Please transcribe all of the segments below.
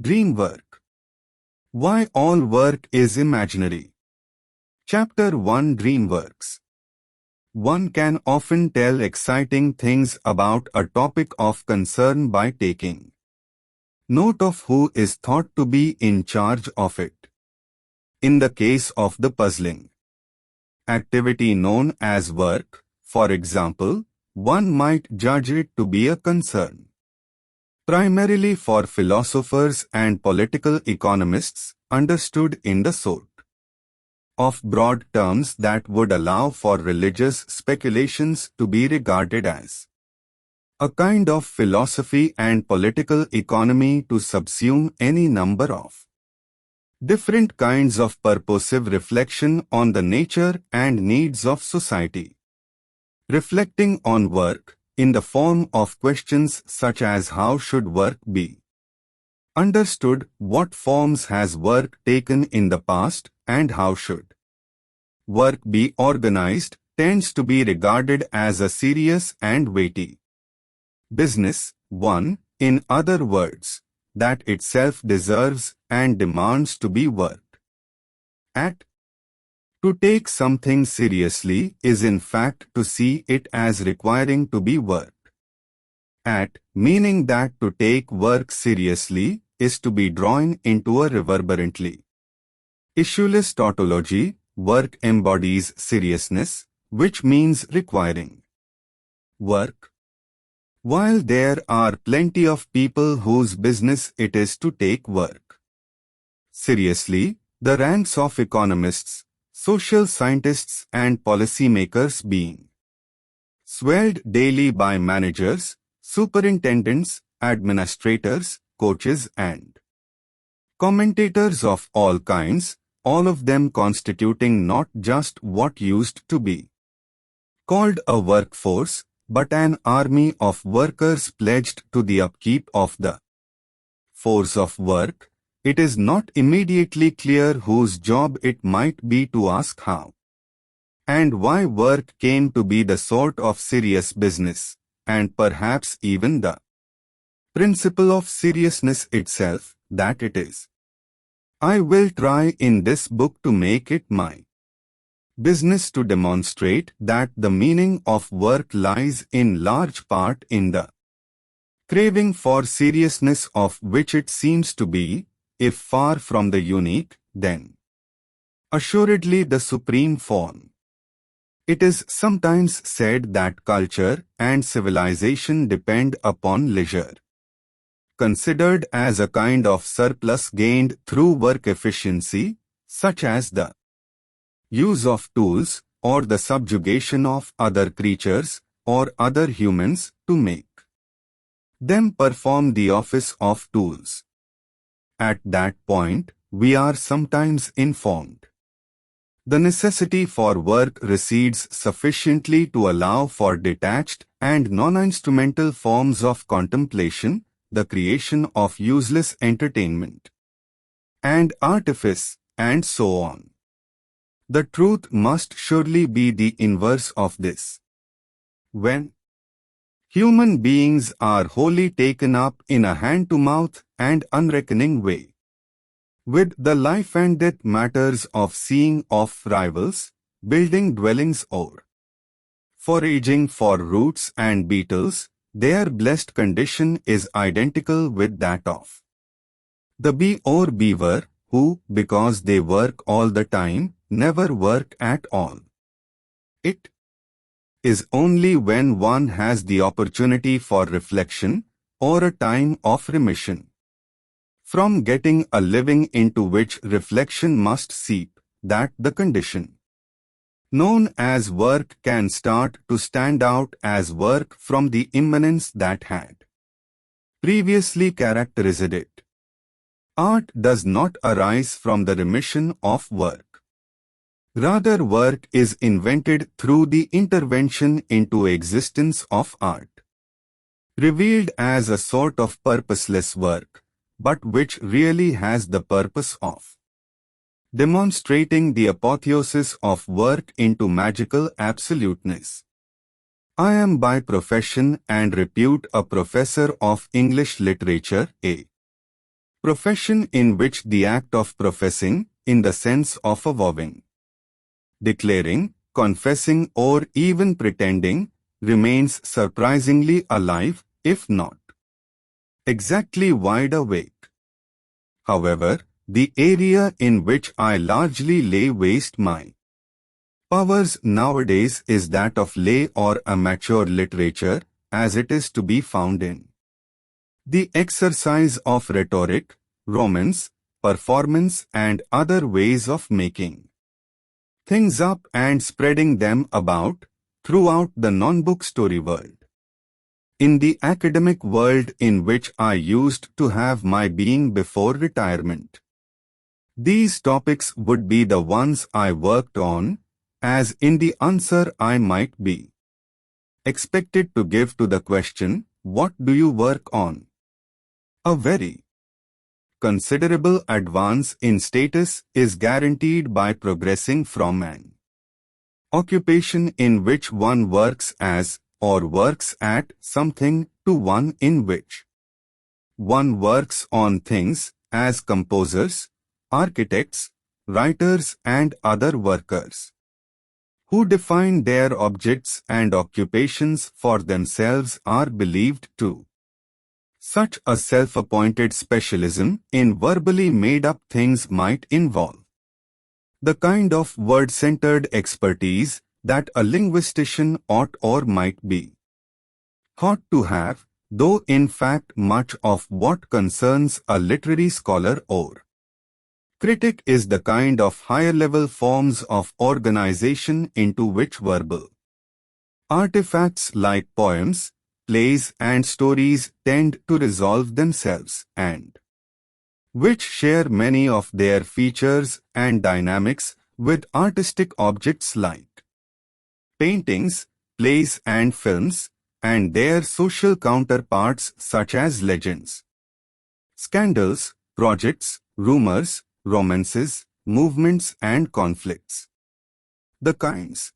DREAMWORK. Why all work is imaginary. Chapter 1 DREAMWORKS. One can often tell exciting things about a topic of concern by taking note of who is thought to be in charge of it. In the case of the puzzling activity known as work, for example, one might judge it to be a concern primarily for philosophers and political economists, understood in the sort of broad terms that would allow for religious speculations to be regarded as a kind of philosophy and political economy to subsume any number of different kinds of purposive reflection on the nature and needs of society. Reflecting on work in the form of questions such as how should work be understood, what forms has work taken in the past, and how should work be organized, tends to be regarded as a serious and weighty business, one, in other words, that itself deserves and demands to be worked at. To take something seriously is in fact to see it as requiring to be worked at, meaning that to take work seriously is to be drawn into a reverberantly issueless tautology. Work embodies seriousness, which means requiring work. While there are plenty of people whose business it is to take work seriously, the ranks of economists, social scientists and policymakers being swelled daily by managers, superintendents, administrators, coaches and commentators of all kinds, all of them constituting not just what used to be called a workforce, but an army of workers pledged to the upkeep of the force of work. It is not immediately clear whose job it might be to ask how and why work came to be the sort of serious business, and perhaps even the principle of seriousness itself, that it is. I will try in this book to make it my business to demonstrate that the meaning of work lies in large part in the craving for seriousness of which it seems to be, if far from the unique, then assuredly the supreme form. It is sometimes said that culture and civilization depend upon leisure, considered as a kind of surplus gained through work efficiency, such as the use of tools or the subjugation of other creatures or other humans to make them perform the office of tools. At that point, we are sometimes informed the necessity for work recedes sufficiently to allow for detached and non-instrumental forms of contemplation, the creation of useless entertainment and artifice, and so on. The truth must surely be the inverse of this. When human beings are wholly taken up in a hand-to-mouth and unreckoning way with the life and death matters of seeing off rivals, building dwellings or foraging for roots and beetles, their blessed condition is identical with that of the bee or beaver, who, because they work all the time, never work at all. It is only when one has the opportunity for reflection, or a time of remission from getting a living into which reflection must seep, that the condition known as work can start to stand out as work from the immanence that had previously characterized it. Art does not arise from the remission of work. Rather, work is invented through the intervention into existence of art, revealed as a sort of purposeless work, but which really has the purpose of demonstrating the apotheosis of work into magical absoluteness. I am by profession and repute a professor of English literature, a Profession in which the act of professing, in the sense of avowing, declaring, confessing or even pretending, remains surprisingly alive, if not exactly wide awake. However, the area in which I largely lay waste my powers nowadays is that of lay or amateur literature, as it is to be found in the exercise of rhetoric, romance, performance and other ways of making things up and spreading them about throughout the non-book story world. In the academic world in which I used to have my being before retirement, these topics would be the ones I worked on, as in the answer I might be expected to give to the question, "What do you work on?" A very considerable advance in status is guaranteed by progressing from an occupation in which one works as or works at something to one in which one works on things as composers, architects, writers and other workers who define their objects and occupations for themselves are believed to. Such a self-appointed specialism in verbally made-up things might involve the kind of word-centered expertise that a linguistician ought or might be thought to have, though in fact much of what concerns a literary scholar or critic is the kind of higher-level forms of organization into which verbal artifacts like poems, plays and stories tend to resolve themselves and which share many of their features and dynamics with artistic objects like paintings, plays and films, and their social counterparts such as legends, scandals, projects, rumors, romances, movements and conflicts. The kinds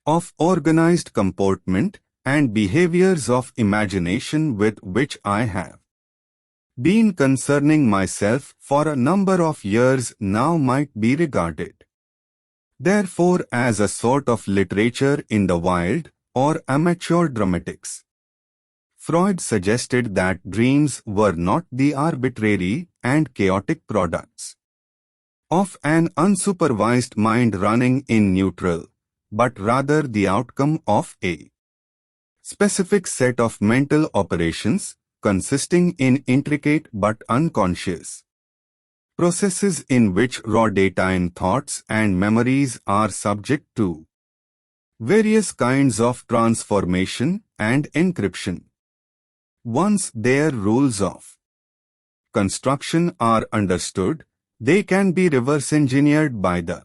of organized comportment and behaviors of imagination with which I have been concerning myself for a number of years now might be regarded, therefore, as a sort of literature in the wild or amateur dramatics. Freud suggested that dreams were not the arbitrary and chaotic products of an unsupervised mind running in neutral, but rather the outcome of a specific set of mental operations consisting in intricate but unconscious processes in which raw daytime thoughts and memories are subject to various kinds of transformation and encryption. Once their rules of construction are understood, they can be reverse-engineered by the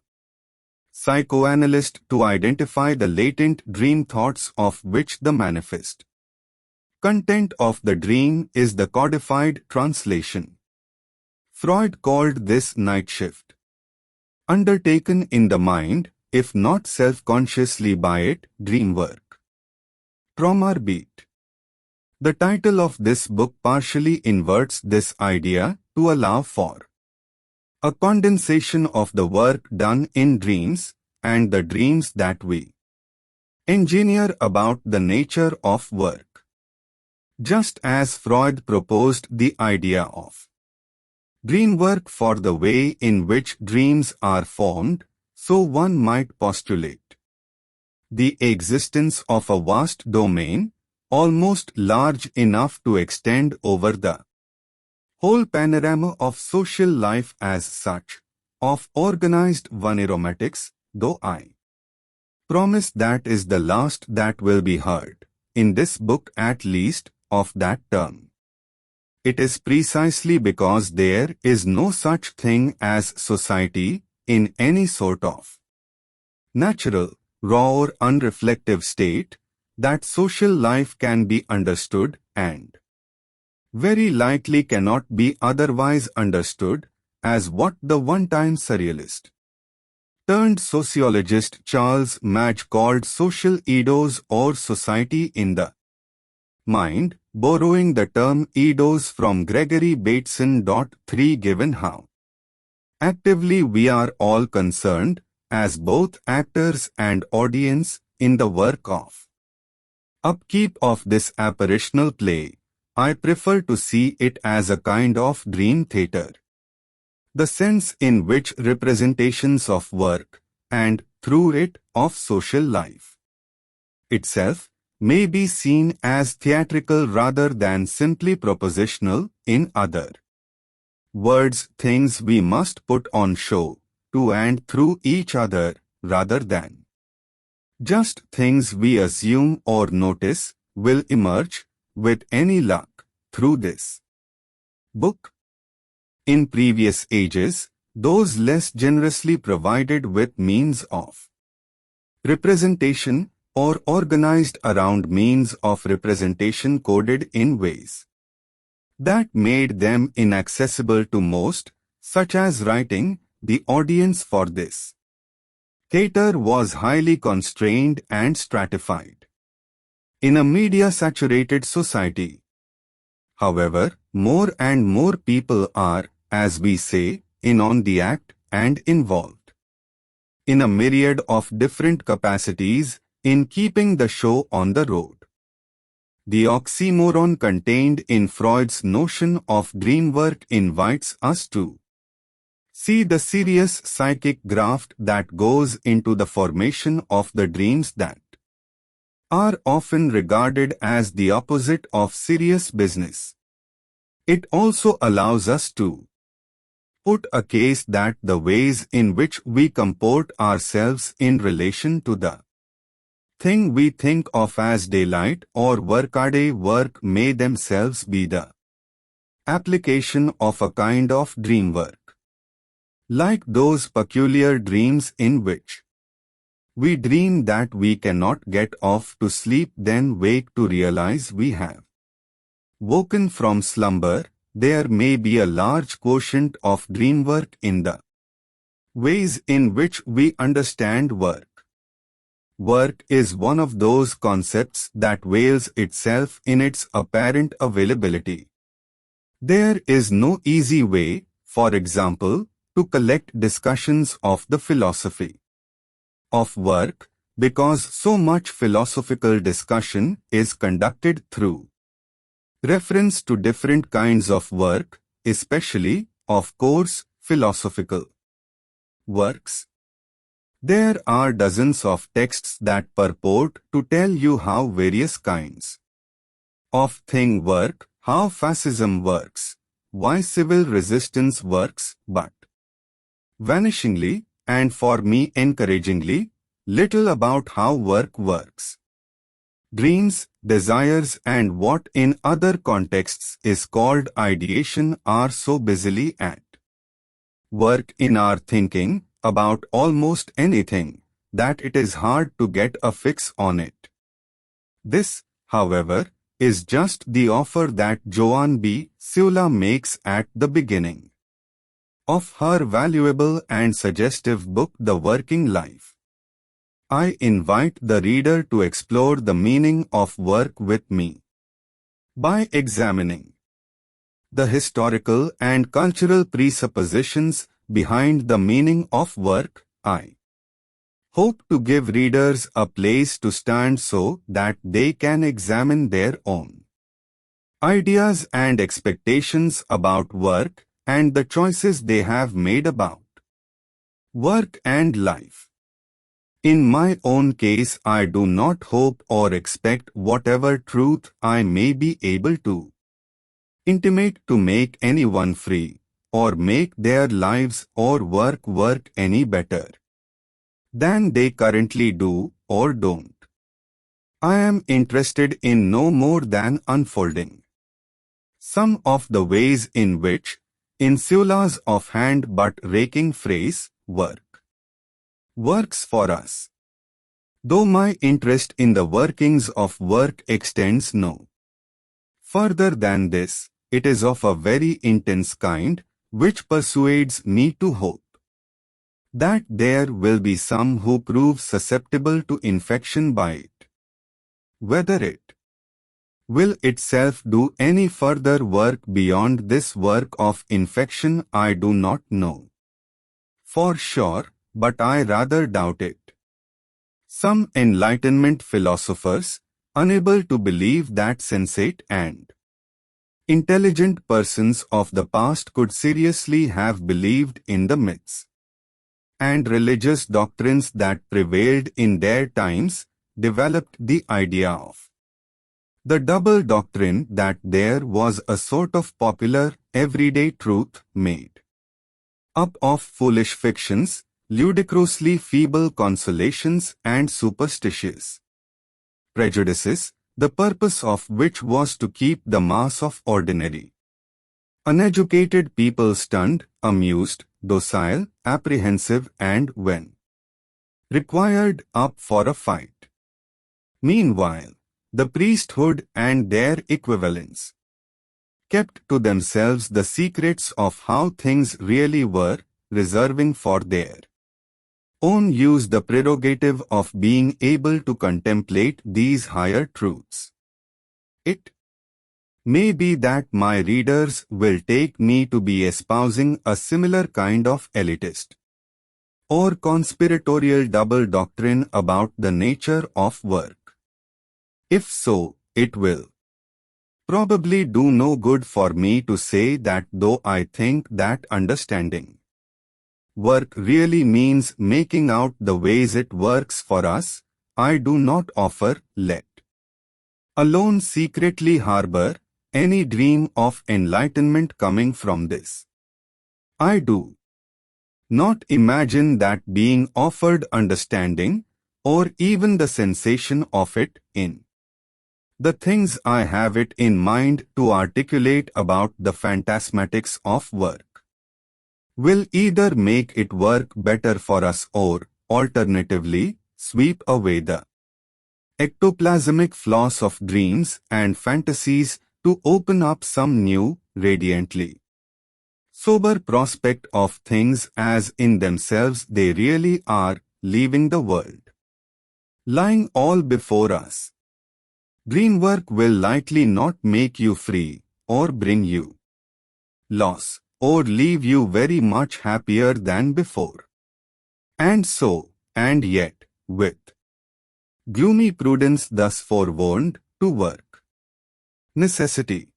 psychoanalyst to identify the latent dream thoughts of which the manifest content of the dream is the codified translation. Freud called this night shift, undertaken in the mind, if not self-consciously by it, dream work. Trauma beat. The title of this book partially inverts this idea to allow for a condensation of the work done in dreams and the dreams that we engineer about the nature of work. Just as Freud proposed the idea of dream work for the way in which dreams are formed, so one might postulate the existence of a vast domain, almost large enough to extend over the whole panorama of social life as such, of organized aromatics, though I promise that is the last that will be heard, in this book at least, of that term. It is precisely because there is no such thing as society in any sort of natural, raw or unreflective state that social life can be understood and very likely cannot be otherwise understood as what the one-time surrealist turned sociologist Charles Madge called social eidos or society in the mind, borrowing the term eidos from Gregory Bateson. 3 Given how actively we are all concerned, as both actors and audience, in the work of upkeep of this apparitional play, I prefer to see it as a kind of dream theatre. The sense in which representations of work, and, through it, of social life itself, may be seen as theatrical rather than simply propositional, in other words, things we must put on show, to and through each other, rather than just things we assume or notice, will emerge, with any luck, through this book. In previous ages, those less generously provided with means of representation, or organized around means of representation coded in ways that made them inaccessible to most, such as writing, the audience for this theatre was highly constrained and stratified. In a media-saturated society, however, more and more people are, as we say, in on the act and involved in a myriad of different capacities in keeping the show on the road. The oxymoron contained in Freud's notion of dreamwork invites us to see the serious psychic graft that goes into the formation of the dreams that are often regarded as the opposite of serious business. It also allows us to put a case that the ways in which we comport ourselves in relation to the thing we think of as daylight or workaday work may themselves be the application of a kind of dream work. Like those peculiar dreams in which we dream that we cannot get off to sleep, then wake to realize we have woken from slumber, there may be a large quotient of dream work in the ways in which we understand work. Work is one of those concepts that veils itself in its apparent availability. There is no easy way, for example, to collect discussions of the philosophy of work, because so much philosophical discussion is conducted through reference to different kinds of work, especially, of course, philosophical works. There are dozens of texts that purport to tell you how various kinds of thing work, how fascism works, why civil resistance works, but vanishingly, and for me encouragingly, little about how work works. Dreams, desires, and what in other contexts is called ideation are so busily at work in our thinking about almost anything that it is hard to get a fix on it. This, however, is just the offer that Joan B. Sula makes at the beginning of her valuable and suggestive book The Working Life. I invite the reader to explore the meaning of work with me by examining the historical and cultural presuppositions behind the meaning of work. I hope to give readers a place to stand so that they can examine their own ideas and expectations about work and the choices they have made about work and life. In my own case, I do not hope or expect whatever truth I may be able to intimate to make anyone free, or make their lives or work any better than they currently do or don't. I am interested in no more than unfolding some of the ways in which, in Sula's offhand but raking phrase, work works for us. Though my interest in the workings of work extends no further than this, it is of a very intense kind, which persuades me to hope that there will be some who prove susceptible to infection by it. Whether it will itself do any further work beyond this work of infection? I do not know for sure, but I rather doubt it. Some Enlightenment philosophers, unable to believe that sensate and intelligent persons of the past could seriously have believed in the myths and religious doctrines that prevailed in their times, developed the idea of the double doctrine that there was a sort of popular, everyday truth made up of foolish fictions, ludicrously feeble consolations and superstitious prejudices, the purpose of which was to keep the mass of ordinary, uneducated people stunned, amused, docile, apprehensive and, when required, up for a fight. Meanwhile, the priesthood and their equivalents kept to themselves the secrets of how things really were, reserving for their own use the prerogative of being able to contemplate these higher truths. It may be that my readers will take me to be espousing a similar kind of elitist or conspiratorial double doctrine about the nature of work. If so, it will probably do no good for me to say that, though I think that understanding work really means making out the ways it works for us, I do not offer, let alone secretly harbor, any dream of enlightenment coming from this. I do not imagine that being offered understanding, or even the sensation of it, in the things I have it in mind to articulate about the phantasmatics of work, will either make it work better for us or, alternatively, sweep away the ectoplasmic flaws of dreams and fantasies to open up some new, radiantly sober prospect of things as in themselves they really are, leaving the world lying all before us. Dreamwork will likely not make you free, or bring you loss, or leave you very much happier than before. And so, and yet, with gloomy prudence thus forewarned, to work. Necessity.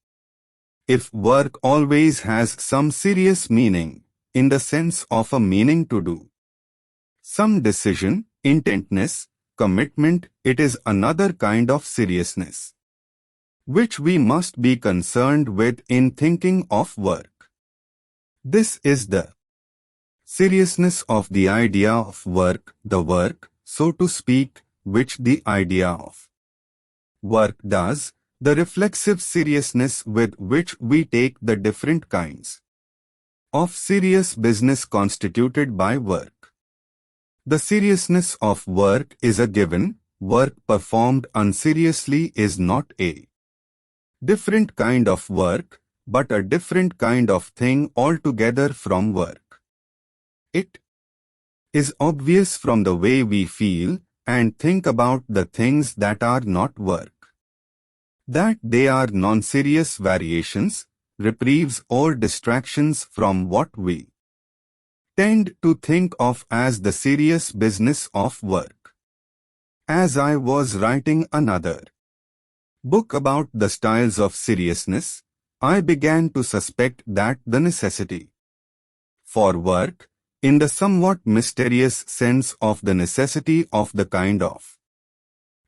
If work always has some serious meaning, in the sense of a meaning to do some decision, intentness, commitment, it is another kind of seriousness which we must be concerned with in thinking of work. This is the seriousness of the idea of work, the work, so to speak, which the idea of work does, the reflexive seriousness with which we take the different kinds of serious business constituted by work. The seriousness of work is a given, work performed unseriously is not a different kind of work, but a different kind of thing altogether from work. It is obvious from the way we feel and think about the things that are not work, that they are non-serious variations, reprieves or distractions from what we tend to think of as the serious business of work. As I was writing another book about the styles of seriousness, I began to suspect that the necessity for work, in the somewhat mysterious sense of the necessity of the kind of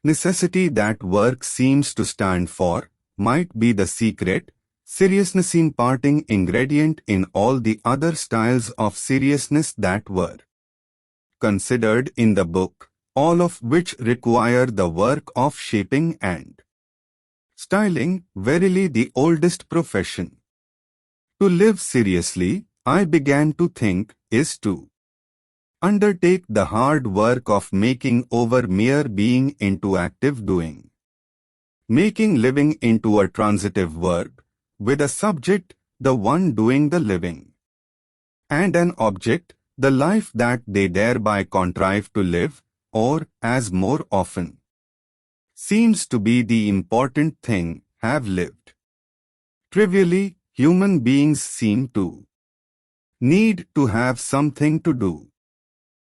necessity that work seems to stand for, might be the secret, seriousness imparting ingredient in all the other styles of seriousness that were considered in the book, all of which require the work of shaping and styling, verily the oldest profession. To live seriously, I began to think, is to undertake the hard work of making over mere being into active doing, making living into a transitive verb, with a subject, the one doing the living, and an object, the life that they thereby contrive to live, or, as more often seems to be the important thing, have lived. Trivially, human beings seem to need to have something to do.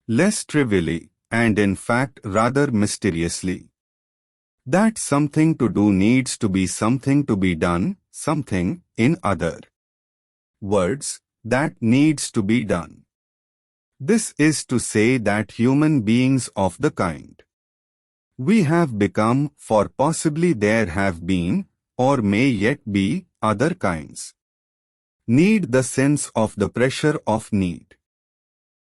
Less trivially, and in fact rather mysteriously. That something to do needs to be something to be done, something, in other words, that needs to be done. This is to say that human beings of the kind we have become, for possibly there have been, or may yet be, other kinds, need the sense of the pressure of need.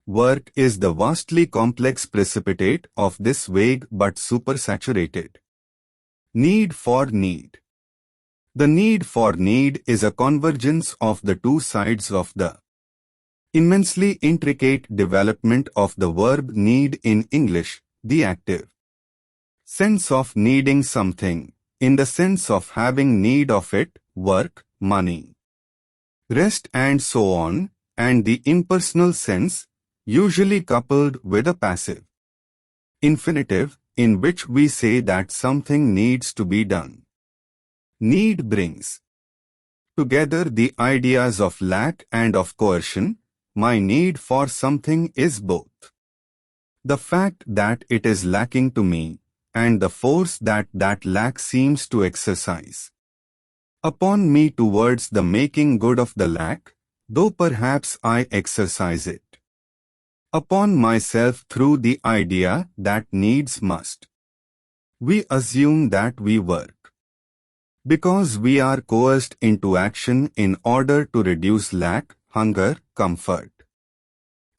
Work is the vastly complex precipitate of this vague but supersaturated need for need. The need for need is a convergence of the two sides of the immensely intricate development of the verb need in English, the active sense of needing something, in the sense of having need of it, work, money, rest and so on, and the impersonal sense, usually coupled with a passive infinitive, in which we say that something needs to be done. Need brings together the ideas of lack and of coercion. My need for something is both the fact that it is lacking to me, and the force that lack seems to exercise upon me towards the making good of the lack, though perhaps I exercise it upon myself through the idea that needs must. We assume that we work because we are coerced into action in order to reduce lack, hunger, comfort,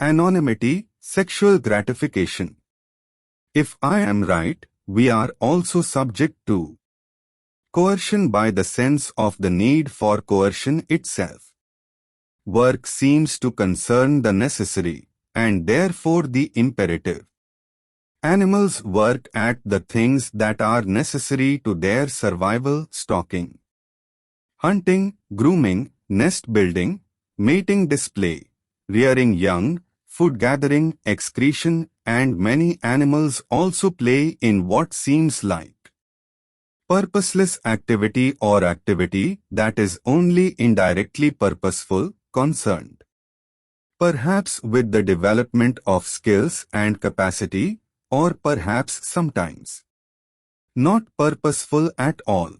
anonymity, sexual gratification. If I am right, we are also subject to coercion by the sense of the need for coercion itself. Work seems to concern the necessary, and therefore the imperative. Animals work at the things that are necessary to their survival: stalking, hunting, grooming, nest building, mating, display, rearing young, food gathering, excretion, and many animals also play in what seems like purposeless activity or activity that is only indirectly purposeful, concerned perhaps with the development of skills and capacity, or perhaps sometimes not purposeful at all.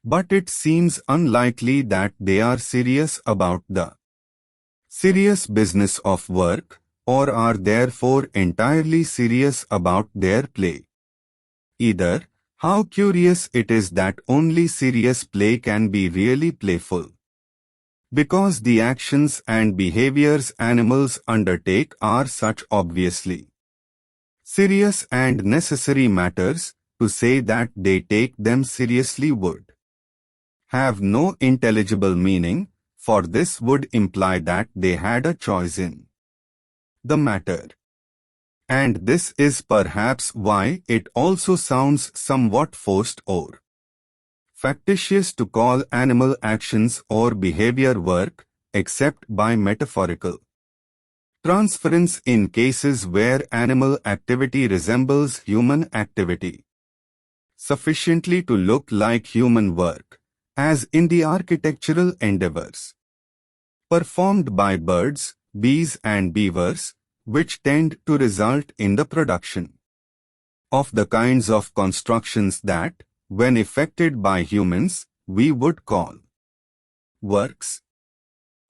But it seems unlikely that they are serious about the serious business of work, or are therefore entirely serious about their play. Either, how curious it is that only serious play can be really playful, because the actions and behaviors animals undertake are such obviously serious and necessary matters, to say that they take them seriously would have no intelligible meaning, for this would imply that they had a choice in the matter. And this is perhaps why it also sounds somewhat forced or factitious to call animal actions or behavior work, except by metaphorical transference in cases where animal activity resembles human activity sufficiently to look like human work, as in the architectural endeavors performed by birds, bees and beavers, which tend to result in the production of the kinds of constructions that, when effected by humans, we would call works.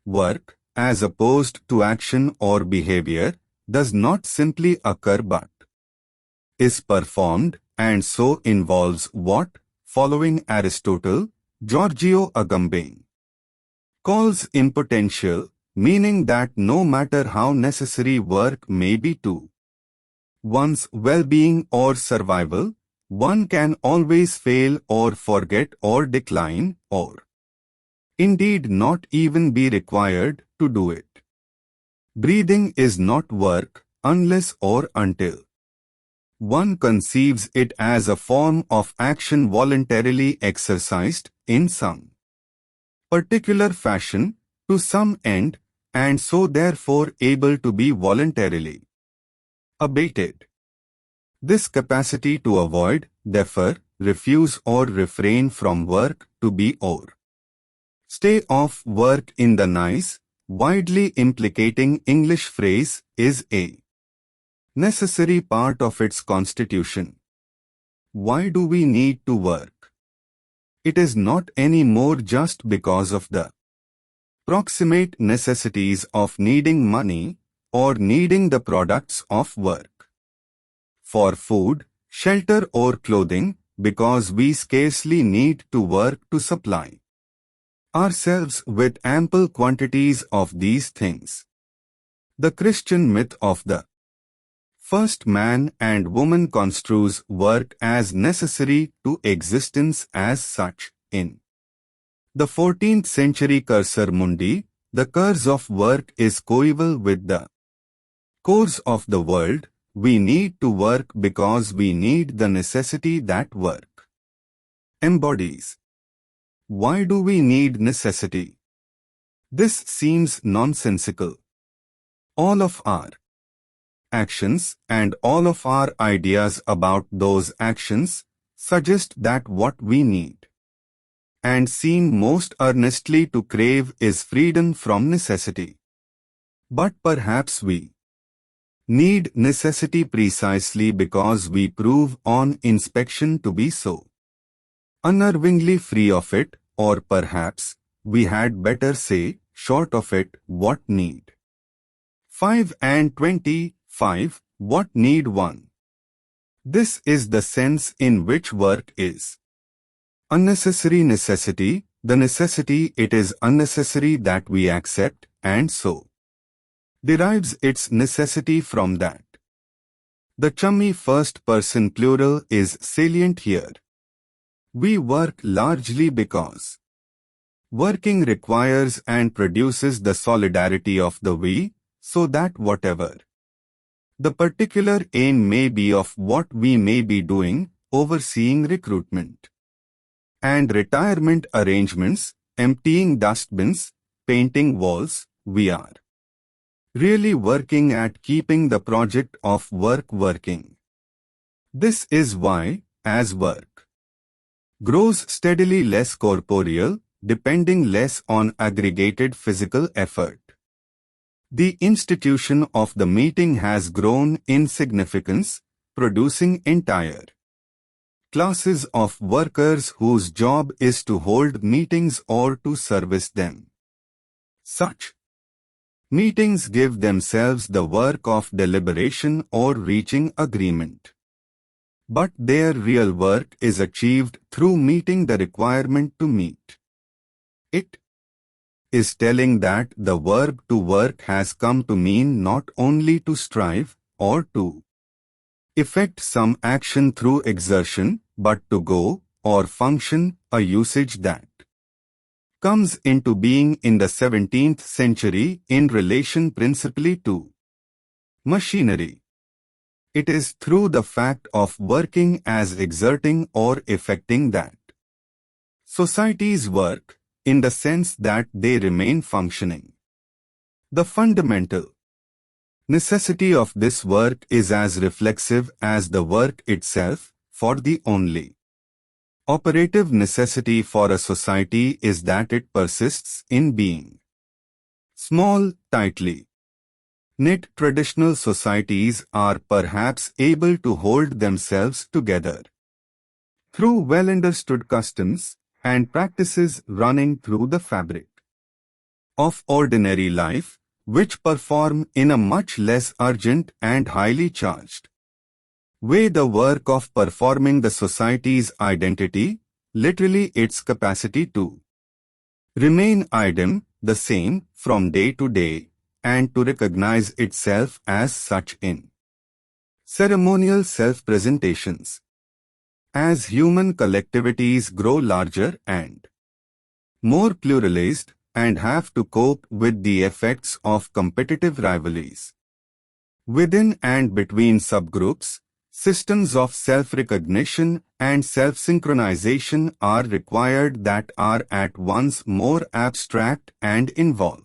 Work, as opposed to action or behavior, does not simply occur but is performed, and so involves what, following Aristotle, Giorgio Agamben calls impotential, meaning that no matter how necessary work may be to one's well-being or survival, one can always fail or forget or decline or indeed not even be required to do it. Breathing is not work unless or until one conceives it as a form of action voluntarily exercised in some particular fashion to some end, and so therefore able to be voluntarily abated. This capacity to avoid, defer, refuse or refrain from work to be or stay off work in the nice, widely implicating English phrase is a necessary part of its constitution. Why do we need to work? It is not any more just because of the proximate necessities of needing money or needing the products of work. For food, shelter or clothing, because we scarcely need to work to supply ourselves with ample quantities of these things. The Christian myth of the first man and woman construes work as necessary to existence as such. In the 14th century Cursor Mundi, the curse of work is coeval with the course of the world. We need to work because we need the necessity that work embodies. Why do we need necessity? This seems nonsensical. All of our actions and all of our ideas about those actions suggest that what we need and seem most earnestly to crave is freedom from necessity. But perhaps we need necessity precisely because we prove on inspection to be so unnervingly free of it, or perhaps we had better say, short of it, what need? 5 and 25, what need 1? This is the sense in which work is unnecessary necessity, the necessity it is unnecessary that we accept, and so derives its necessity from that. The chummy first-person plural is salient here. We work largely because working requires and produces the solidarity of the we, so that whatever the particular aim may be of what we may be doing, overseeing recruitment and retirement arrangements, emptying dustbins, painting walls, we are really working at keeping the project of work working. This is why, as work grows steadily less corporeal, depending less on aggregated physical effort, the institution of the meeting has grown in significance, producing entire classes of workers whose job is to hold meetings or to service them. Such meetings give themselves the work of deliberation or reaching agreement. But their real work is achieved through meeting the requirement to meet. It is telling that the verb to work has come to mean not only to strive or to effect some action through exertion, but to go or function, a usage that comes into being in the 17th century in relation principally to machinery. It is through the fact of working as exerting or effecting that societies work, in the sense that they remain functioning. The fundamental necessity of this work is as reflexive as the work itself, for the only operative necessity for a society is that it persists in being. Small, tightly knit traditional societies are perhaps able to hold themselves together through well-understood customs and practices running through the fabric of ordinary life, which perform in a much less urgent and highly charged way the work of performing the society's identity, literally its capacity to remain idem, the same, from day to day, and to recognize itself as such in ceremonial self-presentations. As human collectivities grow larger and more pluralized and have to cope with the effects of competitive rivalries within and between subgroups, systems of self-recognition and self-synchronization are required that are at once more abstract and involve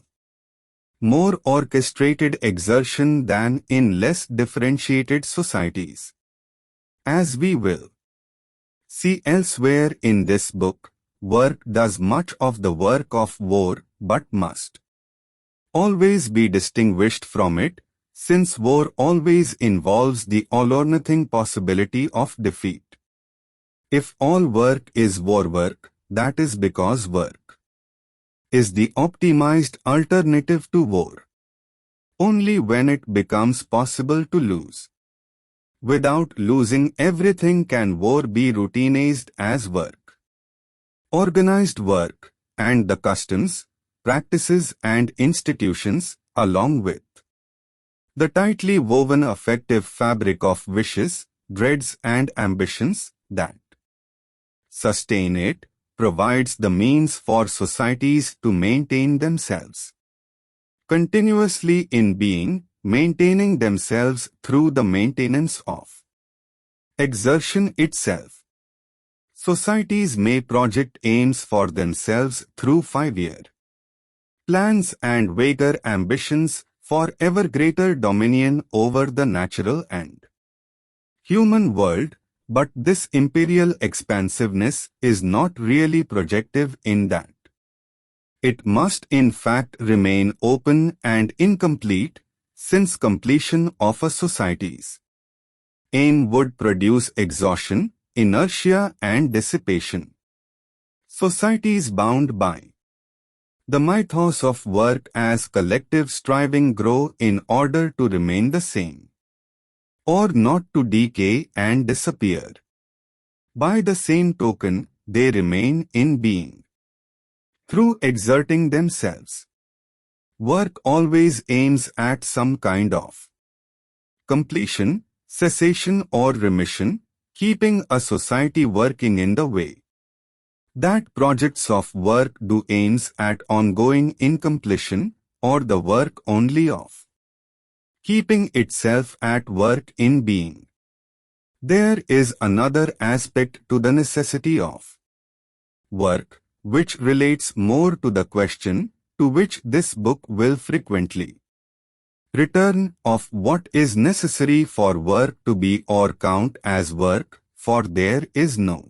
more orchestrated exertion than in less differentiated societies. As we will See elsewhere in this book, work does much of the work of war but must always be distinguished from it, since war always involves the all-or-nothing possibility of defeat. If all work is war work, that is because work is the optimized alternative to war. Only when it becomes possible to lose. Without losing everything can war be routinized as work. Organized work, and the customs, practices and institutions, along with the tightly woven affective fabric of wishes, dreads and ambitions that sustain it, provides the means for societies to maintain themselves continuously in being, maintaining themselves through the maintenance of exertion itself. Societies may project aims for themselves through 5-year plans and vaguer ambitions for ever greater dominion over the natural and human world, but this imperial expansiveness is not really projective in that it must in fact remain open and incomplete, since completion of a society's aim would produce exhaustion, inertia and dissipation. Societies bound by the mythos of work as collective striving grow in order to remain the same, or not to decay and disappear. By the same token, they remain in being through exerting themselves. Work always aims at some kind of completion, cessation or remission, keeping a society working in the way that projects of work do aims at ongoing incompletion, or the work only of keeping itself at work in being. There is another aspect to the necessity of work, which relates more to the question to which this book will frequently return, of what is necessary for work to be or count as work, for there is no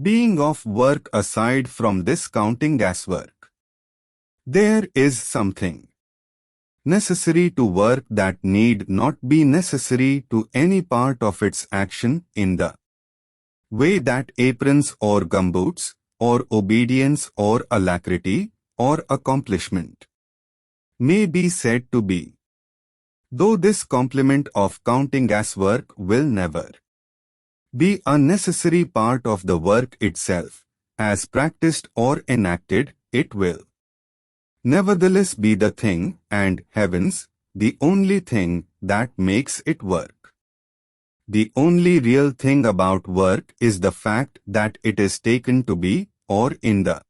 being of work aside from this counting as work. There is something necessary to work that need not be necessary to any part of its action, in the way that aprons or gumboots, or obedience or alacrity, or accomplishment may be said to be. Though this complement of counting as work will never be a necessary part of the work itself, as practiced or enacted, it will nevertheless be the thing, and heavens, the only thing that makes it work. The only real thing about work is the fact that it is taken to be, or in the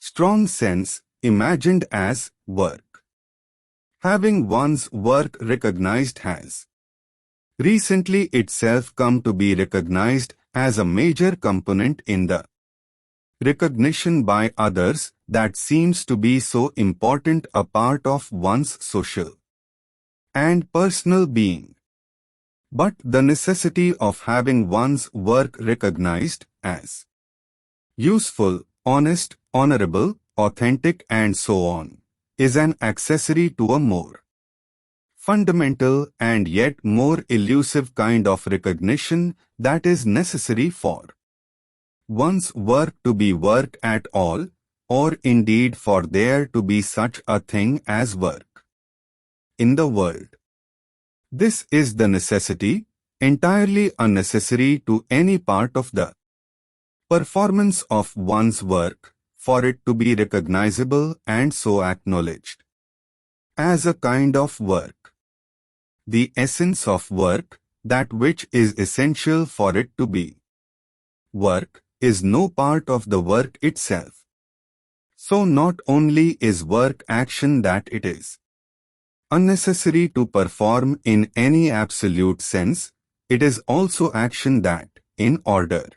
strong sense, imagined as work. Having one's work recognized has recently itself come to be recognized as a major component in the recognition by others that seems to be so important a part of one's social and personal being. But the necessity of having one's work recognized as useful, honest, honorable, authentic and so on is an accessory to a more fundamental and yet more elusive kind of recognition that is necessary for one's work to be work at all, or indeed for there to be such a thing as work in the world. This is the necessity, entirely unnecessary to any part of the performance of one's work, for it to be recognizable and so acknowledged as a kind of work. The essence of work, that which is essential for it to be work, is no part of the work itself. So not only is work action that it is unnecessary to perform in any absolute sense, it is also action that, in order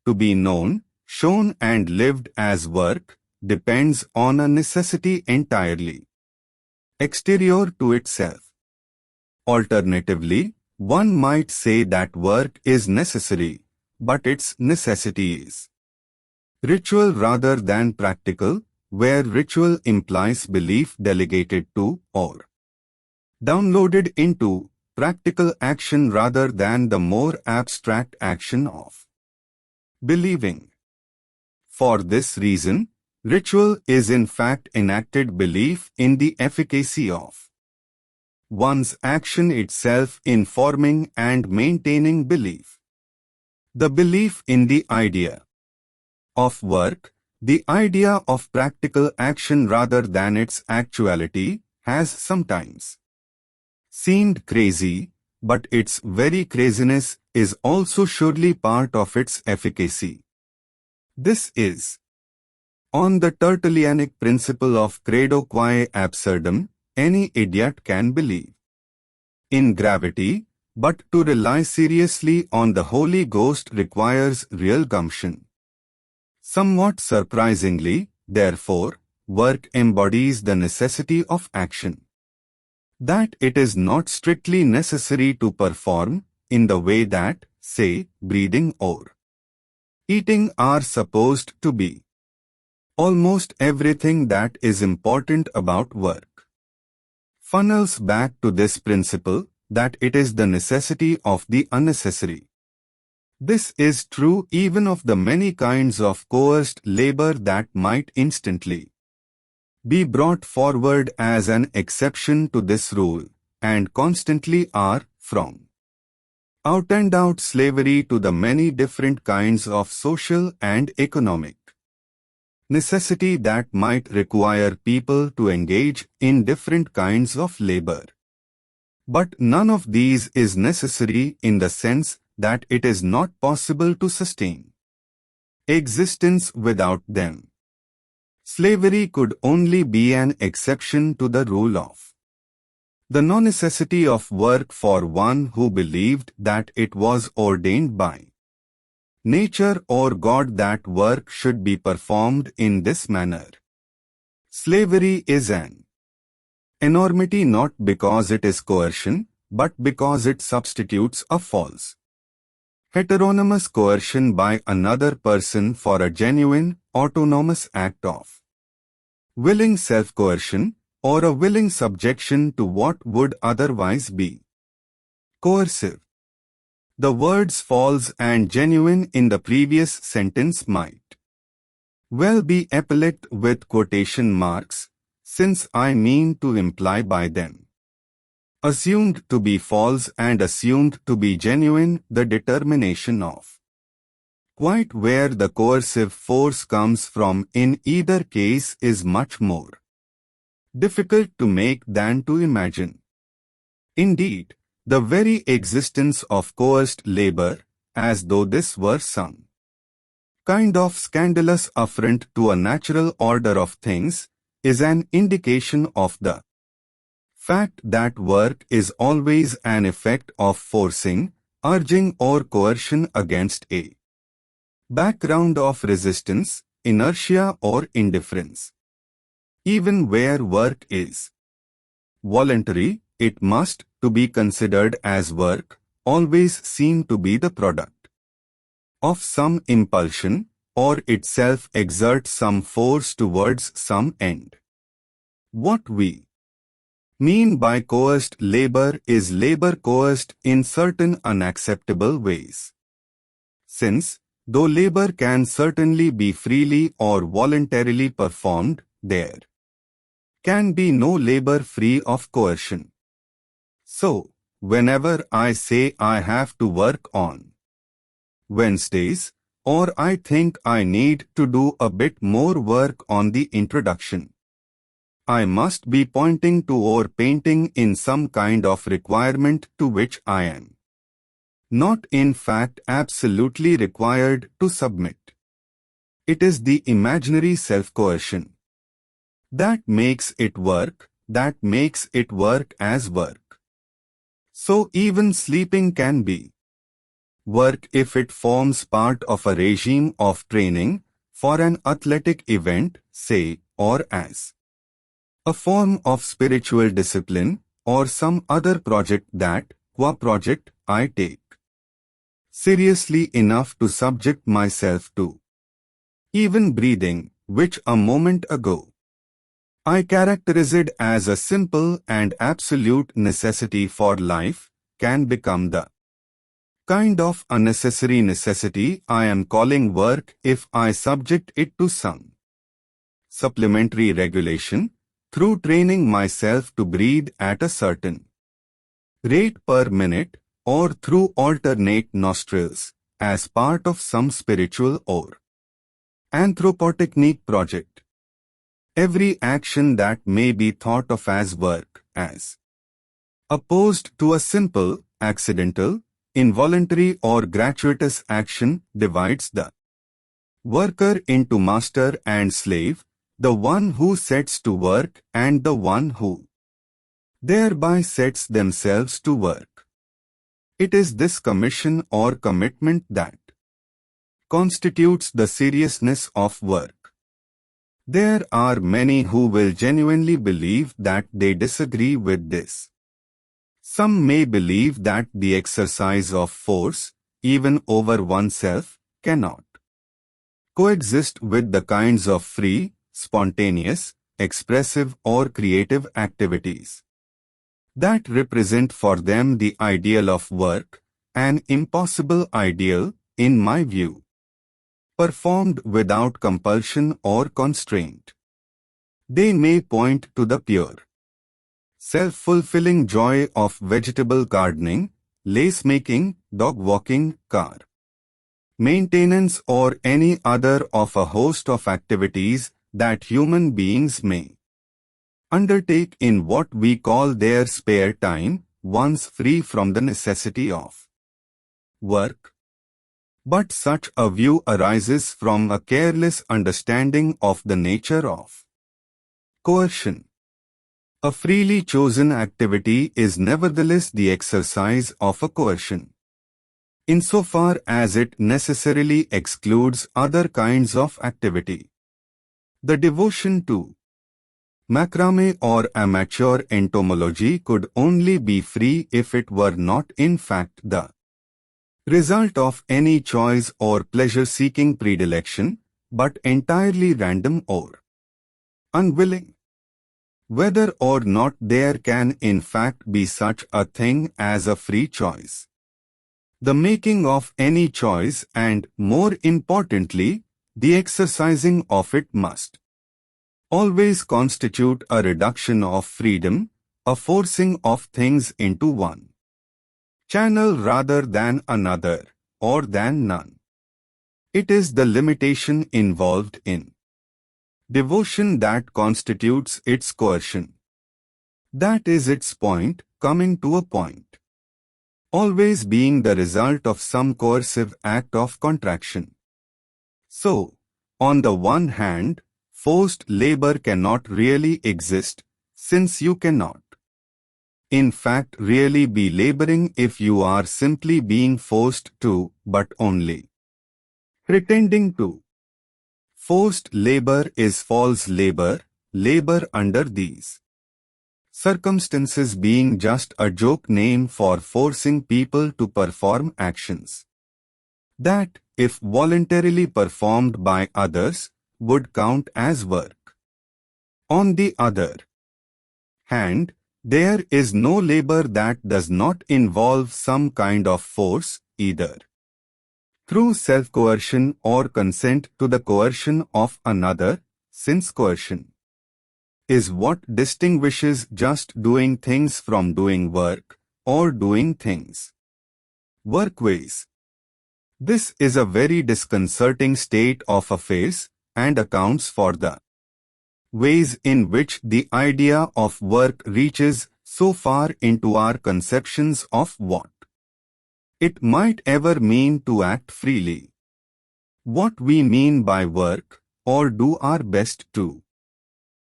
to be known, shown and lived as work, depends on a necessity entirely exterior to itself. Alternatively, one might say that work is necessary, but its necessity is ritual rather than practical, where ritual implies belief delegated to or downloaded into practical action rather than the more abstract action of believing. For this reason, ritual is in fact enacted belief in the efficacy of one's action itself in forming and maintaining belief. The belief in the idea of work, the idea of practical action rather than its actuality, has sometimes seemed crazy, but its very craziness is also surely part of its efficacy. This is on the Tertullianic principle of credo quae absurdum, any idiot can believe in gravity, but to rely seriously on the Holy Ghost requires real gumption. Somewhat surprisingly, therefore, work embodies the necessity of action that it is not strictly necessary to perform in the way that, say, breathing or eating are supposed to be. Almost everything that is important about work funnels back to this principle that it is the necessity of the unnecessary. This is true even of the many kinds of coerced labor that might instantly be brought forward as an exception to this rule, and constantly are, from out and out slavery to the many different kinds of social and economic necessity that might require people to engage in different kinds of labor. But none of these is necessary in the sense that it is not possible to sustain existence without them. Slavery could only be an exception to the rule of the non-necessity of work for one who believed that it was ordained by nature or God that work should be performed in this manner. Slavery is an enormity not because it is coercion, but because it substitutes a false heteronymous coercion by another person for a genuine, autonomous act of willing self-coercion, or a willing subjection to what would otherwise be coercive. The words false and genuine in the previous sentence might well be epaulette with quotation marks, since I mean to imply by them assumed to be false and assumed to be genuine the determination of quite where the coercive force comes from in either case is much more difficult to make than to imagine. Indeed, the very existence of coerced labor, as though this were some kind of scandalous affront to a natural order of things, is an indication of the fact that work is always an effect of forcing, urging or coercion against a background of resistance, inertia or indifference. Even where work is voluntary, it must, to be considered as work, always seem to be the product of some impulsion, or itself exert some force towards some end. What we mean by coerced labor is labor coerced in certain unacceptable ways. Since, though labor can certainly be freely or voluntarily performed, there can be no labor free of coercion. So, whenever I say I have to work on Wednesdays, or I think I need to do a bit more work on the introduction, I must be pointing to or painting in some kind of requirement to which I am not in fact absolutely required to submit. It is the imaginary self-coercion that makes it work as work. So even sleeping can be work if it forms part of a regime of training for an athletic event, say, or as a form of spiritual discipline, or some other project that, qua project, I take seriously enough to subject myself to. Even breathing, which a moment ago I characterized as a simple and absolute necessity for life, can become the kind of unnecessary necessity I am calling work if I subject it to some supplementary regulation through training myself to breathe at a certain rate per minute or through alternate nostrils as part of some spiritual or anthropotechnique project. Every action that may be thought of as work, as opposed to a simple, accidental, involuntary or gratuitous action, divides the worker into master and slave, the one who sets to work and the one who thereby sets themselves to work. It is this commission or commitment that constitutes the seriousness of work. There are many who will genuinely believe that they disagree with this. Some may believe that the exercise of force, even over oneself, cannot coexist with the kinds of free, spontaneous, expressive or creative activities that represent for them the ideal of work, an impossible ideal, in my view, performed without compulsion or constraint. They may point to the pure, self-fulfilling joy of vegetable gardening, lace-making, dog-walking, car maintenance or any other of a host of activities that human beings may undertake in what we call their spare time, once free from the necessity of work. But such a view arises from a careless understanding of the nature of coercion. A freely chosen activity is nevertheless the exercise of a coercion, insofar as it necessarily excludes other kinds of activity. The devotion to macrame or amateur entomology could only be free if it were not in fact the result of any choice or pleasure-seeking predilection, but entirely random or unwilling. Whether or not there can in fact be such a thing as a free choice, the making of any choice and, more importantly, the exercising of it must always constitute a reduction of freedom, a forcing of things into one channel rather than another, or than none. It is the limitation involved in devotion that constitutes its coercion. That is its point, coming to a point, always being the result of some coercive act of contraction. So, on the one hand, forced labor cannot really exist, since you cannot in fact really be laboring if you are simply being forced to, but only pretending to. Forced labor is false labor, labor under these circumstances being just a joke name for forcing people to perform actions that, if voluntarily performed by others, would count as work. On the other hand, there is no labor that does not involve some kind of force, either through self-coercion or consent to the coercion of another, since coercion is what distinguishes just doing things from doing work, or doing things workways. This is a very disconcerting state of affairs, and accounts for the ways in which the idea of work reaches so far into our conceptions of what it might ever mean to act freely. What we mean by work, or do our best to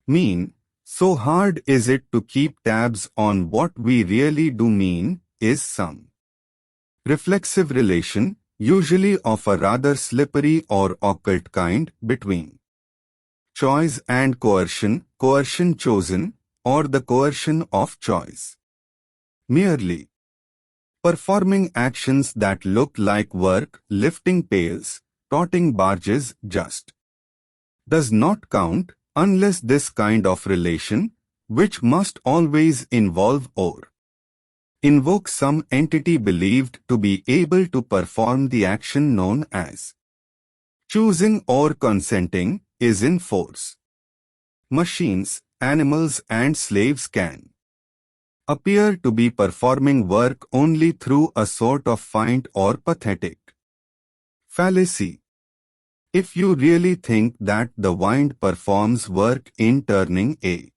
mean, so hard is it to keep tabs on what we really do mean, is some reflexive relation, usually of a rather slippery or occult kind, between choice and coercion, coercion chosen, or the coercion of choice. Merely Performing actions that look like work, lifting pails, toting barges just does not count unless this kind of relation, which must always involve or invoke some entity believed to be able to perform the action known as choosing or consenting, is in force. Machines, animals and slaves can appear to be performing work only through a sort of feint or pathetic fallacy. If you really think that the wind performs work in turning a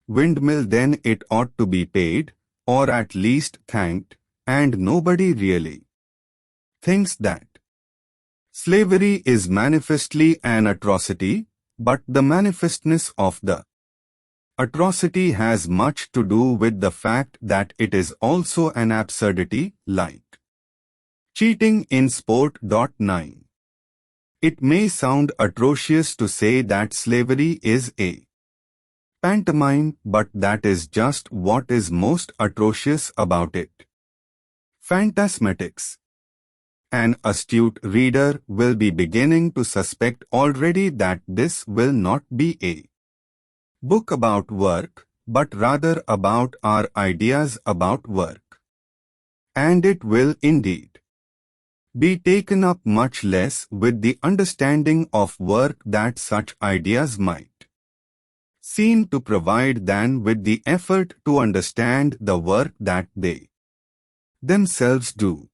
windmill, then it ought to be paid, or at least thanked, and nobody really thinks that. Slavery is manifestly an atrocity, but the manifestness of the atrocity has much to do with the fact that it is also an absurdity, like cheating in sport. 9. It may sound atrocious to say that slavery is a pantomime, but that is just what is most atrocious about it. Phantasmatics. An astute reader will be beginning to suspect already that this will not be a book about work, but rather about our ideas about work. And it will indeed be taken up much less with the understanding of work that such ideas might seem to provide than with the effort to understand the work that they themselves do.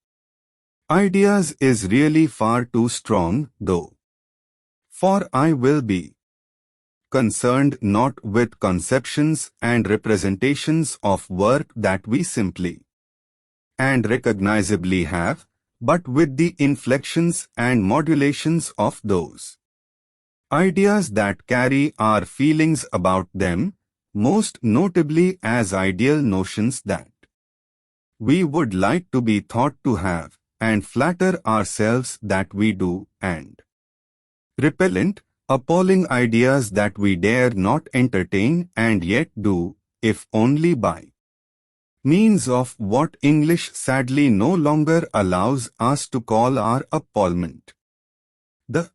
Ideas is really far too strong, though, for I will be concerned not with conceptions and representations of work that we simply and recognizably have, but with the inflections and modulations of those ideas that carry our feelings about them, most notably as ideal notions that we would like to be thought to have, and flatter ourselves that we do, and repellent, appalling ideas that we dare not entertain and yet do, if only by means of what English sadly no longer allows us to call our appalment. The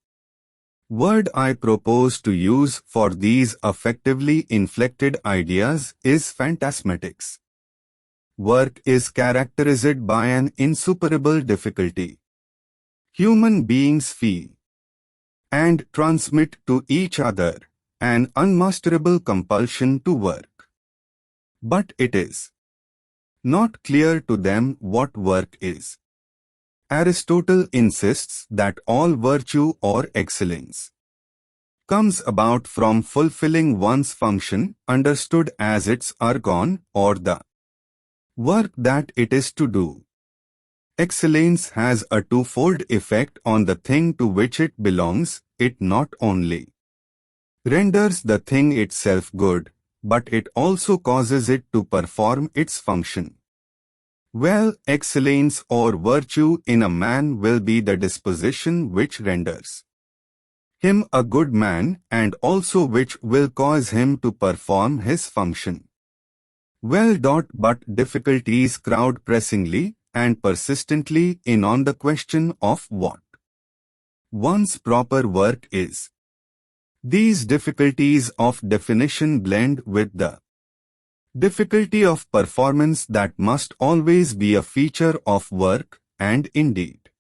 word I propose to use for these affectively inflected ideas is phantasmatics. Work is characterized by an insuperable difficulty. Human beings feel and transmit to each other an unmasterable compulsion to work. But it is not clear to them what work is. Aristotle insists that all virtue or excellence comes about from fulfilling one's function, understood as its ergon, or the work that it is to do. Excellence has a twofold effect on the thing to which it belongs. It not only renders the thing itself good, but it also causes it to perform its function well. Excellence or virtue in a man will be the disposition which renders him a good man, and also which will cause him to perform his function well. But difficulties crowd pressingly and persistently in on the question of what one's proper work is. These difficulties of definition blend with the difficulty of performance that must always be a feature of work, and indeed,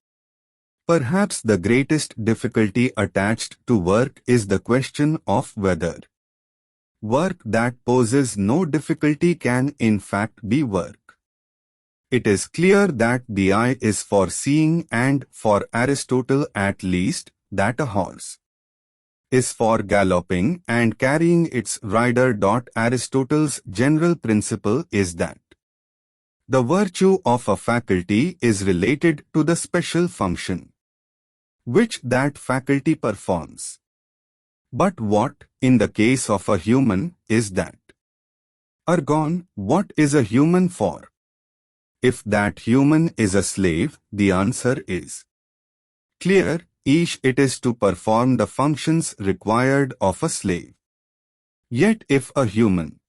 perhaps the greatest difficulty attached to work is the question of whether work that poses no difficulty can in fact be work. It is clear that the eye is for seeing, and for Aristotle at least, that a horse is for galloping and carrying its rider. Aristotle's general principle is that the virtue of a faculty is related to the special function which that faculty performs. But what, in the case of a human, is that ergon? What is a human for? If that human is a slave, the answer is clear. It is to perform the functions required of a slave. Yet if a human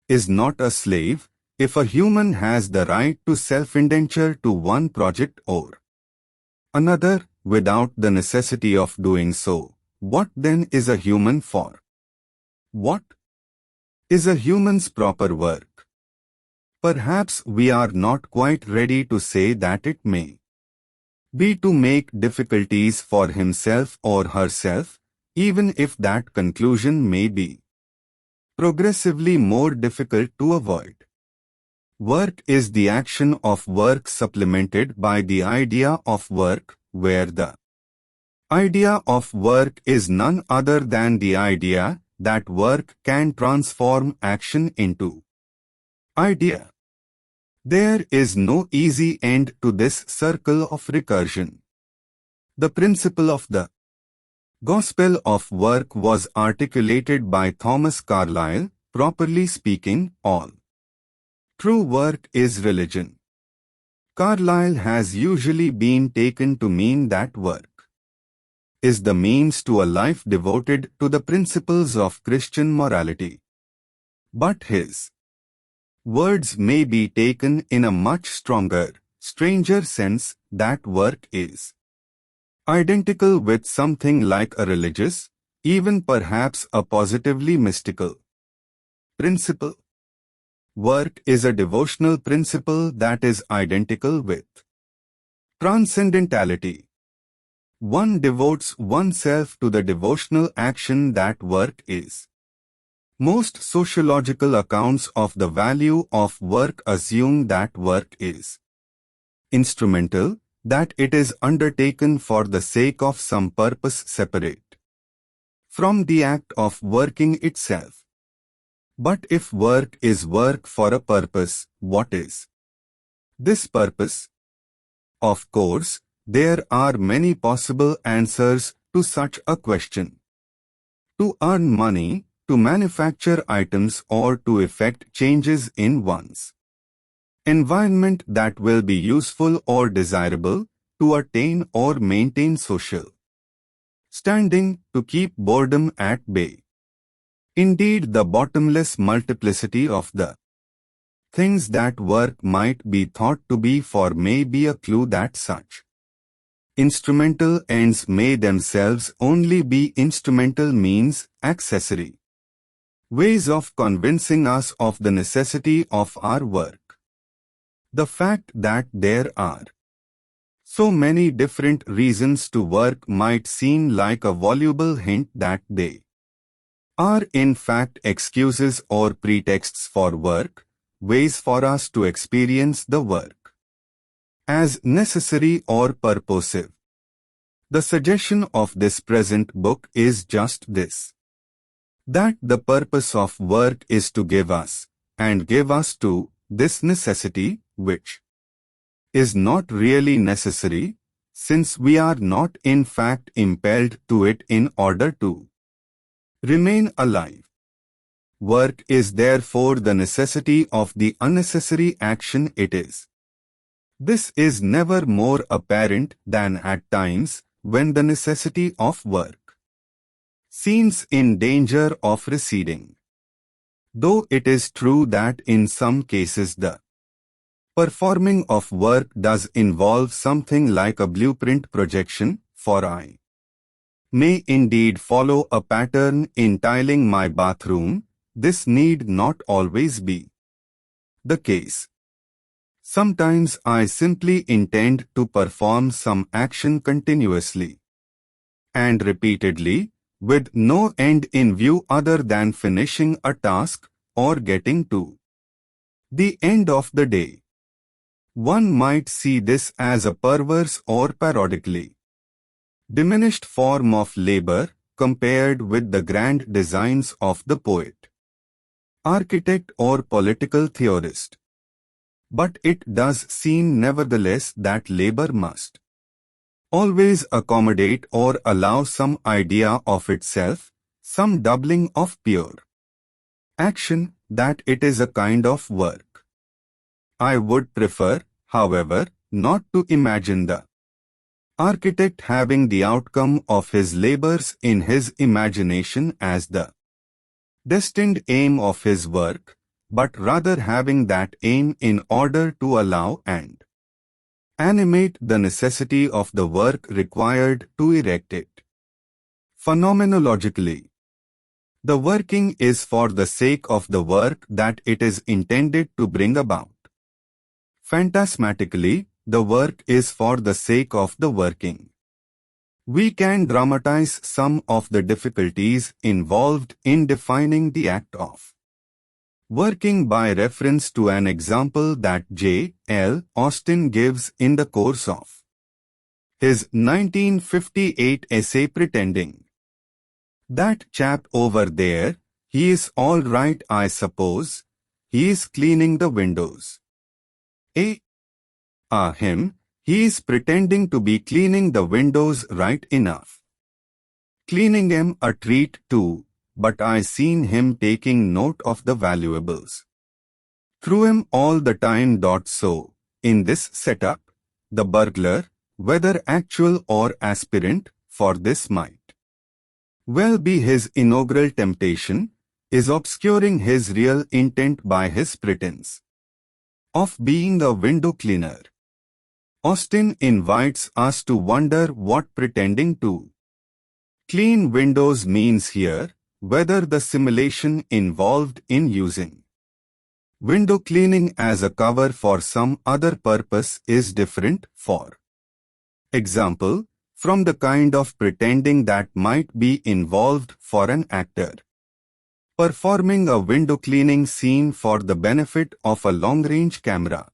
is not a slave, if a human has the right to self-indenture to one project or another without the necessity of doing so, what then is a human for? What is a human's proper work? Perhaps we are not quite ready to say that it may be to make difficulties for himself or herself, even if that conclusion may be progressively more difficult to avoid. Work is the action of work supplemented by the idea of work, where the idea of work is none other than the idea that work can transform action into idea. There is no easy end to this circle of recursion. The principle of the gospel of work was articulated by Thomas Carlyle. Properly speaking, all true work is religion. Carlyle has usually been taken to mean that work is the means to a life devoted to the principles of Christian morality. But his words may be taken in a much stronger, stranger sense, that work is identical with something like a religious, even perhaps a positively mystical principle. Work is a devotional principle that is identical with transcendentality. One devotes oneself to the devotional action that work is. Most sociological accounts of the value of work assume that work is instrumental, that it is undertaken for the sake of some purpose separate from the act of working itself. But if work is work for a purpose, what is this purpose? Of course, there are many possible answers to such a question. To earn money, to manufacture items, or to effect changes in one's environment that will be useful or desirable, to attain or maintain social standing, to keep boredom at bay. Indeed, the bottomless multiplicity of the things that work might be thought to be for may be a clue that such instrumental ends may themselves only be instrumental means, accessory ways of convincing us of the necessity of our work. The fact that there are so many different reasons to work might seem like a voluble hint that they are in fact excuses or pretexts for work, ways for us to experience the work as necessary or purposive. The suggestion of this present book is just this: that the purpose of work is to give us, and give us to, this necessity, which is not really necessary, since we are not in fact impelled to it in order to remain alive. Work is therefore the necessity of the unnecessary action it is. This is never more apparent than at times when the necessity of work seems in danger of receding. Though it is true that in some cases the performing of work does involve something like a blueprint projection, for I may indeed follow a pattern in tiling my bathroom, this need not always be the case. Sometimes I simply intend to perform some action continuously and repeatedly, with no end in view other than finishing a task or getting to the end of the day. One might see this as a perverse or parodically diminished form of labor compared with the grand designs of the poet, architect, or political theorist. But it does seem nevertheless that labor must always accommodate or allow some idea of itself, some doubling of pure action, that it is a kind of work. I would prefer, however, not to imagine the architect having the outcome of his labors in his imagination as the destined aim of his work, but rather having that aim in order to allow and animate the necessity of the work required to erect it. Phenomenologically, the working is for the sake of the work that it is intended to bring about. Phantasmatically, the work is for the sake of the working. We can dramatize some of the difficulties involved in defining the act of working by reference to an example that J. L. Austin gives in the course of his 1958 essay Pretending. That chap over there, he is all right, I suppose. He is cleaning the windows. Him, he is pretending to be cleaning the windows right enough. Cleaning 'em a treat too, but I seen him taking note of the valuables. Through 'em all the time. So, in this setup, the burglar, whether actual or aspirant, for this might well be his inaugural temptation, is obscuring his real intent by his pretense of being a window cleaner. Austin invites us to wonder what pretending to clean windows means here, whether the simulation involved in using window cleaning as a cover for some other purpose is different, for example, from the kind of pretending that might be involved for an actor performing a window cleaning scene for the benefit of a long-range camera.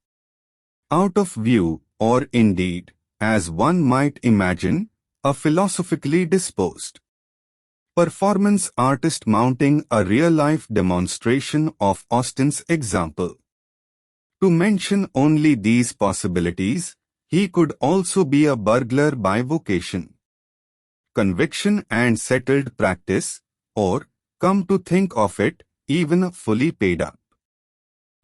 Out of view, or indeed, as one might imagine, a philosophically disposed performance artist mounting a real-life demonstration of Austin's example. To mention only these possibilities, he could also be a burglar by vocation, conviction and settled practice, or, come to think of it, even a fully paid up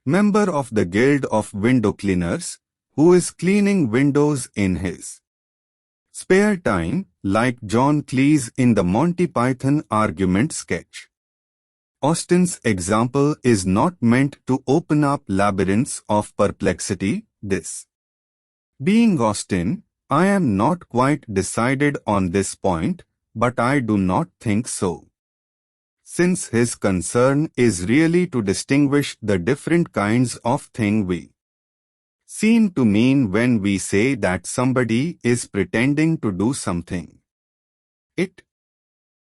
member of the Guild of Window Cleaners, who is cleaning windows in his spare time, like John Cleese in the Monty Python argument sketch. Austin's example is not meant to open up labyrinths of perplexity. This being Austin, I am not quite decided on this point, but I do not think so, since his concern is really to distinguish the different kinds of thing we seem to mean when we say that somebody is pretending to do something. It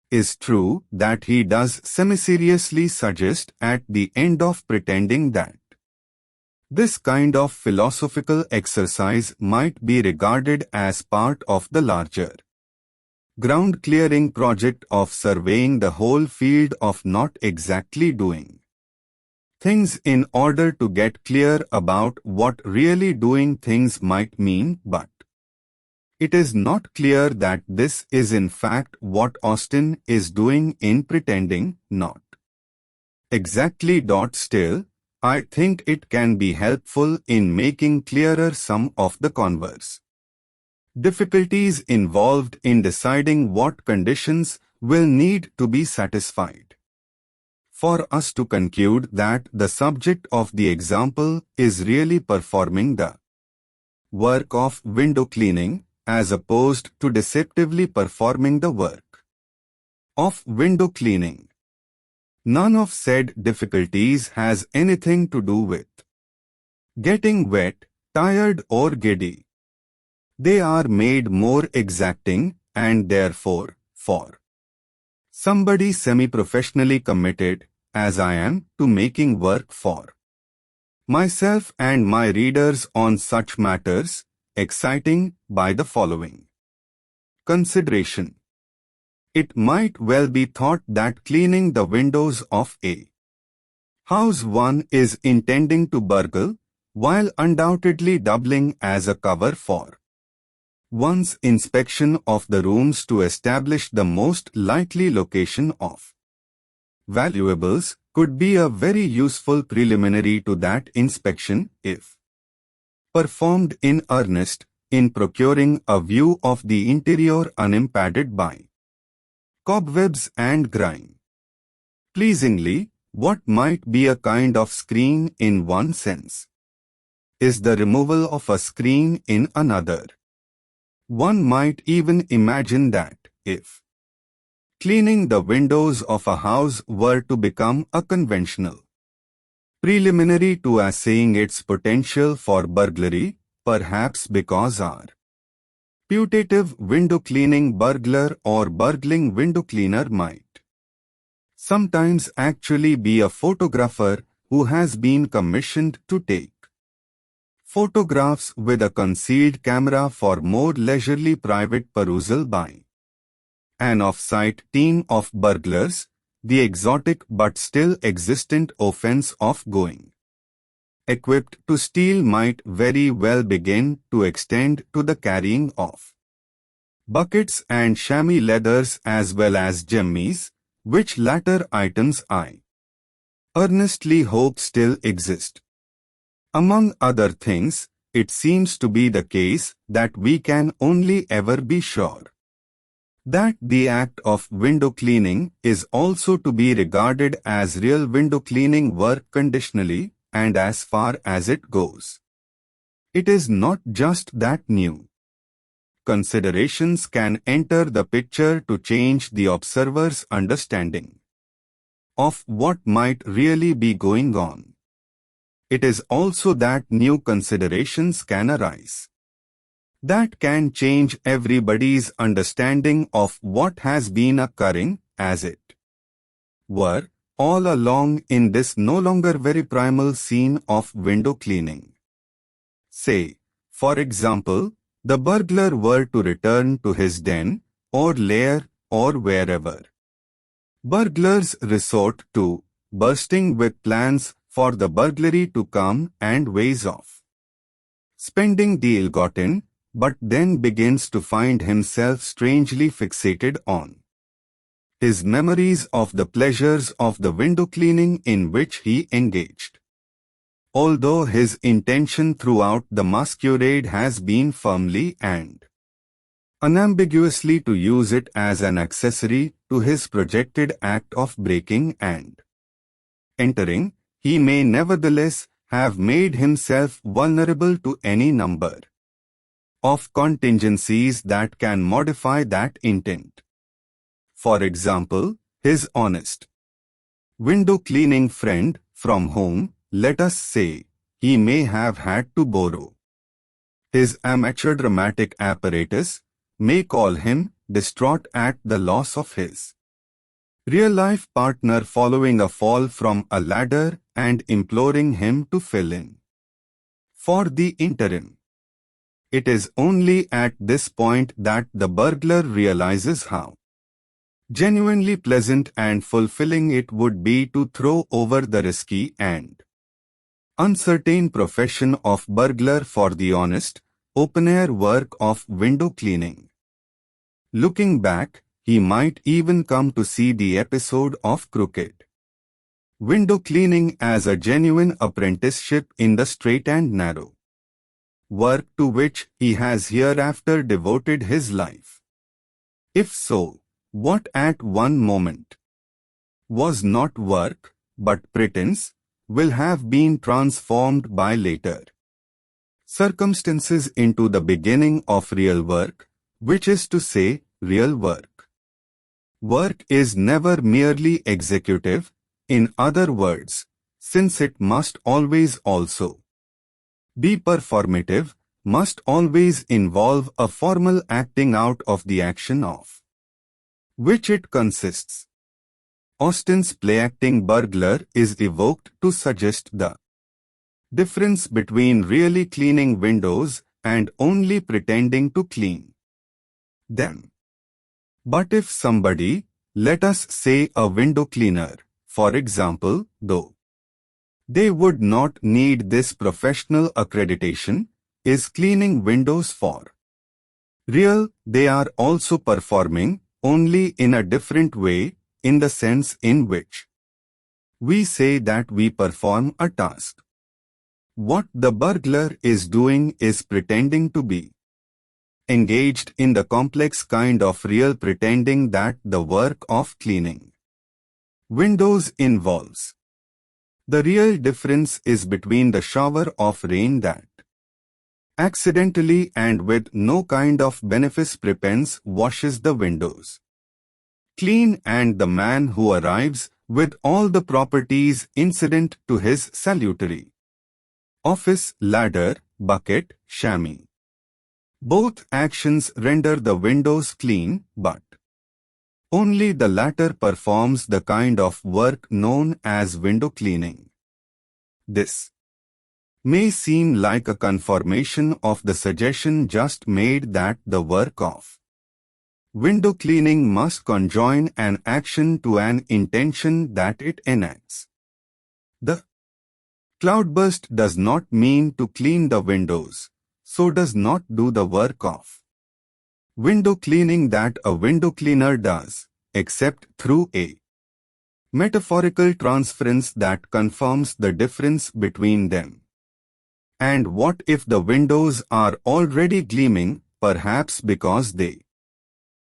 is true that he does semi-seriously suggest at the end of pretending that this kind of philosophical exercise might be regarded as part of the larger ground-clearing project of surveying the whole field of not exactly doing things in order to get clear about what really doing things might mean, but it is not clear that this is in fact what Austin is doing in pretending, not exactly. Still, I think it can be helpful in making clearer some of the converse difficulties involved in deciding what conditions will need to be satisfied for us to conclude that the subject of the example is really performing the work of window cleaning, as opposed to deceptively performing the work of window cleaning. None of said difficulties has anything to do with getting wet, tired or giddy. They are made more exacting and therefore, for somebody semi-professionally committed, as I am, to making work for myself and my readers on such matters, exciting by the following consideration. It might well be thought that cleaning the windows of a house one is intending to burgle, while undoubtedly doubling as a cover for one's inspection of the rooms to establish the most likely location of valuables, could be a very useful preliminary to that inspection if performed in earnest, in procuring a view of the interior unimpeded by cobwebs and grime. Pleasingly, what might be a kind of screen in one sense is the removal of a screen in another. One might even imagine that if cleaning the windows of a house were to become a conventional preliminary to assaying its potential for burglary, perhaps because our putative window cleaning burglar or burgling window cleaner might sometimes actually be a photographer who has been commissioned to take photographs with a concealed camera for more leisurely private perusal by an off-site team of burglars, the exotic but still existent offense of going equipped to steal might very well begin to extend to the carrying of buckets and chamois leathers as well as jemmies, which latter items I earnestly hope still exist. Among other things, it seems to be the case that we can only ever be sure that the act of window cleaning is also to be regarded as real window cleaning work conditionally and as far as it goes. It is not just that new considerations can enter the picture to change the observer's understanding of what might really be going on. It is also that new considerations can arise that can change everybody's understanding of what has been occurring, as it were, all along in this no longer very primal scene of window cleaning. Say, for example, the burglar were to return to his den, or lair, or wherever burglars resort to, bursting with plans for the burglary to come and ways of spending the ill-gotten, but then begins to find himself strangely fixated on his memories of the pleasures of the window cleaning in which he engaged. Although his intention throughout the masquerade has been firmly and unambiguously to use it as an accessory to his projected act of breaking and entering, he may nevertheless have made himself vulnerable to any number of contingencies that can modify that intent. For example, his honest window cleaning friend, from whom, let us say, he may have had to borrow his amateur dramatic apparatus, may call him, distraught at the loss of his real-life partner following a fall from a ladder and imploring him to fill in for the interim. It is only at this point that the burglar realizes how genuinely pleasant and fulfilling it would be to throw over the risky and uncertain profession of burglar for the honest, open-air work of window cleaning. Looking back, he might even come to see the episode of crooked window cleaning as a genuine apprenticeship in the straight and narrow work to which he has hereafter devoted his life. If so, what at one moment was not work, but pretense, will have been transformed by later circumstances into the beginning of real work, which is to say, real work. Work is never merely executive, in other words, since it must always also be performative, must always involve a formal acting out of the action of which it consists. Austen's play-acting burglar is evoked to suggest the difference between really cleaning windows and only pretending to clean them. But if somebody, let us say a window cleaner, for example, though they would not need this professional accreditation, is cleaning windows for real, they are also performing, only in a different way, in the sense in which we say that we perform a task. What the burglar is doing is pretending to be engaged in the complex kind of real pretending that the work of cleaning windows involves. The real difference is between the shower of rain that accidentally and with no kind of benefice washes the windows clean and the man who arrives with all the properties incident to his salutary office, ladder, bucket, chamois. Both actions render the windows clean, but only the latter performs the kind of work known as window cleaning. This may seem like a confirmation of the suggestion just made that the work of window cleaning must conjoin an action to an intention that it enacts. The cloudburst does not mean to clean the windows, so does not do the work of window cleaning that a window cleaner does, except through a metaphorical transference that confirms the difference between them. And what if the windows are already gleaming, perhaps because they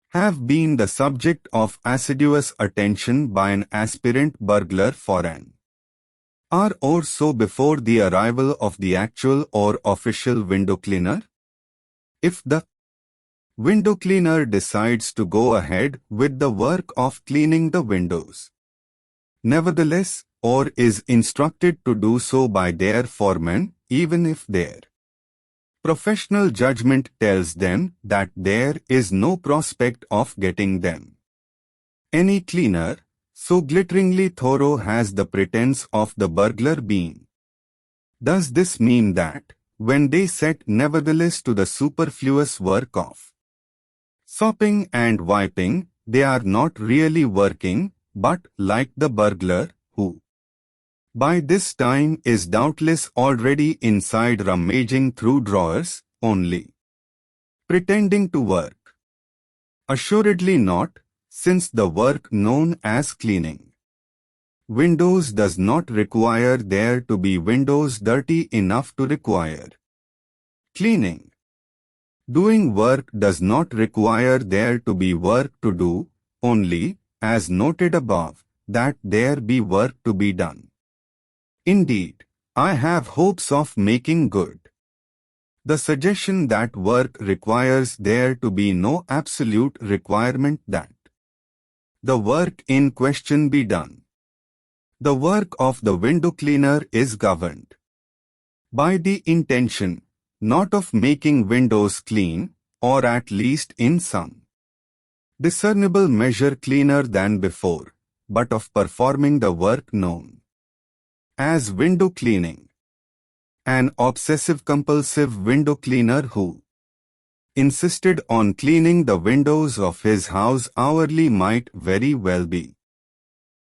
have been the subject of assiduous attention by an aspirant burglar for an hour or so before the arrival of the actual or official window cleaner? If the window cleaner decides to go ahead with the work of cleaning the windows, nevertheless, or is instructed to do so by their foreman, even if their professional judgment tells them that there is no prospect of getting them any cleaner, so glitteringly thorough has the pretense of the burglar been. Does this mean that, when they set nevertheless to the superfluous work of sopping and wiping, they are not really working, but like the burglar, who by this time is doubtless already inside rummaging through drawers, only pretending to work? Assuredly not, since the work known as cleaning windows does not require there to be windows dirty enough to require cleaning. Doing work does not require there to be work to do, only, as noted above, that there be work to be done. Indeed, I have hopes of making good the suggestion that work requires there to be no absolute requirement that the work in question be done. The work of the window cleaner is governed by the intention, not of making windows clean, or at least in some discernible measure cleaner than before, but of performing the work known as window cleaning. An obsessive-compulsive window cleaner who insisted on cleaning the windows of his house hourly might very well be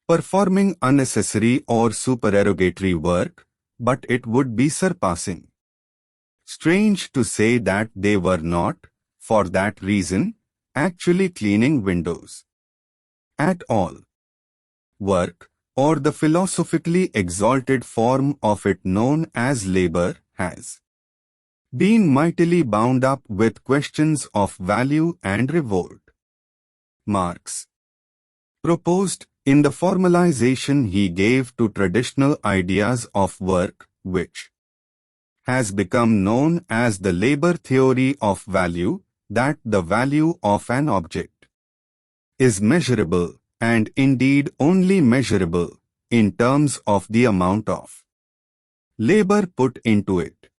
performing unnecessary or supererogatory work, but it would be surpassing strange to say that they were not, for that reason, actually cleaning windows at all. Work, or the philosophically exalted form of it known as labor, has been mightily bound up with questions of value and reward. Marx proposed, in the formalization he gave to traditional ideas of work, which has become known as the labor theory of value, that the value of an object is measurable, and indeed only measurable, in terms of the amount of labor put into it.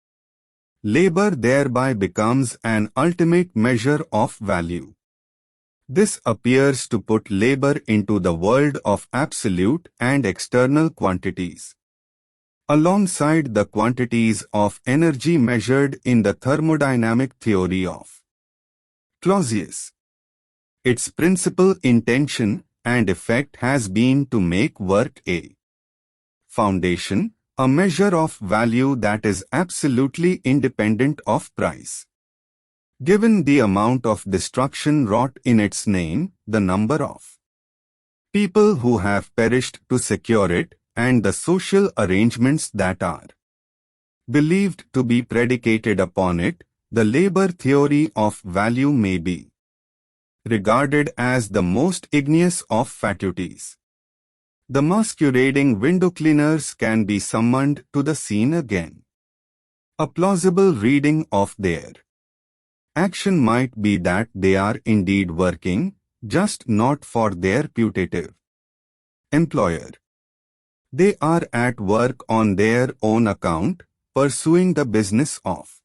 Labor thereby becomes an ultimate measure of value. This appears to put labor into the world of absolute and external quantities, alongside the quantities of energy measured in the thermodynamic theory of Clausius. Its principal intention and effect has been to make work a foundation, a measure of value that is absolutely independent of price. Given the amount of destruction wrought in its name, the number of people who have perished to secure it, and the social arrangements that are believed to be predicated upon it, the labor theory of value may be regarded as the most igneous of fatuities. The masquerading window cleaners can be summoned to the scene again. A plausible reading of their action might be that they are indeed working, just not for their putative employer. They are at work on their own account, pursuing the business of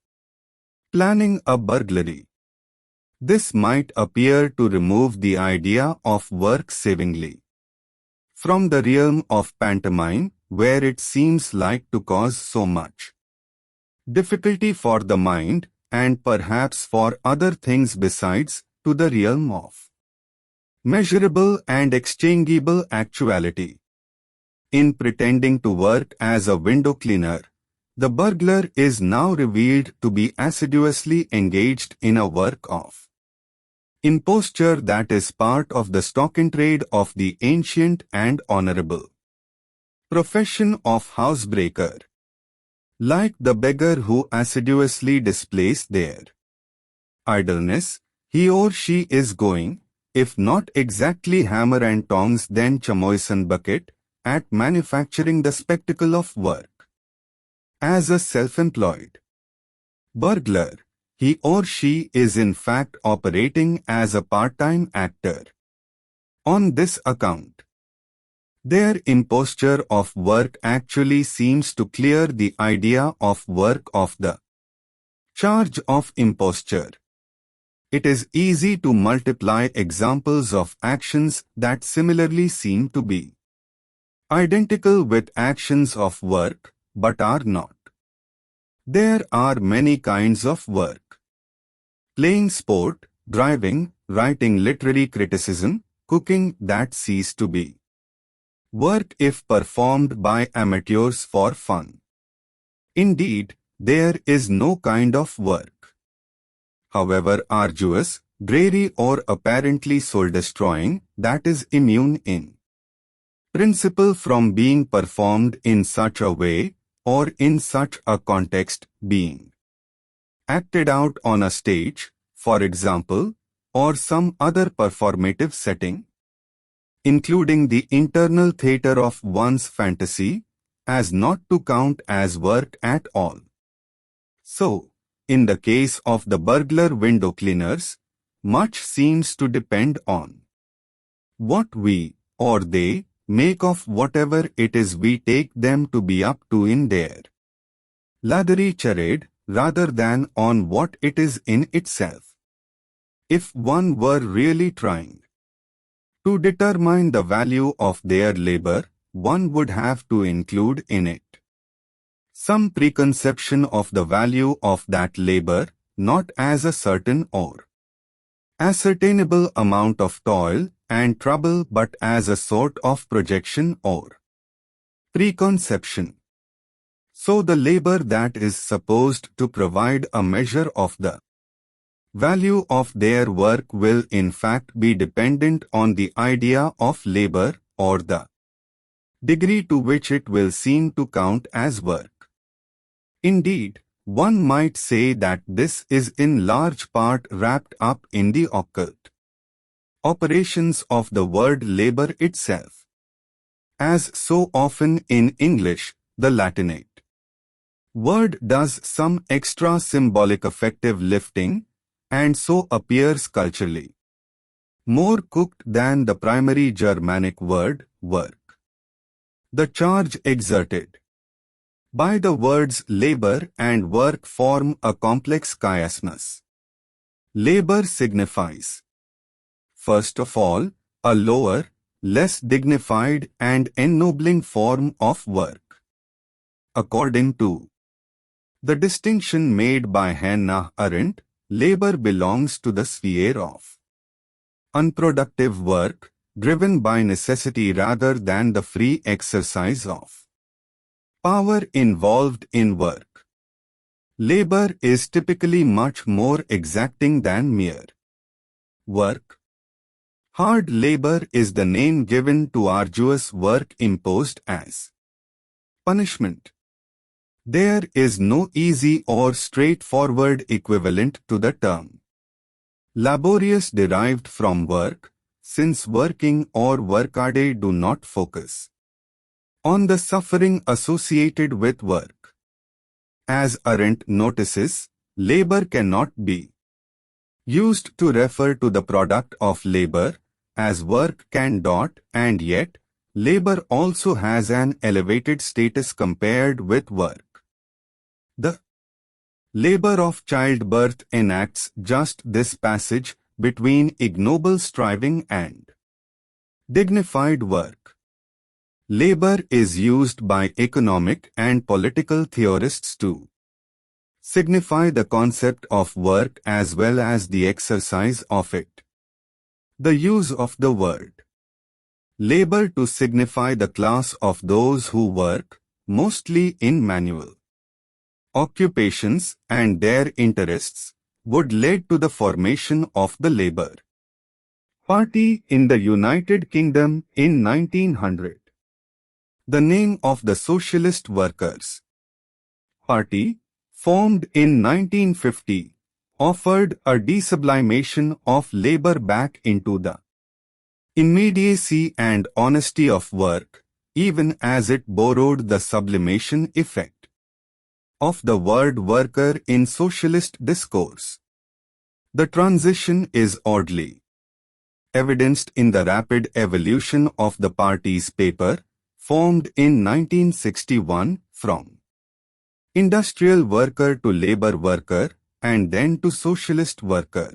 planning a burglary. This might appear to remove the idea of work savingly from the realm of pantomime, where it seems like to cause so much difficulty for the mind, and perhaps for other things besides, to the realm of measurable and exchangeable actuality. In pretending to work as a window cleaner, the burglar is now revealed to be assiduously engaged in a work of imposture that is part of the stock-in-trade of the ancient and honorable profession of housebreaker. Like the beggar who assiduously displays their idleness, he or she is going, if not exactly hammer and tongs then chamois and bucket, at manufacturing the spectacle of work. As a self-employed burglar, he or she is in fact operating as a part-time actor. On this account, their imposture of work actually seems to clear the idea of work of the charge of imposture. It is easy to multiply examples of actions that similarly seem to be identical with actions of work, but are not. There are many kinds of work. Playing sport, driving, writing literary criticism, cooking that cease to be work if performed by amateurs for fun. Indeed, there is no kind of work, however arduous, dreary or apparently soul-destroying, that is immune in principle from being performed in such a way, or in such a context, being acted out on a stage, for example, or some other performative setting, including the internal theatre of one's fantasy, as not to count as work at all. So, in the case of the burglar window cleaners, much seems to depend on what we, or they, make of whatever it is we take them to be up to in their lathery charade, rather than on what it is in itself. If one were really trying to determine the value of their labor, one would have to include in it some preconception of the value of that labor, not as a certain or ascertainable amount of toil and trouble, but as a sort of projection or preconception. So the labor that is supposed to provide a measure of the value of their work will in fact be dependent on the idea of labor, or the degree to which it will seem to count as work. Indeed, one might say that this is in large part wrapped up in the occult operations of the word labor itself. As so often in English, the Latinate word does some extra symbolic affective lifting, and so appears culturally more cooked than the primary Germanic word, work. The charge exerted by the words labor and work form a complex chiasmus. Labor signifies, first of all, a lower, less dignified and ennobling form of work. According to the distinction made by Hannah Arendt, labor belongs to the sphere of unproductive work, driven by necessity rather than the free exercise of power involved in work. Labor is typically much more exacting than mere work. Hard labor is the name given to arduous work imposed as punishment. There is no easy or straightforward equivalent to the term laborious derived from work, since working or workade do not focus On the suffering associated with work. As Arendt notices, labor cannot be used to refer to the product of labor, as work can. And yet, labor also has an elevated status compared with work. The labor of childbirth enacts just this passage between ignoble striving and dignified work. Labor is used by economic and political theorists to signify the concept of work as well as the exercise of it. The use of the word labor to signify the class of those who work, mostly in manual occupations and their interests, would lead to the formation of the Labour Party in the United Kingdom in 1900. The name of the Socialist Workers' Party, formed in 1950, offered a desublimation of labor back into the immediacy and honesty of work, even as it borrowed the sublimation effect of the word worker in socialist discourse. The transition is oddly evidenced in the rapid evolution of the party's paper, formed in 1961, from industrial worker to labor worker, and then to socialist worker.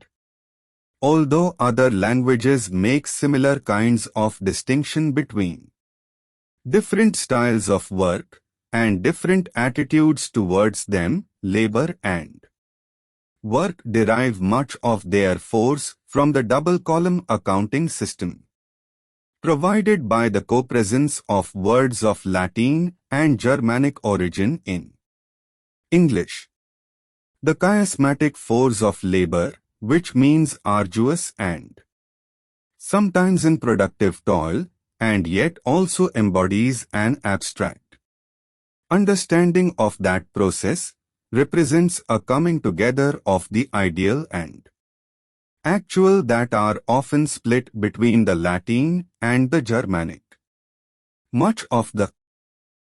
Although other languages make similar kinds of distinction between different styles of work and different attitudes towards them, labor and work derive much of their force from the double-column accounting system provided by the co-presence of words of Latin and Germanic origin in English. The chiasmatic force of labor, which means arduous and sometimes unproductive toil, and yet also embodies an abstract understanding of that process, represents a coming together of the ideal and actual that are often split between the Latin and the Germanic. Much of the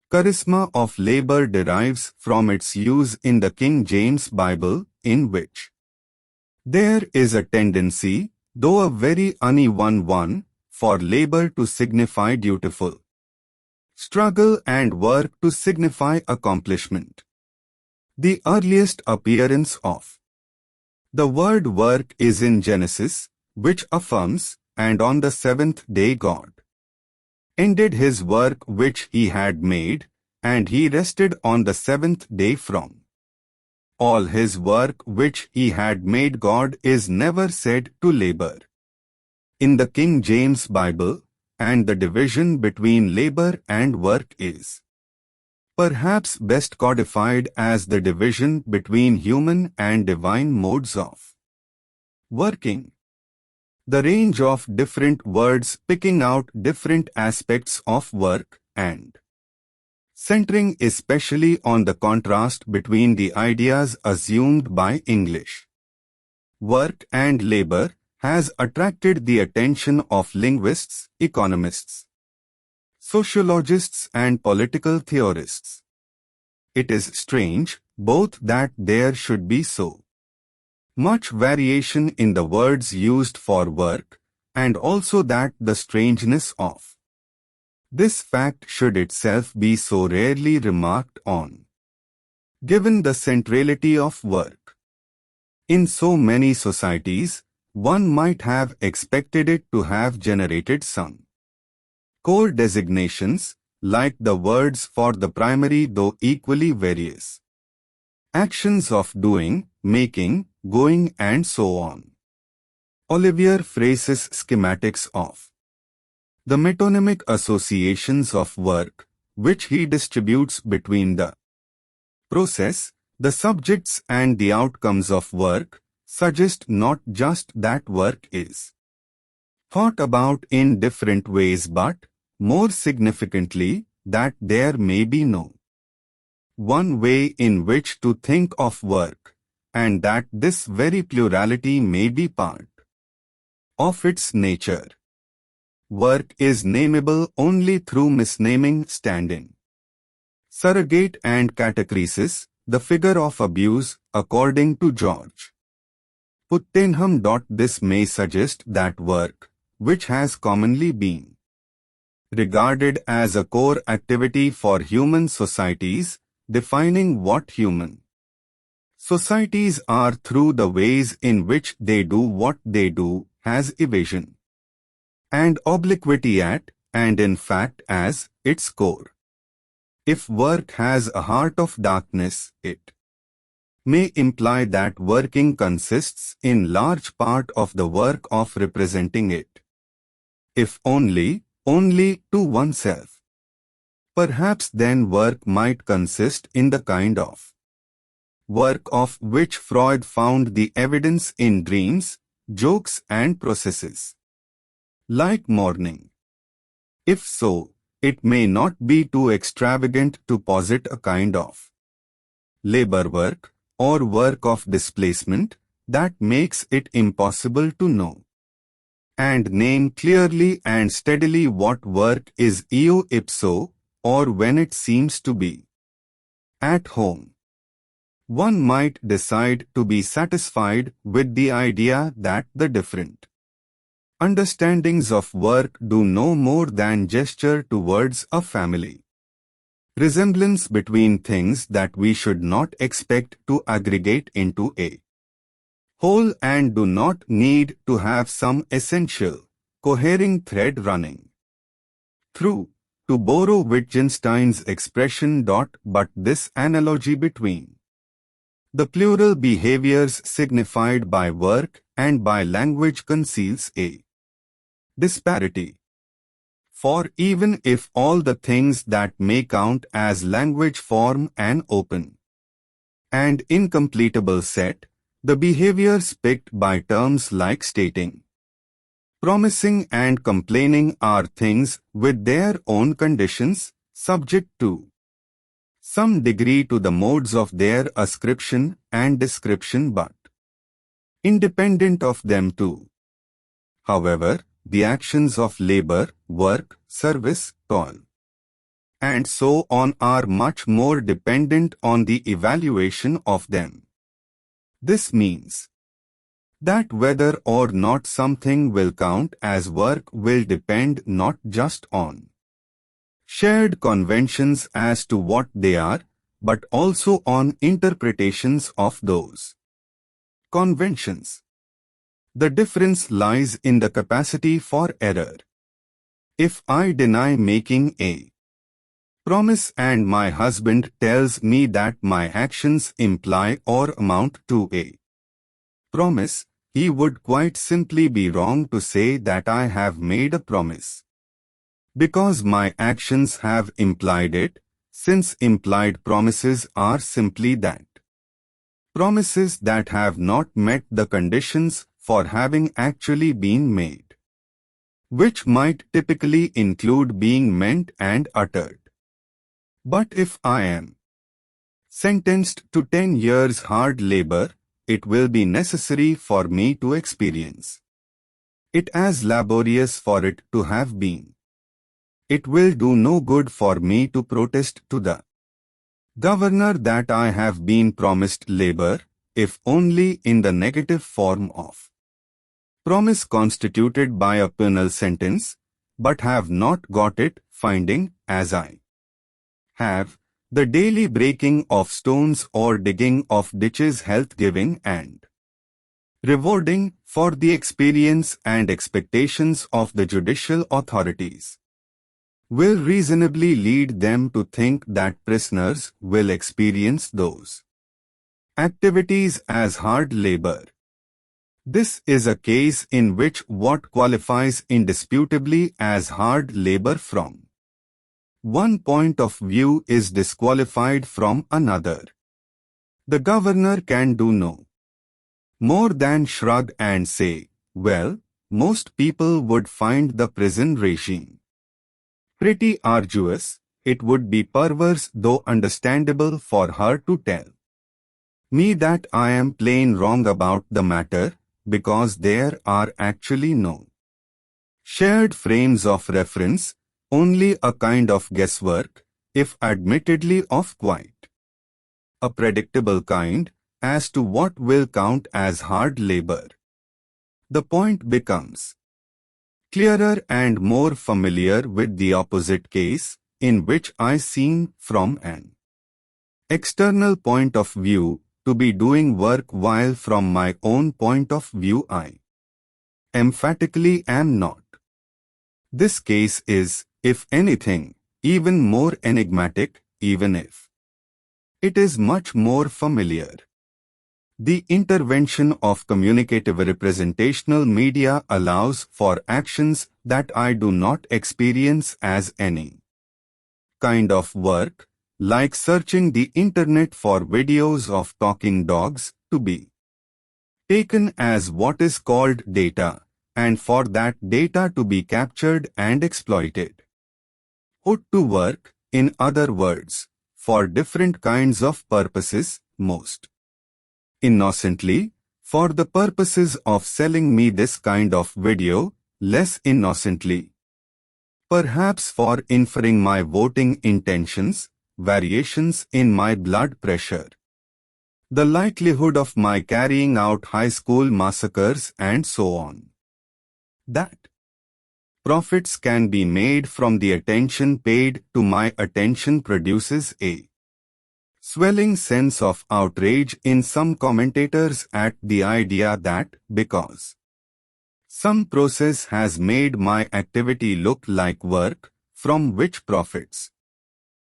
charisma of labor derives from its use in the King James Bible, in which there is a tendency, though a very uneven one, for labor to signify dutiful struggle and work to signify accomplishment. The earliest appearance of the word work is in Genesis, which affirms, and on the seventh day God ended his work which he had made, and he rested on the seventh day from all his work which he had made. God is never said to labor in the King James Bible, and the division between labor and work is perhaps best codified as the division between human and divine modes of working. The range of different words picking out different aspects of work and centering especially on the contrast between the ideas assumed by English work and labor has attracted the attention of linguists, economists, sociologists and political theorists. It is strange, both that there should be so much variation in the words used for work, and also that the strangeness of this fact should itself be so rarely remarked on, given the centrality of work in so many societies. One might have expected it to have generated some core designations, like the words for the primary though equally various actions of doing, making, going and so on. Olivier Fraiss's schematics of the metonymic associations of work, which he distributes between the process, the subjects and the outcomes of work, suggest not just that work is thought about in different ways but, more significantly, that there may be no one way in which to think of work, and that this very plurality may be part of its nature. work is nameable only through misnaming, stand-in, surrogate and catachresis, the figure of abuse, according to George Puttenham. This may suggest that work, which has commonly been regarded as a core activity for human societies, defining what human societies are through the ways in which they do what they do, has evasion and obliquity at, and in fact as, its core. If work has a heart of darkness, it may imply that working consists in large part of the work of representing it, if only to oneself. Perhaps then work might consist in the kind of work of which Freud found the evidence in dreams, jokes and processes like mourning. If so, it may not be too extravagant to posit a kind of labor work, or work of displacement, that makes it impossible to know and name clearly and steadily what work is eo ipso, or when it seems to be at home. One might decide to be satisfied with the idea that the different understandings of work do no more than gesture towards a family resemblance between things that we should not expect to aggregate into a whole and do not need to have some essential, cohering thread running through, to borrow Wittgenstein's expression. But this analogy between the plural behaviors signified by work and by language conceals a disparity. For even if all the things that may count as language form an open and incompletable set, the behaviors picked by terms like stating, promising and complaining are things with their own conditions, subject to some degree to the modes of their ascription and description, but independent of them too. However, the actions of labor, work, service, toil, and so on are much more dependent on the evaluation of them. This means that whether or not something will count as work will depend not just on shared conventions as to what they are, but also on interpretations of those conventions. The difference lies in the capacity for error. If I deny making a promise and my husband tells me that my actions imply or amount to a promise, he would quite simply be wrong to say that I have made a promise, because my actions have implied it, since implied promises are simply that promises that have not met the conditions for having actually been made, which might typically include being meant and uttered. But if I am sentenced to 10 years hard labor, it will be necessary for me to experience it as laborious for it to have been. It will do no good for me to protest to the governor that I have been promised labor, if only in the negative form of promise constituted by a penal sentence, but have not got it, finding, as I have, the daily breaking of stones or digging of ditches health-giving and rewarding for the experience and expectations of the judicial authorities, will reasonably lead them to think that prisoners will experience those activities as hard labor. This is a case in which what qualifies indisputably as hard labor from one point of view is disqualified from another. The governor can do no more than shrug and say, well, most people would find the prison regime pretty arduous. It would be perverse though understandable for her to tell me that I am plain wrong about the matter, because there are actually no Shared frames of reference, only a kind of guesswork, if admittedly of quite a predictable kind, as to what will count as hard labor. The point becomes clearer and more familiar with the opposite case, in which I seem, from an external point of view, to be doing work while from my own point of view I emphatically am not. This case is, if anything, even more enigmatic, even if it is much more familiar. The intervention of communicative representational media allows for actions that I do not experience as any kind of work, like searching the internet for videos of talking dogs, to be taken as what is called data, and for that data to be captured and exploited. Put to work, in other words, for different kinds of purposes, most innocently, for the purposes of selling me this kind of video, less innocently, perhaps for inferring my voting intentions, variations in my blood pressure, the likelihood of my carrying out high school massacres, and so on. That profits can be made from the attention paid to my attention produces a swelling sense of outrage in some commentators at the idea that, because some process has made my activity look like work, from which profits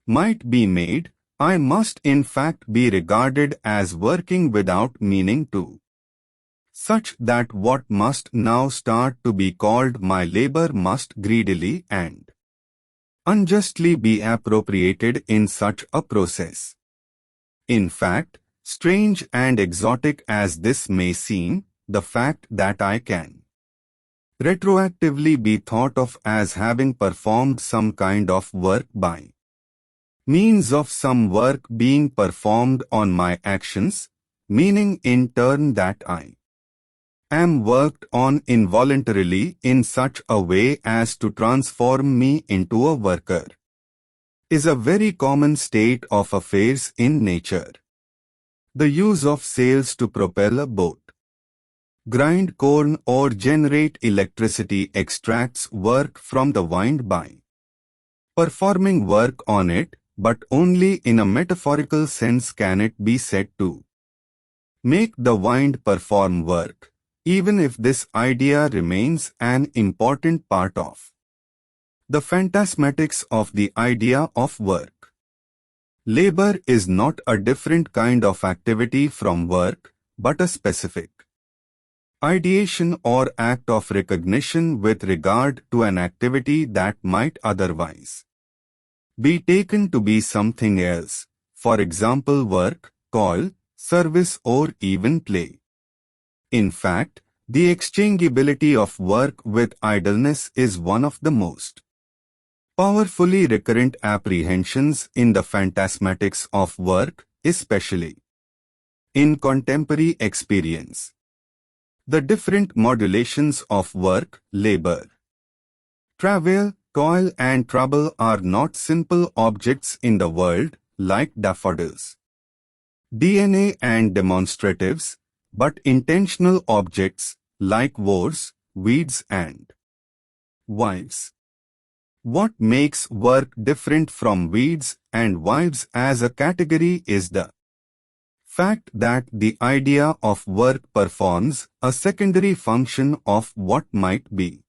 might be made, I must in fact be regarded as working without meaning to, such that what must now start to be called my labor must greedily and unjustly be appropriated in such a process. In fact, strange and exotic as this may seem, the fact that I can retroactively be thought of as having performed some kind of work by means of some work being performed on my actions, meaning in turn that I am worked on involuntarily in such a way as to transform me into a worker, is a very common state of affairs in nature. The use of sails to propel a boat, grind corn or generate electricity extracts work from the wind by performing work on it, but only in a metaphorical sense can it be said to make the wind perform work, even if this idea remains an important part of the phantasmatics of the idea of work. Labor is not a different kind of activity from work, but a specific ideation or act of recognition with regard to an activity that might otherwise be taken to be something else, for example work, call, service or even play. In fact, the exchangeability of work with idleness is one of the most powerfully recurrent apprehensions in the phantasmatics of work, especially in contemporary experience. The different modulations of work, labor, travail, toil and trouble are not simple objects in the world, like daffodils, DNA and demonstratives, but intentional objects, like wars, weeds and wives. What makes work different from weeds and wives as a category is the fact that the idea of work performs a secondary function of what might be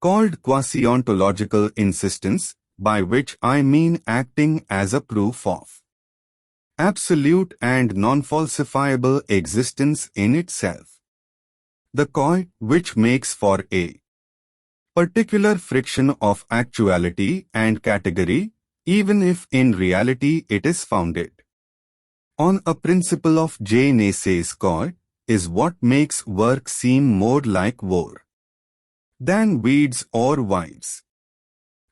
called quasi-ontological insistence, by which I mean acting as a proof of absolute and non-falsifiable existence in itself. The coil which makes for a particular friction of actuality and category, even if in reality it is founded on a principle of je ne sais quoi, is what makes work seem more like war than weeds or wives.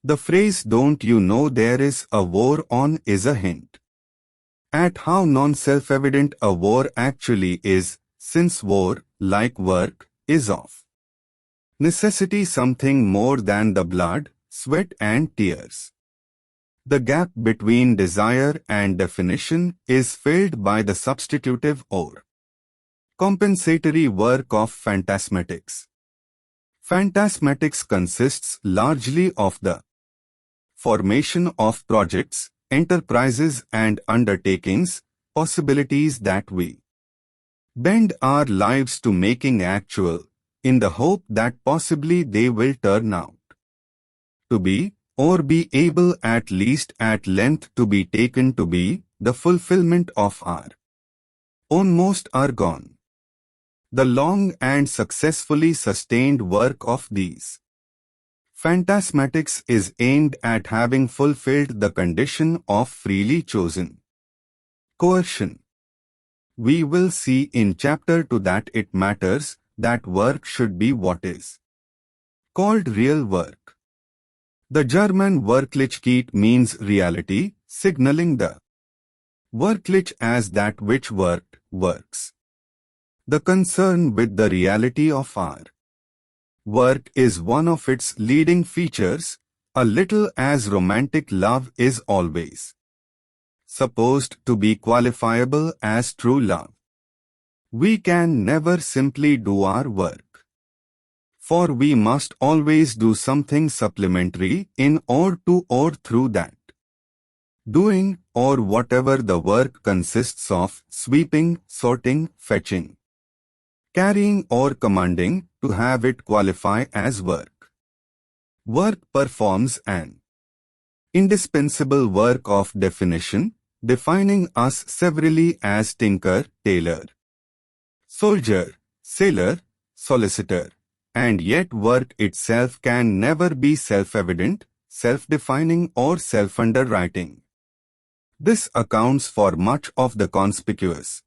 The phrase "don't you know there is a war on" is a hint at how non-self-evident a war actually is, since war, like work, is of necessity something more than the blood, sweat and tears. The gap between desire and definition is filled by the substitutive or compensatory work of phantasmatics. Phantasmatics consists largely of the formation of projects, enterprises and undertakings, possibilities that we bend our lives to making actual, in the hope that possibly they will turn out to be, or be able at least at length to be taken to be, the fulfillment of our own most are gone. The long and successfully sustained work of these phantasmatics is aimed at having fulfilled the condition of freely chosen coercion. We will see in Chapter 2 that it matters that work should be what is called real work. The German Wirklichkeit means reality, signaling the Wirklich as that which worked, works. The concern with the reality of our work is one of its leading features, a little as romantic love is always supposed to be qualifiable as true love. We can never simply do our work, for we must always do something supplementary in or to or through that doing, or whatever the work consists of, sweeping, sorting, fetching, carrying or commanding, to have it qualify as work. Work performs an indispensable work of definition, defining us severally as tinker, tailor, soldier, sailor, solicitor, and yet work itself can never be self-evident, self-defining or self-underwriting. This accounts for much of the conspicuous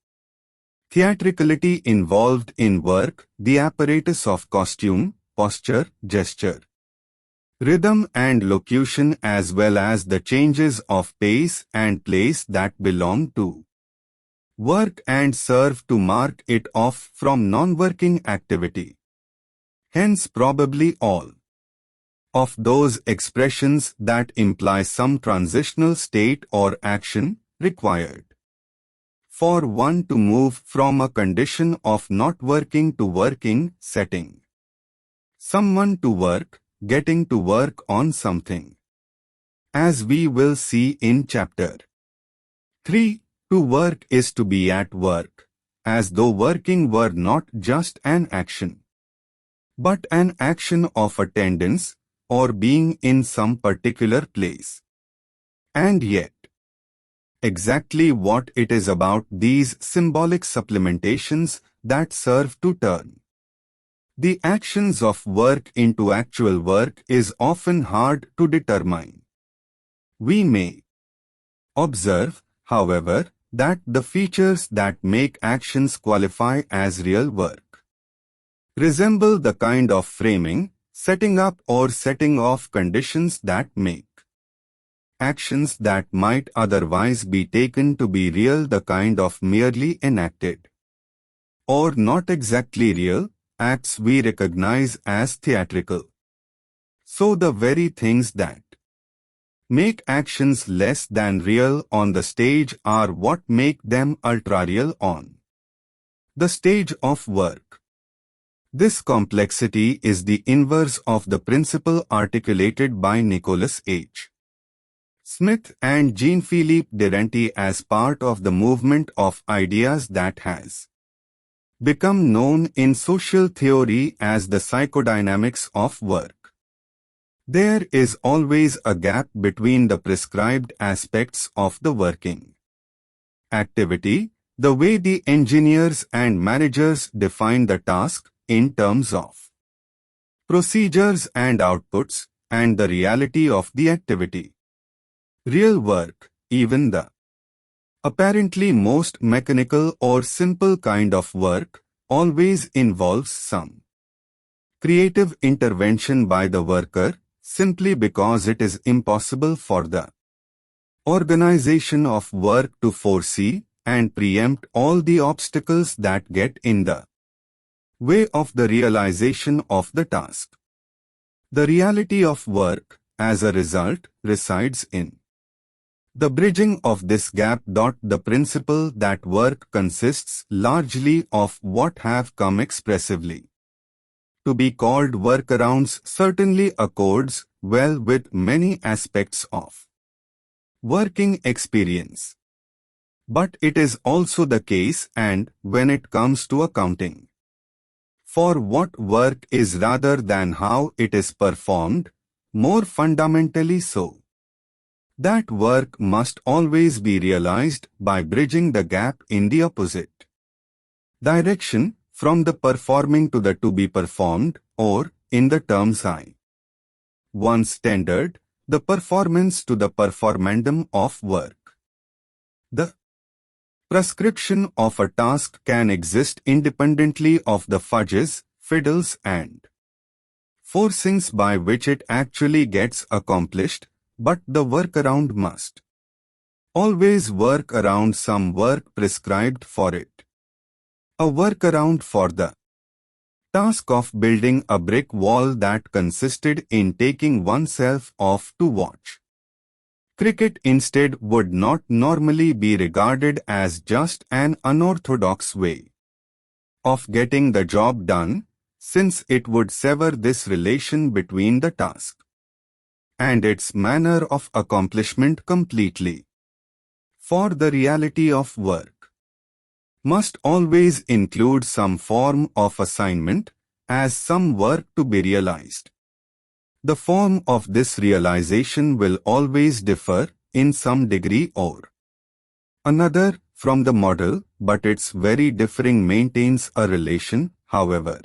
theatricality involved in work, the apparatus of costume, posture, gesture, rhythm and locution, as well as the changes of pace and place that belong to work and serve to mark it off from non-working activity. Hence probably all of those expressions that imply some transitional state or action required for one to move from a condition of not working to working, setting someone to work, getting to work on something. As we will see in Chapter 3, to work is to be at work, as though working were not just an action, but an action of attendance, or being in some particular place. And yet, exactly what it is about these symbolic supplementations that serve to turn the actions of work into actual work is often hard to determine. We may observe, however, that the features that make actions qualify as real work resemble the kind of framing, setting up or setting off conditions that make actions that might otherwise be taken to be real the kind of merely enacted or not exactly real acts we recognize as theatrical. So the very things that make actions less than real on the stage are what make them ultra-real on the stage of work. This complexity is the inverse of the principle articulated by Nicholas H. Smith and Jean-Philippe Derrenti as part of the movement of ideas that has become known in social theory as the psychodynamics of work. There is always a gap between the prescribed aspects of the working activity, the way the engineers and managers define the task in terms of procedures and outputs, and the reality of the activity. Real work, even the apparently most mechanical or simple kind of work, always involves some creative intervention by the worker, simply because it is impossible for the organization of work to foresee and preempt all the obstacles that get in the way of the realization of the task. The reality of work, as a result, resides in the bridging of this gap. The principle that work consists largely of what have come expressively to be called workarounds certainly accords well with many aspects of working experience. But it is also the case and when it comes to accounting for what work is rather than how it is performed, more fundamentally so, that work must always be realized by bridging the gap in the opposite direction, from the performing to the to be performed, or, in the terms I once tendered, the performance to the performandum of work. The prescription of a task can exist independently of the fudges, fiddles and forcings by which it actually gets accomplished, but the workaround must always work around some work prescribed for it. A workaround for the task of building a brick wall that consisted in taking oneself off to watch cricket instead would not normally be regarded as just an unorthodox way of getting the job done, since it would sever this relation between the task and its manner of accomplishment completely. For the reality of work must always include some form of assignment as some work to be realized. The form of this realization will always differ, in some degree or another, from the model, but its very differing maintains a relation, however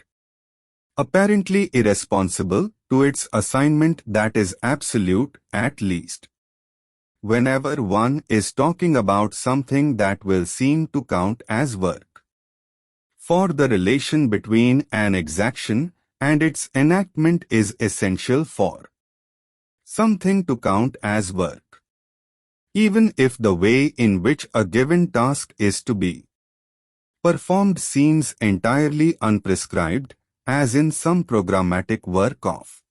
apparently irresponsible, to its assignment that is absolute, at least whenever one is talking about something that will seem to count as work. For the relation between an exaction and its enactment is essential for something to count as work, even if the way in which a given task is to be performed seems entirely unprescribed, as in some programmatic work of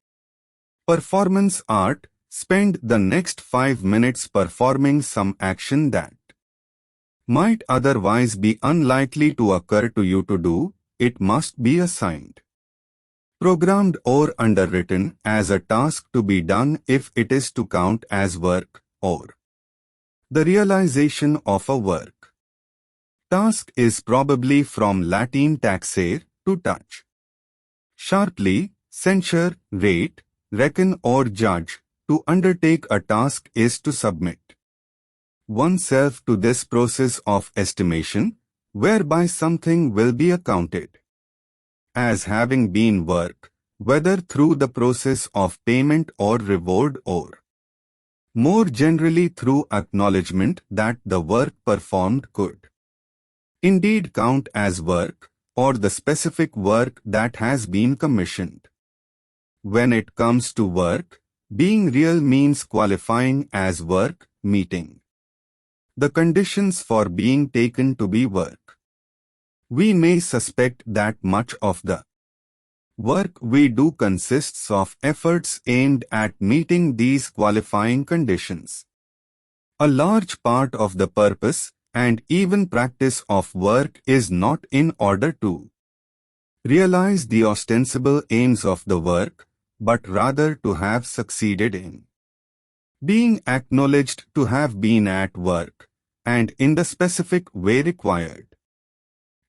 performance art. Spend the next 5 minutes performing some action that might otherwise be unlikely to occur to you to do. It must be assigned, programmed or underwritten as a task to be done if it is to count as work, or the realization of a work task is probably from Latin taxere, to touch, sharply, censure, rate, reckon or judge. To undertake a task is to submit oneself to this process of estimation, whereby something will be accounted as having been work, whether through the process of payment or reward, or more generally through acknowledgement that the work performed could indeed count as work, or the specific work that has been commissioned. When it comes to work, being real means qualifying as work, meeting the conditions for being taken to be work. We may suspect that much of the work we do consists of efforts aimed at meeting these qualifying conditions. A large part of the purpose and even practice of work is not in order to realize the ostensible aims of the work, but rather to have succeeded in being acknowledged to have been at work, and in the specific way required.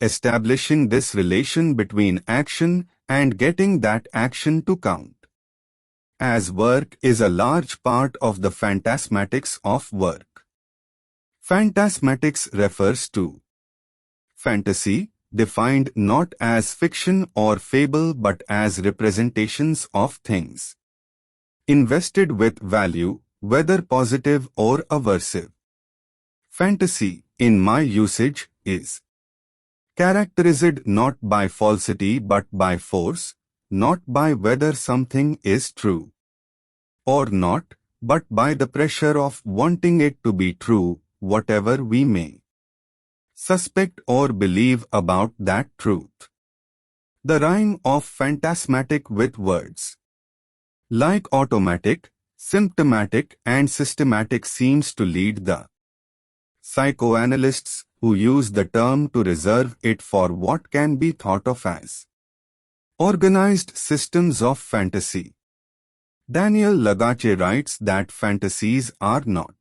Establishing this relation between action and getting that action to count as work is a large part of the phantasmatics of work. Phantasmatics refers to fantasy, defined not as fiction or fable but as representations of things invested with value, whether positive or aversive. Fantasy, in my usage, is characterized not by falsity but by force, not by whether something is true or not, but by the pressure of wanting it to be true, whatever we may suspect or believe about that truth. The rhyme of phantasmatic with words like automatic, symptomatic and systematic seems to lead the psychoanalysts who use the term to reserve it for what can be thought of as organized systems of fantasy. Daniel Lagache writes that fantasies are not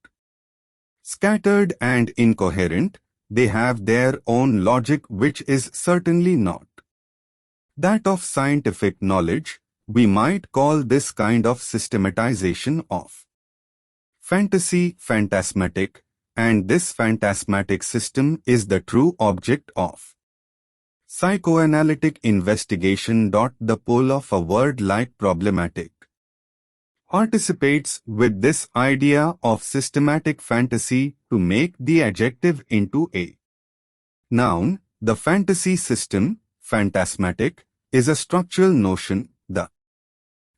scattered and incoherent, they have their own logic which is certainly not that of scientific knowledge. We might call this kind of systematization of fantasy phantasmatic, and this phantasmatic system is the true object of psychoanalytic investigation. The pull of a word like problematic participates with this idea of systematic fantasy to make the adjective into a noun. The fantasy system, phantasmatic, is a structural notion, the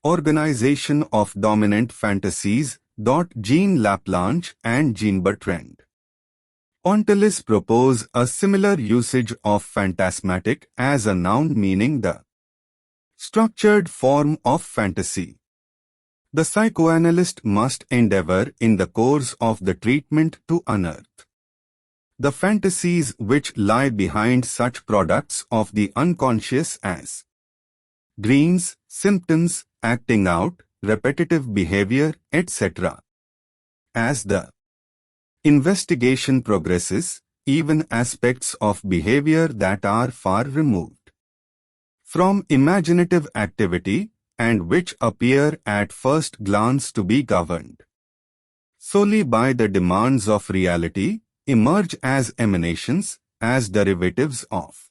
organization of dominant fantasies. Jean Laplanche and Jean Bertrand Pontelis propose a similar usage of phantasmatic as a noun meaning the structured form of fantasy. The psychoanalyst must endeavor in the course of the treatment to unearth the fantasies which lie behind such products of the unconscious as dreams, symptoms, acting out, repetitive behavior, etc. As the investigation progresses, even aspects of behavior that are far removed from imaginative activity and which appear at first glance to be governed solely by the demands of reality emerge as emanations, as derivatives of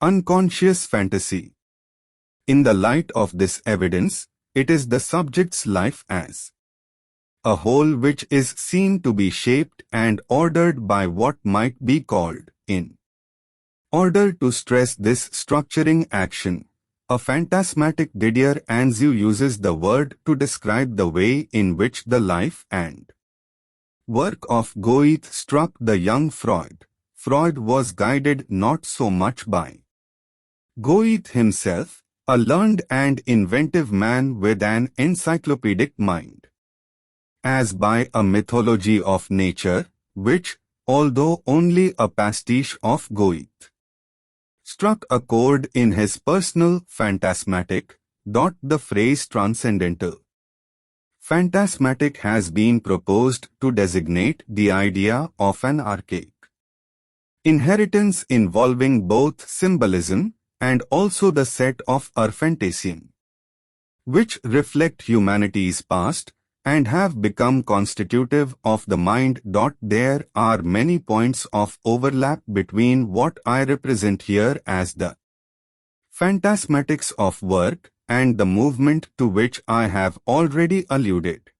unconscious fantasy. In the light of this evidence, it is the subject's life as a whole which is seen to be shaped and ordered by what might be called, in order to stress this structuring action, a phantasmatic. Didier Anzieu uses the word to describe the way in which the life and work of Goethe struck the young Freud. Freud was guided not so much by Goethe himself, a learned and inventive man with an encyclopedic mind, as by a mythology of nature, which, although only a pastiche of Goethe, struck a chord in his personal phantasmatic. The phrase transcendental phantasmatic has been proposed to designate the idea of an archaic inheritance involving both symbolism and also the set of Urfantasium, which reflect humanity's past and have become constitutive of the mind. There are many points of overlap between what I represent here as the phantasmatics of work and the movement to which I have already alluded,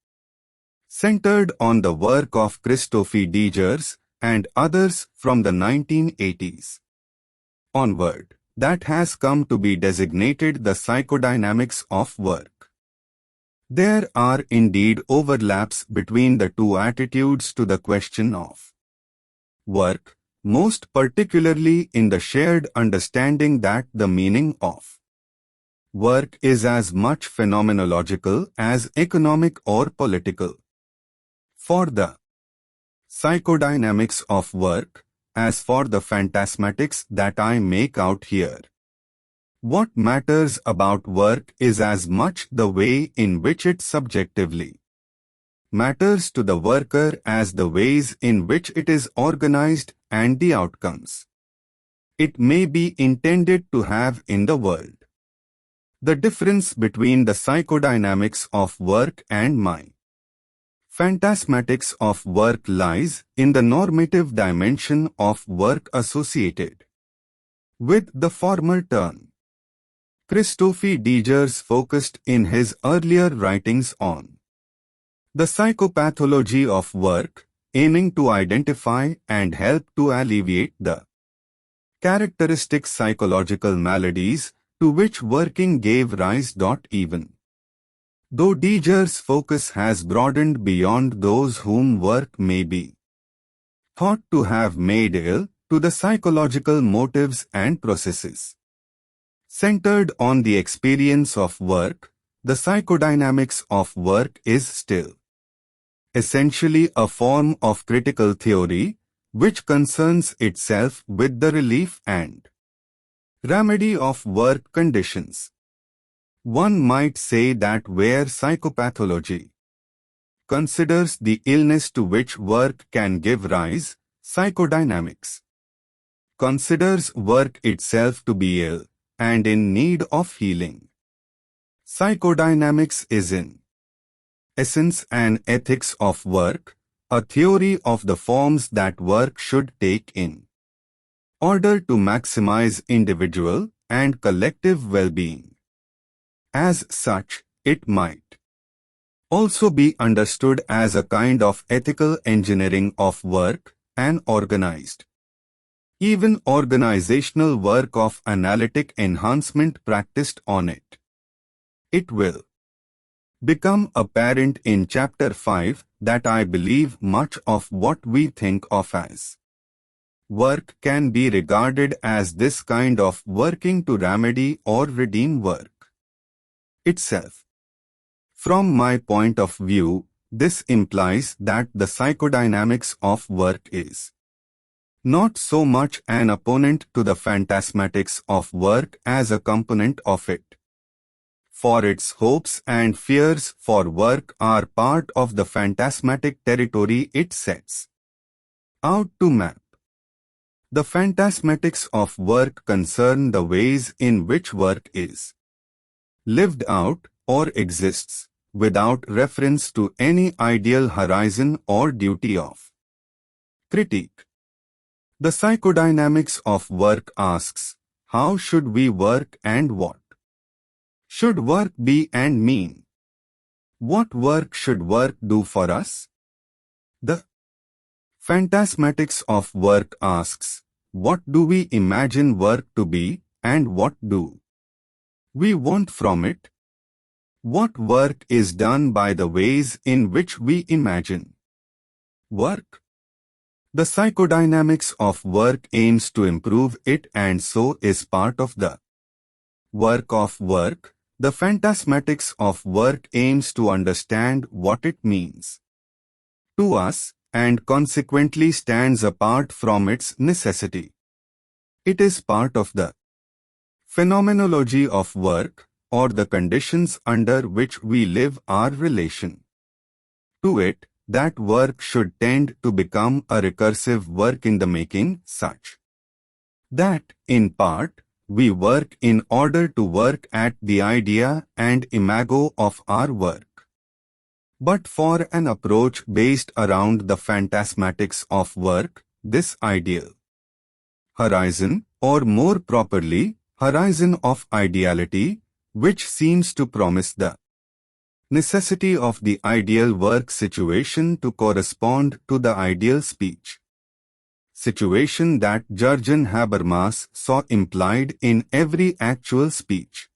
centered on the work of Christophe Digers and others from the 1980s onward, that has come to be designated the psychodynamics of work. There are indeed overlaps between the two attitudes to the question of work, most particularly in the shared understanding that the meaning of work is as much phenomenological as economic or political. For the psychodynamics of work, as for the phantasmatics that I make out here, what matters about work is as much the way in which it subjectively matters to the worker as the ways in which it is organized and the outcomes it may be intended to have in the world. The difference between the psychodynamics of work and my phantasmatics of work lies in the normative dimension of work associated with the former term. Christophe Digers focused in his earlier writings on the psychopathology of work, aiming to identify and help to alleviate the characteristic psychological maladies to which working gave rise. Even though Digers' focus has broadened beyond those whom work may be thought to have made ill, to the psychological motives and processes Centered on the experience of work, the psychodynamics of work is still essentially a form of critical theory which concerns itself with the relief and remedy of work conditions. One might say that where psychopathology considers the illness to which work can give rise, psychodynamics considers work itself to be ill and in need of healing. Psychodynamics is in essence an ethics of work, a theory of the forms that work should take in order to maximize individual and collective well-being. As such, it might also be understood as a kind of ethical engineering of work, an organized, even organizational work of analytic enhancement practiced on it. It will become apparent in Chapter 5 that I believe much of what we think of as work can be regarded as this kind of working to remedy or redeem work itself. From my point of view, this implies that the psychodynamics of work is not so much an opponent to the phantasmatics of work as a component of it. For its hopes and fears for work are part of the phantasmatic territory it sets out to map. The phantasmatics of work concern the ways in which work is lived out or exists without reference to any ideal horizon or duty of critique. The psychodynamics of work asks, how should we work and what should work be and mean? What work should work do for us? The phantasmatics of work asks, what do we imagine work to be and what do we want from it? What work is done by the ways in which we imagine work? The psychodynamics of work aims to improve it and so is part of the work of work. The phantasmatics of work aims to understand what it means to us and consequently stands apart from its necessity. It is part of the phenomenology of work or the conditions under which we live our relation to it, that work should tend to become a recursive work in the making such that, in part, we work in order to work at the idea and imago of our work. But for an approach based around the phantasmatics of work, this ideal horizon, or more properly, horizon of ideality, which seems to promise the necessity of the ideal work situation to correspond to the ideal speech situation that Jurgen Habermas saw implied in every actual speech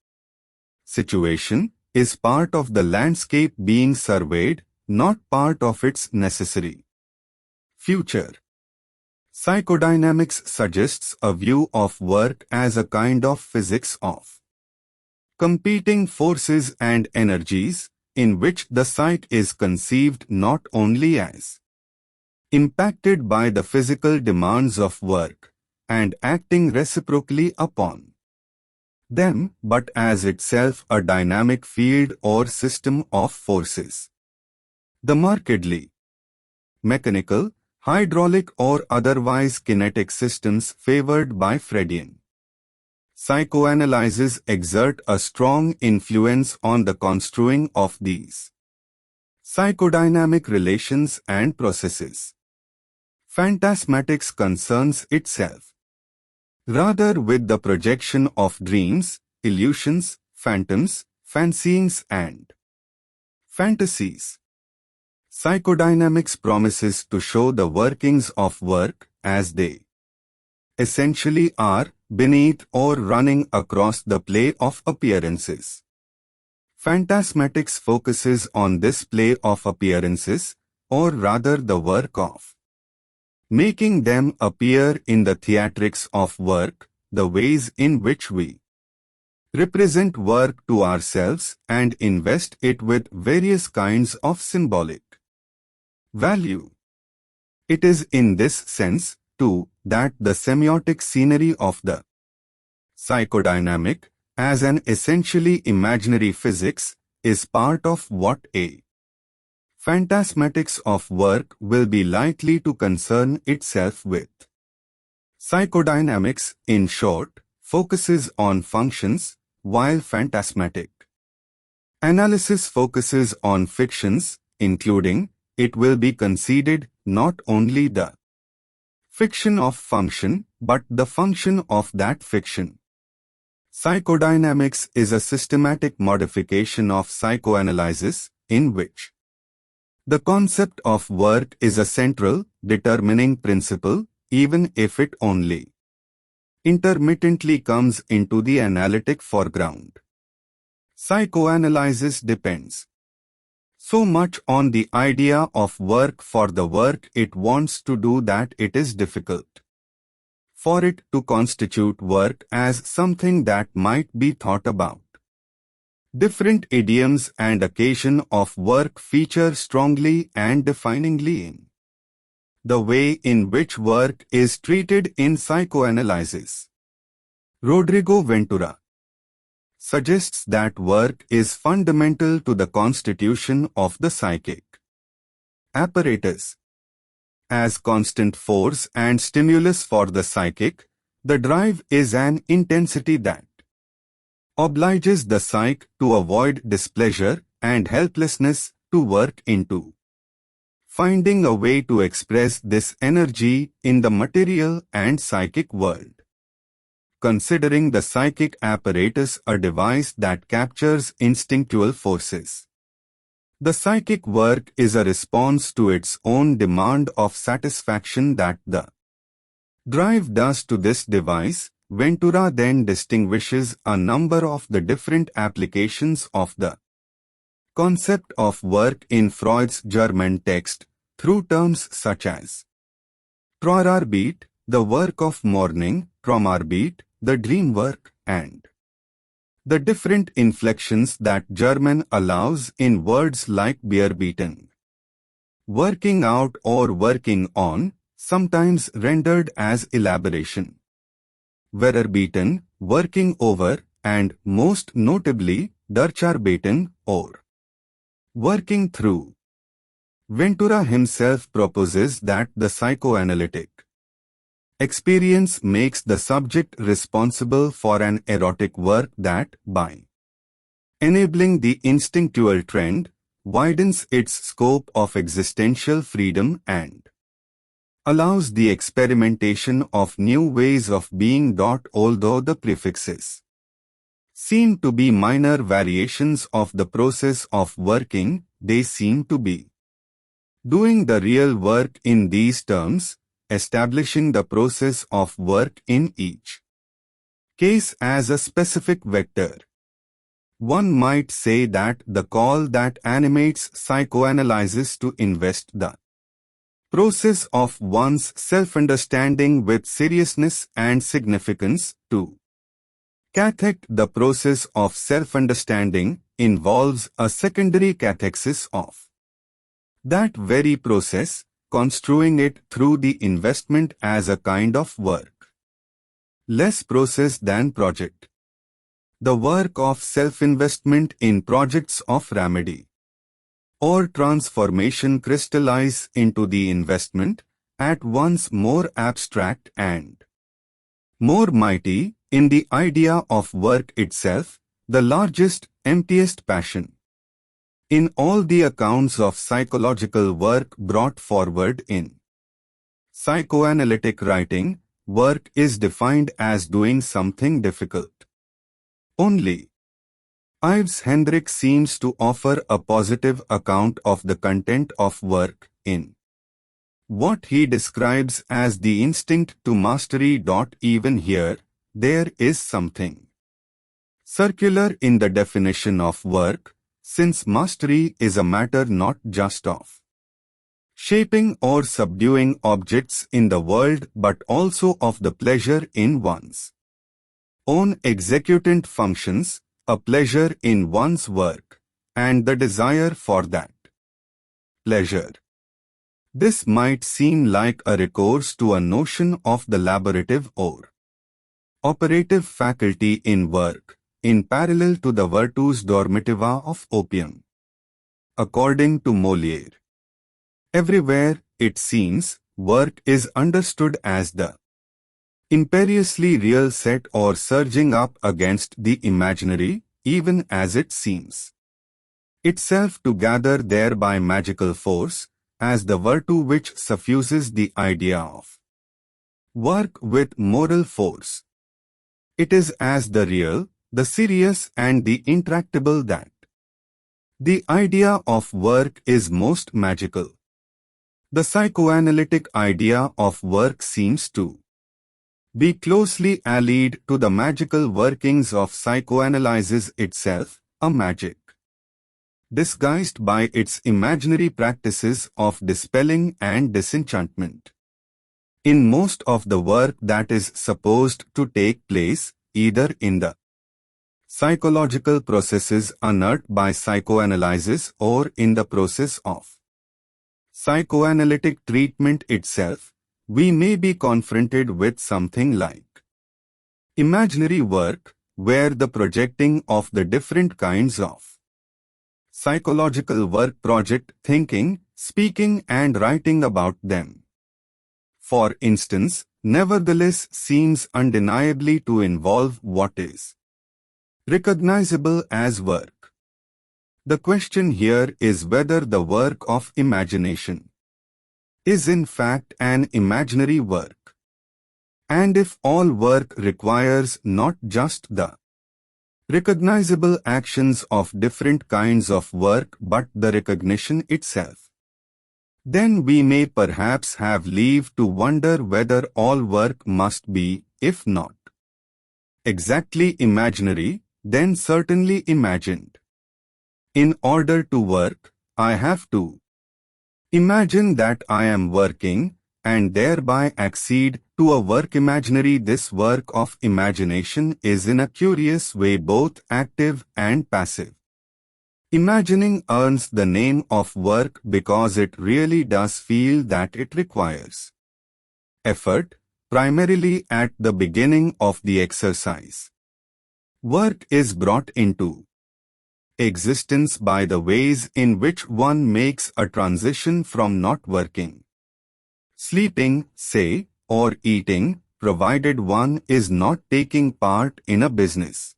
situation, is part of the landscape being surveyed, not part of its necessary future. Psychodynamics suggests a view of work as a kind of physics of competing forces and energies, in which the psyche is conceived not only as impacted by the physical demands of work and acting reciprocally upon them, but as itself a dynamic field or system of forces. The markedly mechanical, hydraulic or otherwise kinetic systems favored by Freudian psychoanalysis exert a strong influence on the construing of these psychodynamic relations and processes. Phantasmatics concerns itself rather with the projection of dreams, illusions, phantoms, fancyings and fantasies. Psychodynamics promises to show the workings of work as they essentially are, beneath or running across the play of appearances. Phantasmatics focuses on this play of appearances, or rather the work of making them appear in the theatrics of work, the ways in which we represent work to ourselves and invest it with various kinds of symbolic value. It is in this sense, too, that the semiotic scenery of the psychodynamic, as an essentially imaginary physics, is part of what a phantasmatics of work will be likely to concern itself with. Psychodynamics, in short, focuses on functions, while phantasmatic analysis focuses on fictions, including, it will be conceded, not only the fiction of function, but the function of that fiction. Psychodynamics is a systematic modification of psychoanalysis, in which the concept of work is a central, determining principle, even if it only intermittently comes into the analytic foreground. Psychoanalysis depends so much on the idea of work for the work it wants to do that it is difficult for it to constitute work as something that might be thought about. Different idioms and occasion of work feature strongly and definingly in the way in which work is treated in psychoanalysis. Rodrigo Ventura suggests that work is fundamental to the constitution of the psychic apparatus. As constant force and stimulus for the psychic, the drive is an intensity that obliges the psyche to avoid displeasure and helplessness to work into finding a way to express this energy in the material and psychic world. Considering the psychic apparatus a device that captures instinctual forces, the psychic work is a response to its own demand of satisfaction that the drive does to this device. Ventura then distinguishes a number of the different applications of the concept of work in Freud's German text through terms such as Trauerarbeit, the work of mourning, Traumarbeit, the dream work, and the different inflections that German allows in words like bearbeiten, working out or working on, sometimes rendered as elaboration, Verarbeiten, working over, and most notably, Durcharbeiten, or working through. Ventura himself proposes that the psychoanalytic experience makes the subject responsible for an erotic work that, by enabling the instinctual trend, widens its scope of existential freedom and allows the experimentation of new ways of being. Although the prefixes seem to be minor variations of the process of working, they seem to be doing the real work in these terms, establishing the process of work in each case as a specific vector. One might say that the call that animates psychoanalysis to invest the process of one's self-understanding with seriousness and significance, to cathect the process of self-understanding, involves a secondary cathexis of that very process, construing it through the investment as a kind of work. Less process than project. The work of self-investment in projects of remedy or transformation crystallize into the investment, at once more abstract and more mighty, in the idea of work itself, the largest, emptiest passion. In all the accounts of psychological work brought forward in psychoanalytic writing, work is defined as doing something difficult. Only Ives Hendrick seems to offer a positive account of the content of work in what he describes as the instinct to mastery. Even here, there is something circular in the definition of work, since mastery is a matter not just of shaping or subduing objects in the world but also of the pleasure in one's own executant functions, a pleasure in one's work, and the desire for that pleasure. This might seem like a recourse to a notion of the laborative or operative faculty in work, in parallel to the virtus dormitiva of opium. According to Molière, everywhere, it seems, work is understood as the imperiously real set or surging up against the imaginary, even as it seems itself to gather there by magical force, as the virtue which suffuses the idea of work with moral force. It is as the real, the serious and the intractable that the idea of work is most magical. The psychoanalytic idea of work seems to be closely allied to the magical workings of psychoanalysis itself, a magic disguised by its imaginary practices of dispelling and disenchantment. In most of the work that is supposed to take place, either in the psychological processes unearthed by psychoanalysis or in the process of psychoanalytic treatment itself, we may be confronted with something like imaginary work, where the projecting of the different kinds of psychological work project thinking, speaking and writing about them. For instance, nevertheless seems undeniably to involve what is recognizable as work. The question here is whether the work of imagination is in fact an imaginary work, and if all work requires not just the recognizable actions of different kinds of work but the recognition itself. Then we may perhaps have leave to wonder whether all work must be, if not exactly imaginary, then certainly imagined. In order to work, I have to imagine that I am working, and thereby accede to a work imaginary. This work of imagination is in a curious way both active and passive. Imagining earns the name of work because it really does feel that it requires effort, primarily at the beginning of the exercise. Work is brought into existence by the ways in which one makes a transition from not working, sleeping, say, or eating, provided one is not taking part in a business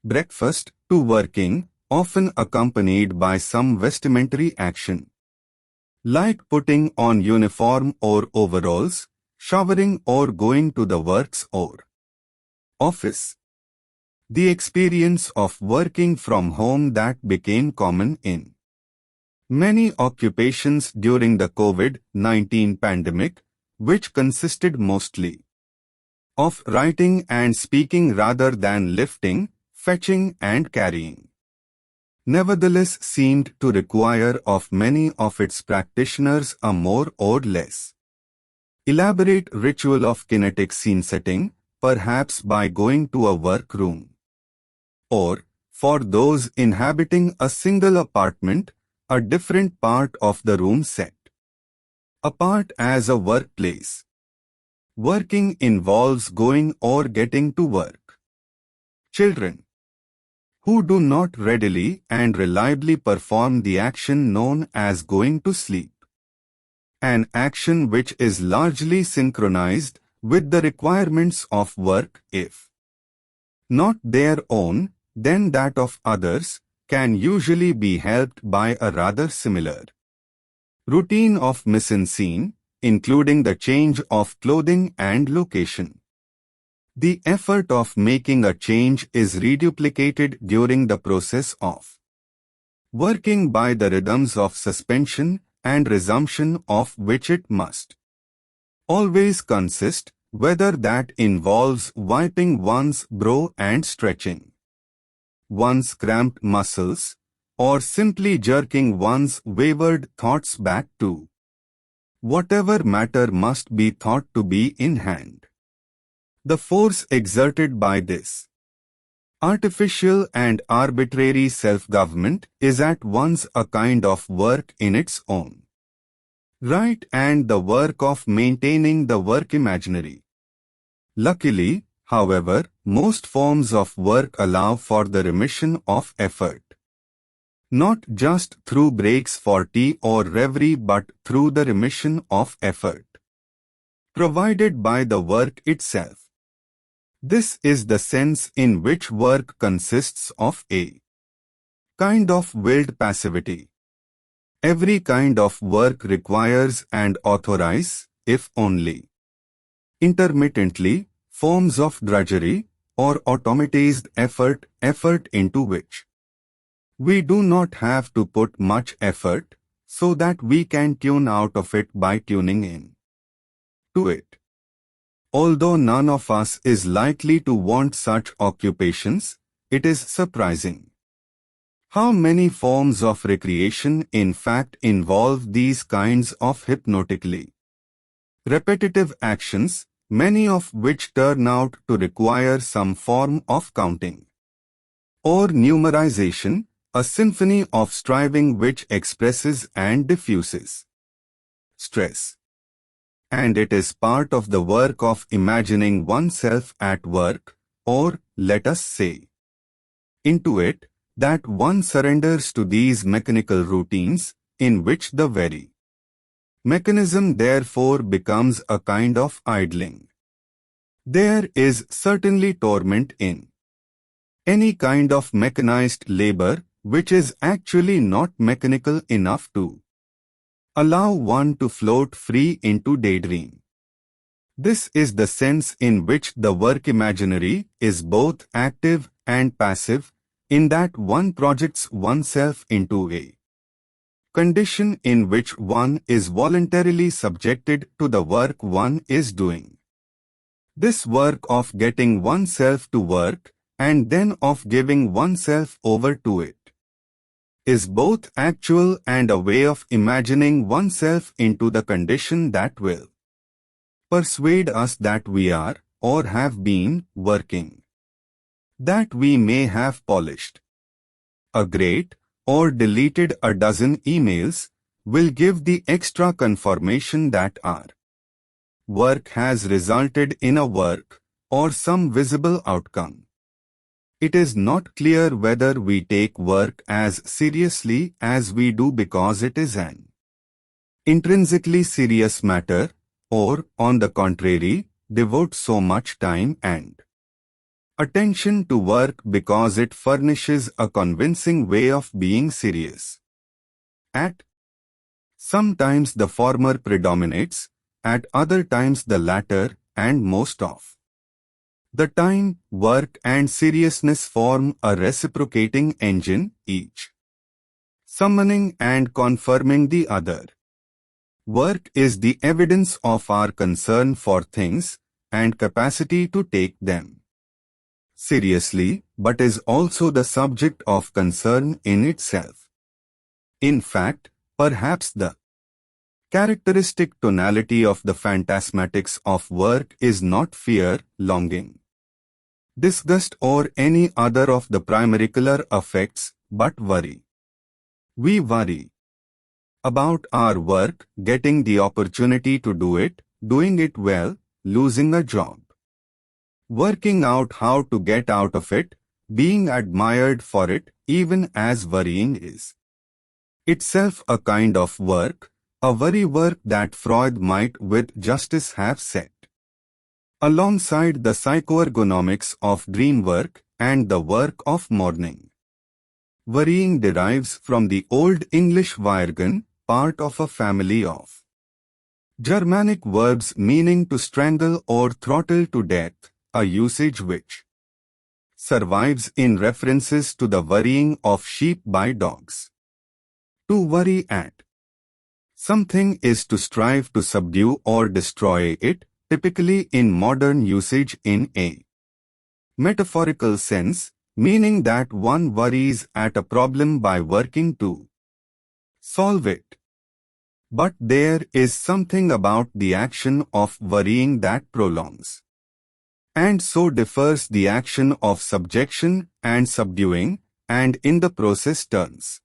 breakfast, to working, often accompanied by some vestimentary action, like putting on uniform or overalls, showering or going to the works or office. The experience of working from home that became common in many occupations during the COVID-19 pandemic, which consisted mostly of writing and speaking rather than lifting, fetching and carrying, nevertheless seemed to require of many of its practitioners a more or less elaborate ritual of kinetic scene setting, perhaps by going to a workroom, or, for those inhabiting a single apartment, a different part of the room set apart as a workplace. Working involves going or getting to work. Children who do not readily and reliably perform the action known as going to sleep, an action which is largely synchronized with the requirements of work, if not their own, then that of others, can usually be helped by a rather similar routine of mise-en-scene, including the change of clothing and location. The effort of making a change is reduplicated during the process of working by the rhythms of suspension and resumption of which it must always consist, whether that involves wiping one's brow and stretching one's cramped muscles, or simply jerking one's wayward thoughts back to whatever matter must be thought to be in hand. The force exerted by this artificial and arbitrary self-government is at once a kind of work in its own right and the work of maintaining the work imaginary. Luckily, however, most forms of work allow for the remission of effort. Not just through breaks for tea or reverie but through the remission of effort provided by the work itself. This is the sense in which work consists of a kind of willed passivity. Every kind of work requires and authorizes, if only intermittently, forms of drudgery or automatized effort into which we do not have to put much effort so that we can tune out of it by tuning in to it. Although none of us is likely to want such occupations, it is surprising how many forms of recreation in fact involve these kinds of hypnotically repetitive actions, many of which turn out to require some form of counting or numerization, a symphony of striving which expresses and diffuses stress. And it is part of the work of imagining oneself at work, or, let us say, into it, that one surrenders to these mechanical routines, in which the very mechanism therefore becomes a kind of idling. There is certainly torment in any kind of mechanized labor which is actually not mechanical enough to allow one to float free into daydream. This is the sense in which the work imaginary is both active and passive, in that one projects oneself into a condition in which one is voluntarily subjected to the work one is doing. This work of getting oneself to work and then of giving oneself over to it is both actual and a way of imagining oneself into the condition that will persuade us that we are, or have been, working. That we may have polished a grate or deleted a dozen emails will give the extra confirmation that our work has resulted in a work or some visible outcome. It is not clear whether we take work as seriously as we do because it is an intrinsically serious matter, or, on the contrary, devote so much time and attention to work because it furnishes a convincing way of being serious. At sometimes the former predominates, at other times the latter, and most of the time, work and seriousness form a reciprocating engine, each summoning and confirming the other. Work is the evidence of our concern for things and capacity to take them seriously, but is also the subject of concern in itself. In fact, perhaps the characteristic tonality of the phantasmatics of work is not fear, longing, disgust or any other of the primary color affects, but worry. We worry about our work, getting the opportunity to do it, doing it well, losing a job, working out how to get out of it, being admired for it, even as worrying is itself a kind of work, a worry work that Freud might with justice have said alongside the psychoergonomics of dream work and the work of mourning. Worrying derives from the Old English Wirgen, part of a family of Germanic verbs meaning to strangle or throttle to death, a usage which survives in references to the worrying of sheep by dogs. To worry at something is to strive to subdue or destroy it, typically in modern usage in a metaphorical sense, meaning that one worries at a problem by working to solve it. But there is something about the action of worrying that prolongs and so defers the action of subjection and subduing, and in the process turns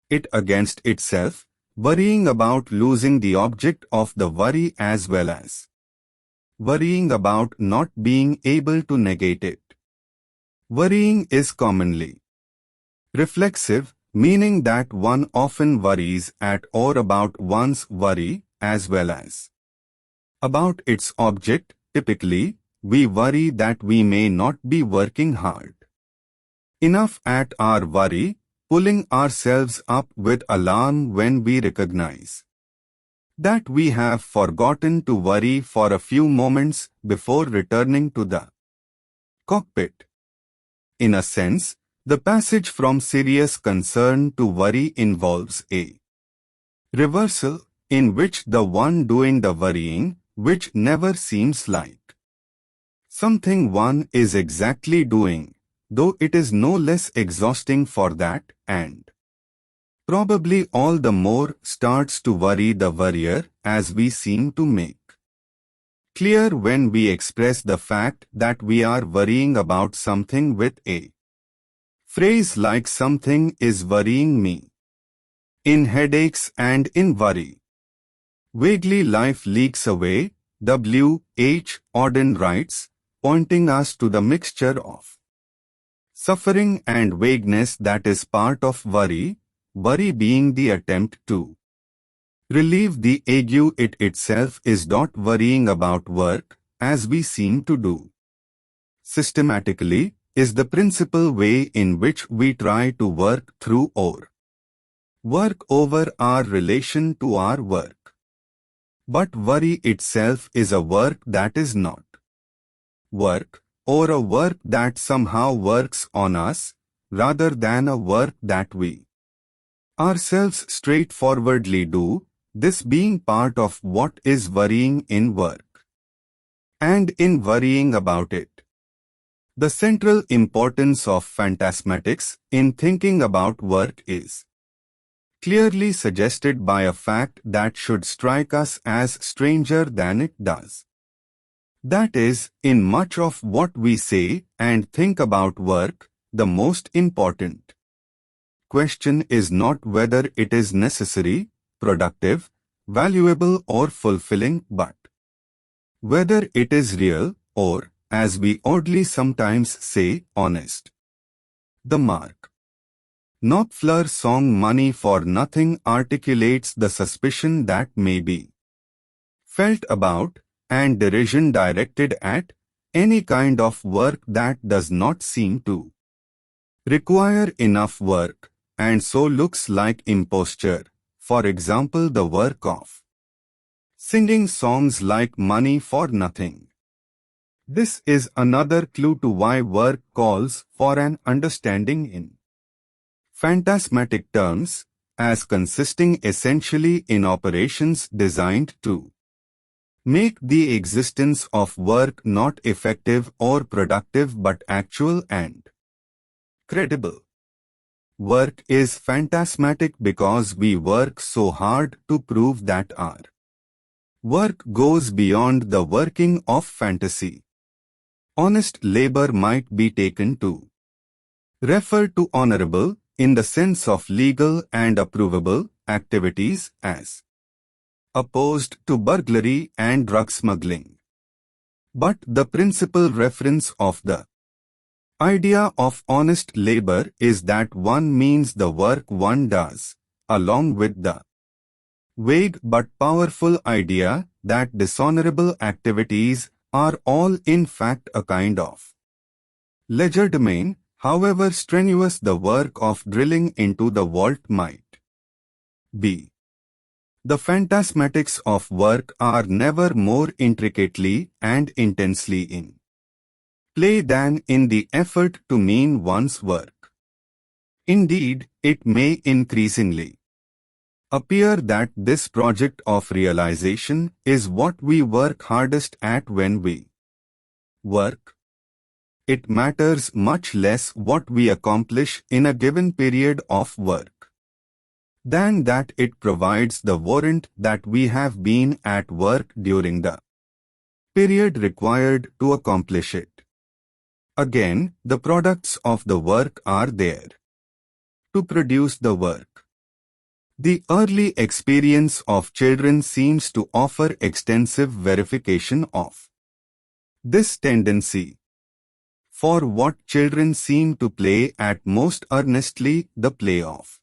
it against itself, worrying about losing the object of the worry as well as worrying about not being able to negate it. Worrying is commonly reflexive, meaning that one often worries at or about one's worry as well as about its object. Typically, we worry that we may not be working hard enough at our worry, pulling ourselves up with alarm when we recognize that we have forgotten to worry for a few moments before returning to the cockpit. In a sense, the passage from serious concern to worry involves a reversal, in which the one doing the worrying, which never seems like something one is exactly doing, though it is no less exhausting for that, and probably all the more starts to worry the worrier, as we seem to make clear when we express the fact that we are worrying about something with a phrase like "something is worrying me." In headaches and in worry, vaguely life leaks away, W. H. Auden writes, pointing us to the mixture of suffering and vagueness that is part of worry, worry being the attempt to relieve the ague it itself is not worrying about work, as we seem to do systematically, is the principal way in which we try to work through or work over our relation to our work. But worry itself is a work that is not work, or a work that somehow works on us, rather than a work that we ourselves straightforwardly do, this being part of what is worrying in work, and in worrying about it. The central importance of phantasmatics in thinking about work is clearly suggested by a fact that should strike us as stranger than it does. That is, in much of what we say and think about work, the most important question is not whether it is necessary, productive, valuable or fulfilling, but whether it is real or, as we oddly sometimes say, honest. The Mark Knopfler song "Money for Nothing" articulates the suspicion that may be felt about, and derision directed at, any kind of work that does not seem to require enough work, and so looks like imposture. For example, the work of singing songs like "Money for Nothing." This is another clue to why work calls for an understanding in phantasmatic terms, as consisting essentially in operations designed to make the existence of work not effective or productive but actual and credible. Work is phantasmatic because we work so hard to prove that our work goes beyond the working of fantasy. Honest labor might be taken to refer to honorable, in the sense of legal and approvable, activities as opposed to burglary and drug smuggling. But the principal reference of the idea of honest labor is that one means the work one does, along with the vague but powerful idea that dishonorable activities are all in fact a kind of legerdemain, however strenuous the work of drilling into the vault might be. The phantasmatics of work are never more intricately and intensely in play than in the effort to mean one's work. Indeed, it may increasingly appear that this project of realization is what we work hardest at when we work. It matters much less what we accomplish in a given period of work than that it provides the warrant that we have been at work during the period required to accomplish it. Again, the products of the work are there to produce the work. The early experience of children seems to offer extensive verification of this tendency. For what children seem to play at most earnestly, the play of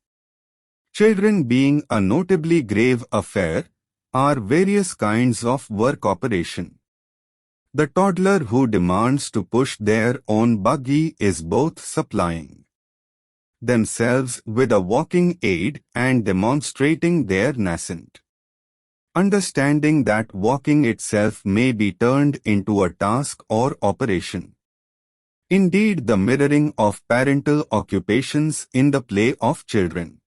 children being a notably grave affair, are various kinds of work operation. The toddler who demands to push their own buggy is both supplying themselves with a walking aid and demonstrating their nascent understanding that walking itself may be turned into a task or operation. Indeed, the mirroring of parental occupations in the play of children,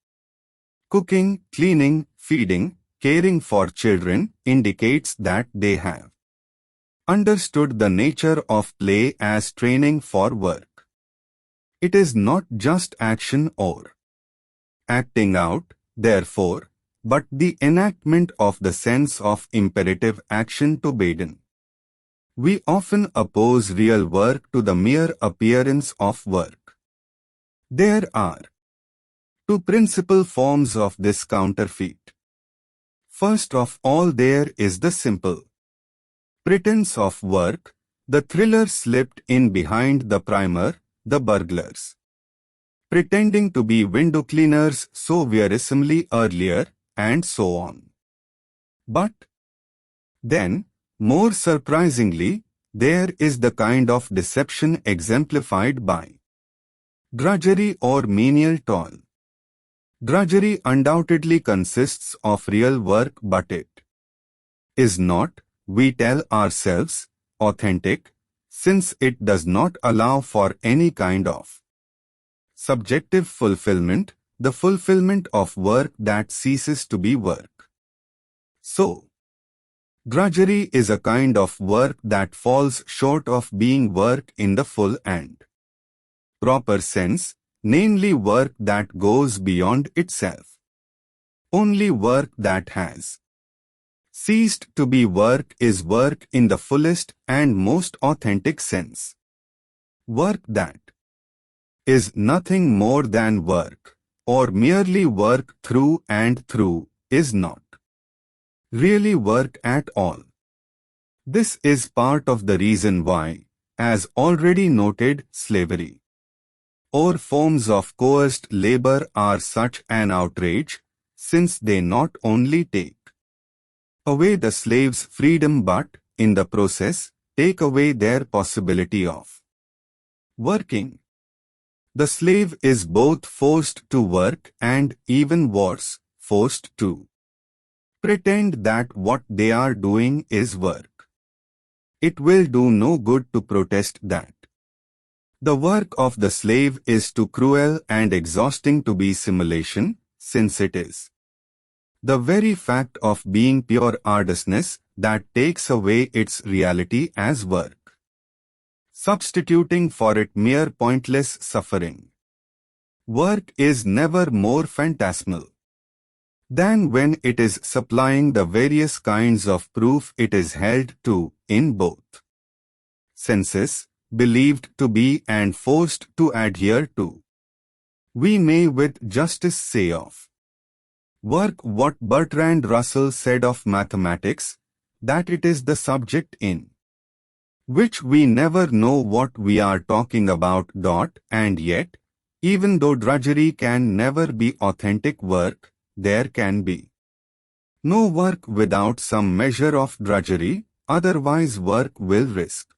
cooking, cleaning, feeding, caring for children, indicates that they have understood the nature of play as training for work. It is not just action or acting out, therefore, but the enactment of the sense of imperative action to Baden. We often oppose real work to the mere appearance of work. There are two principal forms of this counterfeit. First of all, there is the simple pretense of work, the thriller slipped in behind the primer, the burglars pretending to be window cleaners so wearisomely earlier, and so on. But then, more surprisingly, there is the kind of deception exemplified by drudgery or menial toil. Drudgery undoubtedly consists of real work, but it is not, we tell ourselves, authentic, since it does not allow for any kind of subjective fulfillment, the fulfillment of work that ceases to be work. So, drudgery is a kind of work that falls short of being work in the full and proper sense, namely work that goes beyond itself. Only work that has ceased to be work is work in the fullest and most authentic sense. Work that is nothing more than work, or merely work through and through, is not really work at all. This is part of the reason why, as already noted, slavery or forms of coerced labor are such an outrage, since they not only take away the slave's freedom but, in the process, take away their possibility of working. The slave is both forced to work and, even worse, forced to pretend that what they are doing is work. It will do no good to protest that the work of the slave is too cruel and exhausting to be simulation, since it is the very fact of being pure arduousness that takes away its reality as work, substituting for it mere pointless suffering. Work is never more phantasmal than when it is supplying the various kinds of proof it is held to, in both senses, believed to be and forced to adhere to. We may with justice say of work what Bertrand Russell said of mathematics, that it is the subject in which we never know what we are talking about. And yet, even though drudgery can never be authentic work, there can be no work without some measure of drudgery, otherwise work will risk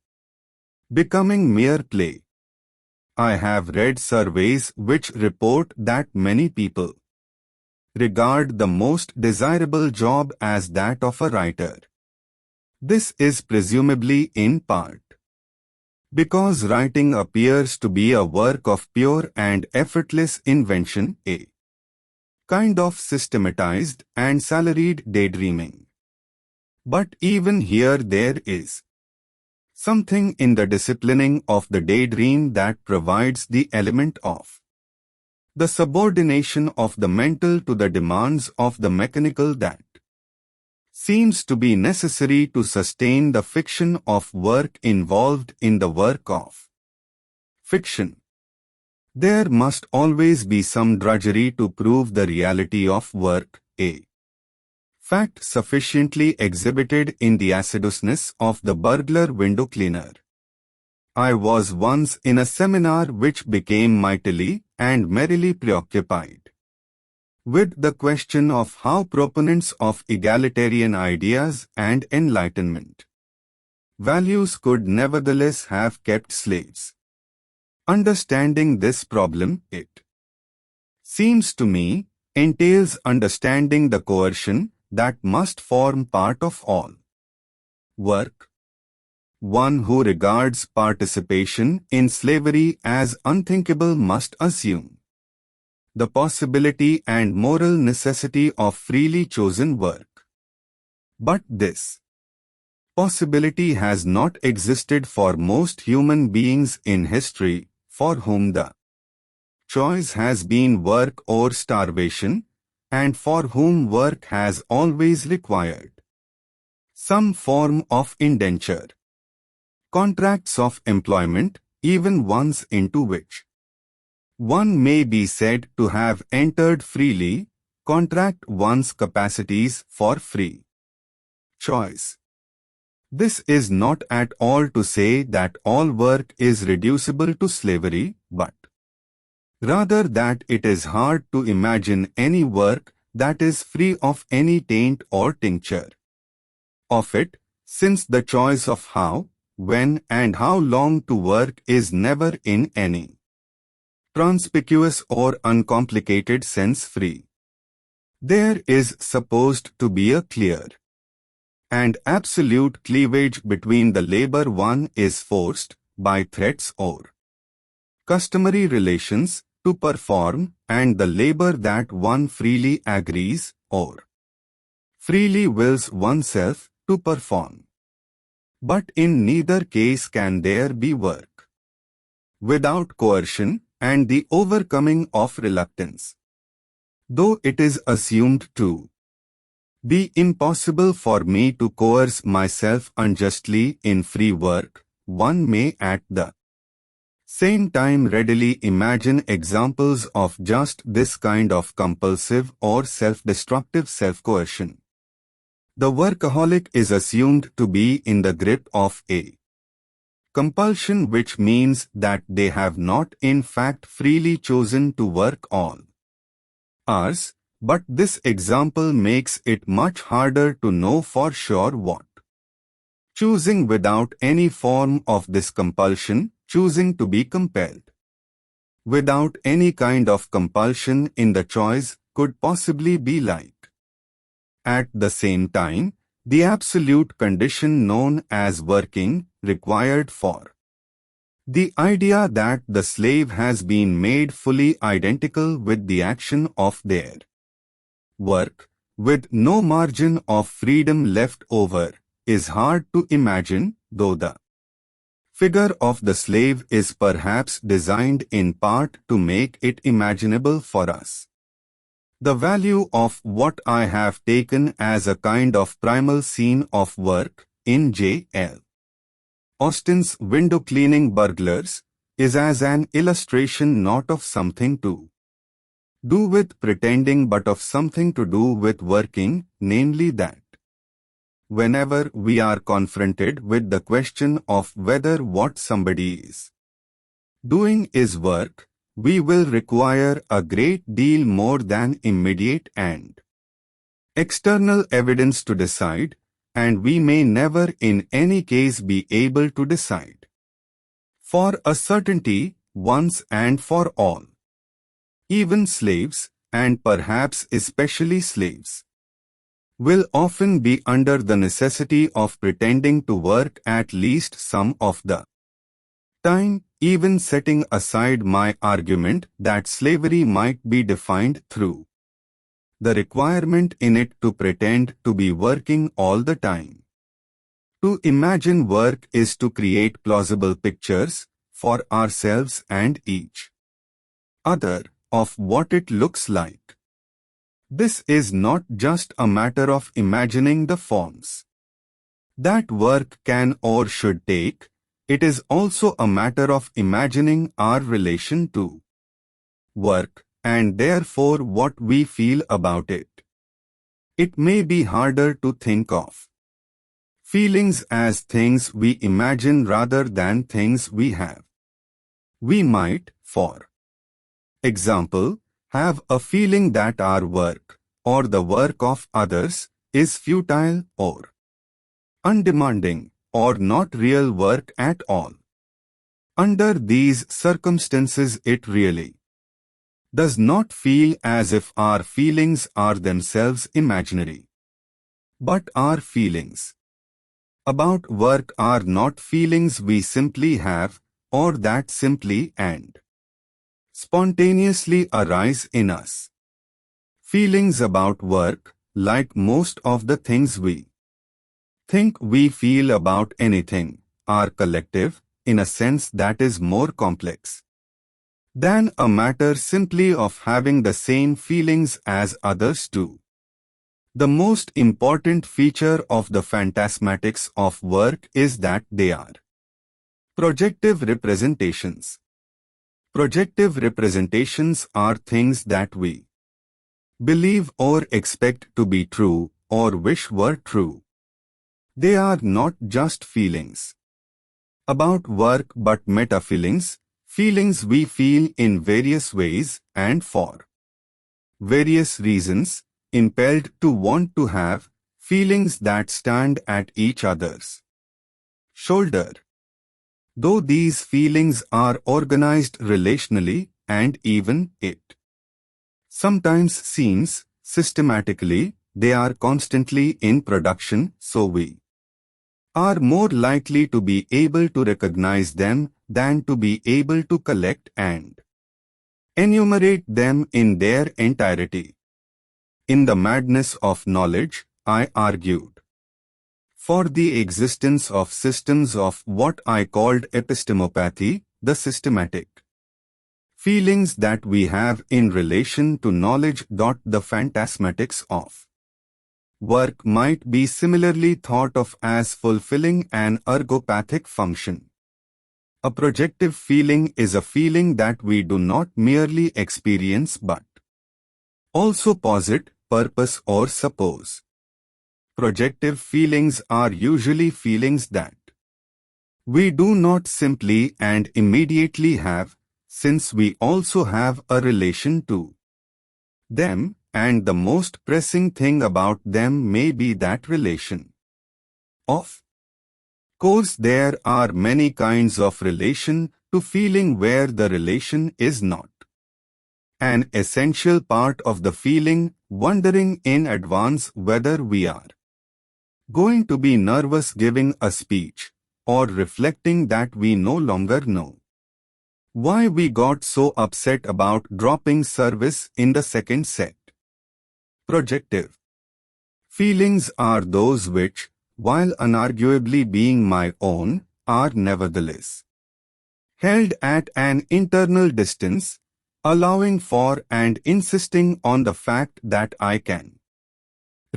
becoming mere play. I have read surveys which report that many people regard the most desirable job as that of a writer. This is presumably in part because writing appears to be a work of pure and effortless invention, a kind of systematized and salaried daydreaming. But even here there is something in the disciplining of the daydream that provides the element of the subordination of the mental to the demands of the mechanical that seems to be necessary to sustain the fiction of work involved in the work of fiction. There must always be some drudgery to prove the reality of work, a fact sufficiently exhibited in the assiduousness of the burglar window cleaner. I was once in a seminar which became mightily and merrily preoccupied with the question of how proponents of egalitarian ideas and enlightenment values could nevertheless have kept slaves. Understanding this problem, it seems to me, entails understanding the coercion that must form part of all work. One who regards participation in slavery as unthinkable must assume the possibility and moral necessity of freely chosen work. But this possibility has not existed for most human beings in history, for whom the choice has been work or starvation, and for whom work has always required some form of indenture, contracts of employment, even ones into which one may be said to have entered freely, contract one's capacities for free choice. This is not at all to say that all work is reducible to slavery, but rather that it is hard to imagine any work that is free of any taint or tincture of it, since the choice of how, when and how long to work is never in any conspicuous or uncomplicated sense free. There is supposed to be a clear and absolute cleavage between the labor one is forced, by threats or customary relations, to perform and the labor that one freely agrees or freely wills oneself to perform. But in neither case can there be work without coercion and the overcoming of reluctance. Though it is assumed to be impossible for me to coerce myself unjustly in free work, one may at the same time readily imagine examples of just this kind of compulsive or self-destructive self-coercion. The workaholic is assumed to be in the grip of a compulsion, which means that they have not in fact freely chosen to work all hours, but this example makes it much harder to know for sure what choosing without any form of this compulsion, choosing to be compelled without any kind of compulsion in the choice, could possibly be like. At the same time, the absolute condition known as working, required for the idea that the slave has been made fully identical with the action of their work, with no margin of freedom left over, is hard to imagine, though the figure of the slave is perhaps designed in part to make it imaginable for us. The value of what I have taken as a kind of primal scene of work in J.L. Austen's window cleaning burglars is as an illustration not of something to do with pretending but of something to do with working, namely that whenever we are confronted with the question of whether what somebody is doing is work, we will require a great deal more than immediate and external evidence to decide, and we may never in any case be able to decide for a certainty once and for all. Even slaves, and perhaps especially slaves, will often be under the necessity of pretending to work at least some of the time, even setting aside my argument that slavery might be defined through the requirement in it to pretend to be working all the time. To imagine work is to create plausible pictures for ourselves and each other of what it looks like. This is not just a matter of imagining the forms that work can or should take, it is also a matter of imagining our relation to work and therefore what we feel about it. It may be harder to think of feelings as things we imagine rather than things we have. We might, for example, have a feeling that our work, or the work of others, is futile or undemanding, or not real work at all. Under these circumstances, it really does not feel as if our feelings are themselves imaginary. But our feelings about work are not feelings we simply have, or that simply and spontaneously arise in us. Feelings about work, like most of the things we think we feel about anything, are collective, in a sense that is more complex than a matter simply of having the same feelings as others do. The most important feature of the phantasmatics of work is that they are projective representations. Projective representations are things that we believe or expect to be true or wish were true. They are not just feelings about work but meta-feelings, feelings we feel in various ways and for various reasons, impelled to want to have, feelings that stand at each other's shoulder. Though these feelings are organized relationally and even it sometimes seems systematically, they are constantly in production, so we are more likely to be able to recognize them than to be able to collect and enumerate them in their entirety. In the madness of knowledge, I argued for the existence of systems of what I called epistemopathy, the systematic feelings that we have in relation to knowledge. The phantasmatics of work might be similarly thought of as fulfilling an ergopathic function. A projective feeling is a feeling that we do not merely experience but also posit, purpose or suppose. Projective feelings are usually feelings that we do not simply and immediately have, since we also have a relation to them, and the most pressing thing about them may be that relation. Of course, there are many kinds of relation to feeling where the relation is not an essential part of the feeling, wondering in advance whether we are going to be nervous giving a speech, or reflecting that we no longer know why we got so upset about dropping service in the second set. Projective feelings are those which, while unarguably being my own, are nevertheless held at an internal distance, allowing for and insisting on the fact that I can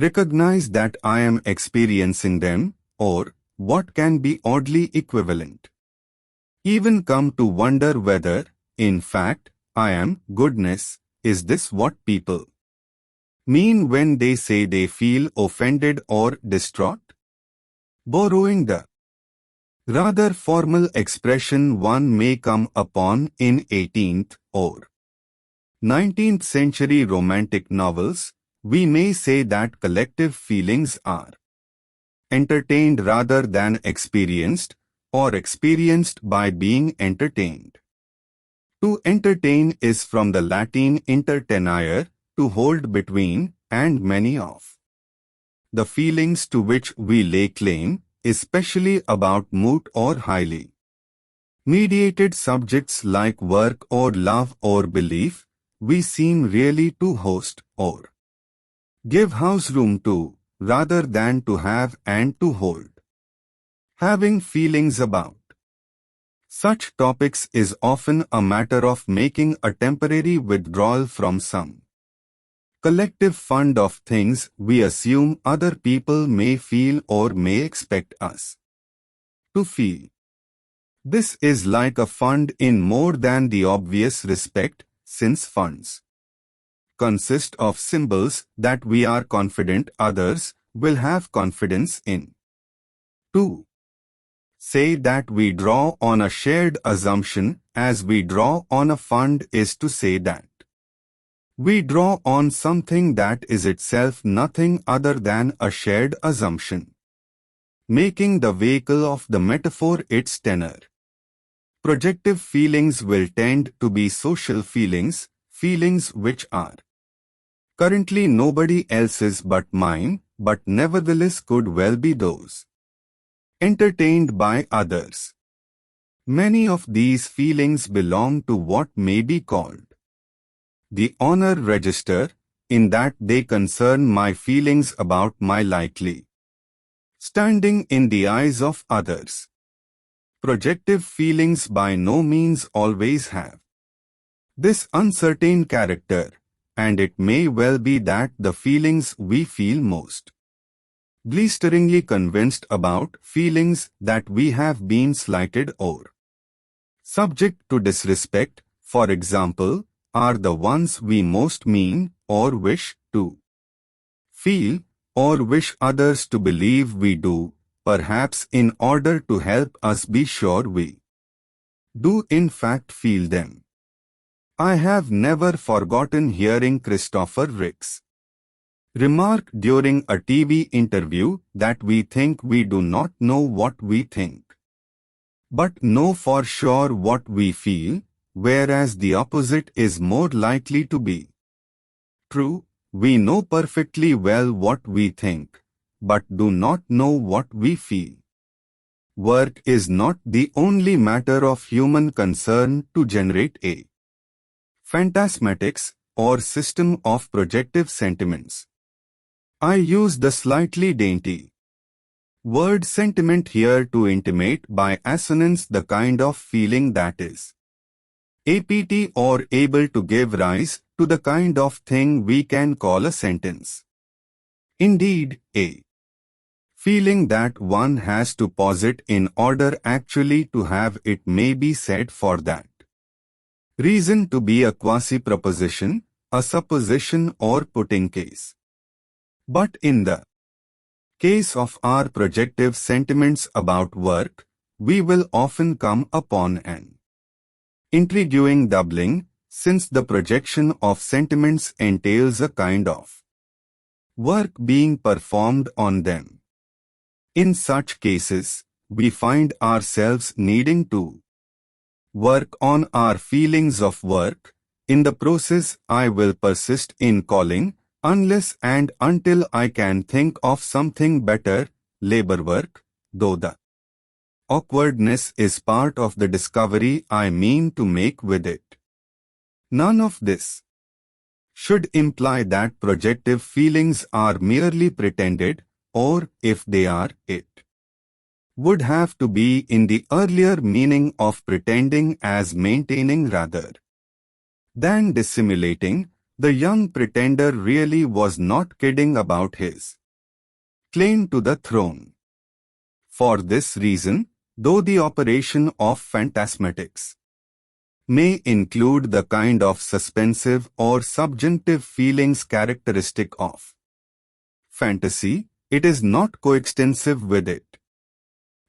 recognize that I am experiencing them, or, what can be oddly equivalent, even come to wonder whether, in fact, I am. Goodness, is this what people mean when they say they feel offended or distraught? Borrowing the rather formal expression one may come upon in 18th or 19th century romantic novels, we may say that collective feelings are entertained rather than experienced, or experienced by being entertained. To entertain is from the Latin intertenere, to hold between, and many of the feelings to which we lay claim, especially about moot or highly mediated subjects like work or love or belief, we seem really to host or give house room to, rather than to have and to hold. Having feelings about such topics is often a matter of making a temporary withdrawal from some collective fund of things we assume other people may feel or may expect us to feel. This is like a fund in more than the obvious respect, since funds consist of symbols that we are confident others will have confidence in. 2. Say that we draw on a shared assumption as we draw on a fund is to say that we draw on something that is itself nothing other than a shared assumption, making the vehicle of the metaphor its tenor. Projective feelings will tend to be social feelings, feelings which are currently nobody else's but mine, but nevertheless could well be those entertained by others. Many of these feelings belong to what may be called the honor register, in that they concern my feelings about my likely standing in the eyes of others. Projective feelings by no means always have this uncertain character, and it may well be that the feelings we feel most blisteringly convinced about, feelings that we have been slighted or subject to disrespect, for example, are the ones we most mean or wish to feel, or wish others to believe we do, perhaps in order to help us be sure we do in fact feel them. I have never forgotten hearing Christopher Ricks remark during a TV interview that we think we do not know what we think, but know for sure what we feel, whereas the opposite is more likely to be true. We know perfectly well what we think, but do not know what we feel. Work is not the only matter of human concern to generate a phantasmatics or system of projective sentiments. I use the slightly dainty word sentiment here to intimate by assonance the kind of feeling that is apt or able to give rise to the kind of thing we can call a sentence. Indeed, a feeling that one has to posit in order actually to have it may be said for that reason to be a quasi-proposition, a supposition or putting case. But in the case of our projective sentiments about work, we will often come upon an intriguing doubling, since the projection of sentiments entails a kind of work being performed on them. In such cases, we find ourselves needing to work on our feelings of work. In the process, I will persist in calling, unless and until I can think of something better, labor work, though the awkwardness is part of the discovery I mean to make with it. None of this should imply that projective feelings are merely pretended, or if they are, it would have to be in the earlier meaning of pretending as maintaining rather than dissimulating. The young pretender really was not kidding about his claim to the throne. For this reason, though the operation of phantasmatics may include the kind of suspensive or subjunctive feelings characteristic of fantasy, it is not coextensive with it.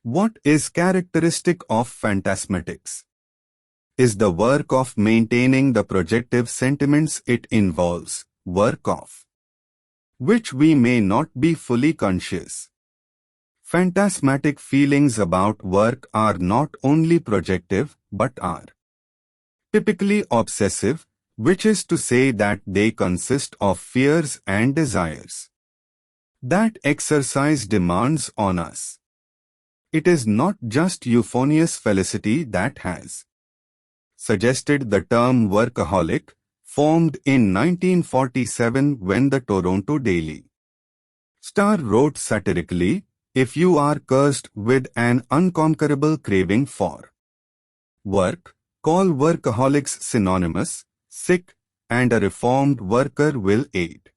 What is characteristic of phantasmatics is the work of maintaining the projective sentiments it involves, work of which we may not be fully conscious. Phantasmatic feelings about work are not only projective but are typically obsessive, which is to say that they consist of fears and desires that exercise demands on us. It is not just euphonious felicity that has suggested the term workaholic, formed in 1947 when the Toronto Daily Star wrote satirically, "If you are cursed with an unconquerable craving for work, call workaholics synonymous, sick, and a reformed worker will aid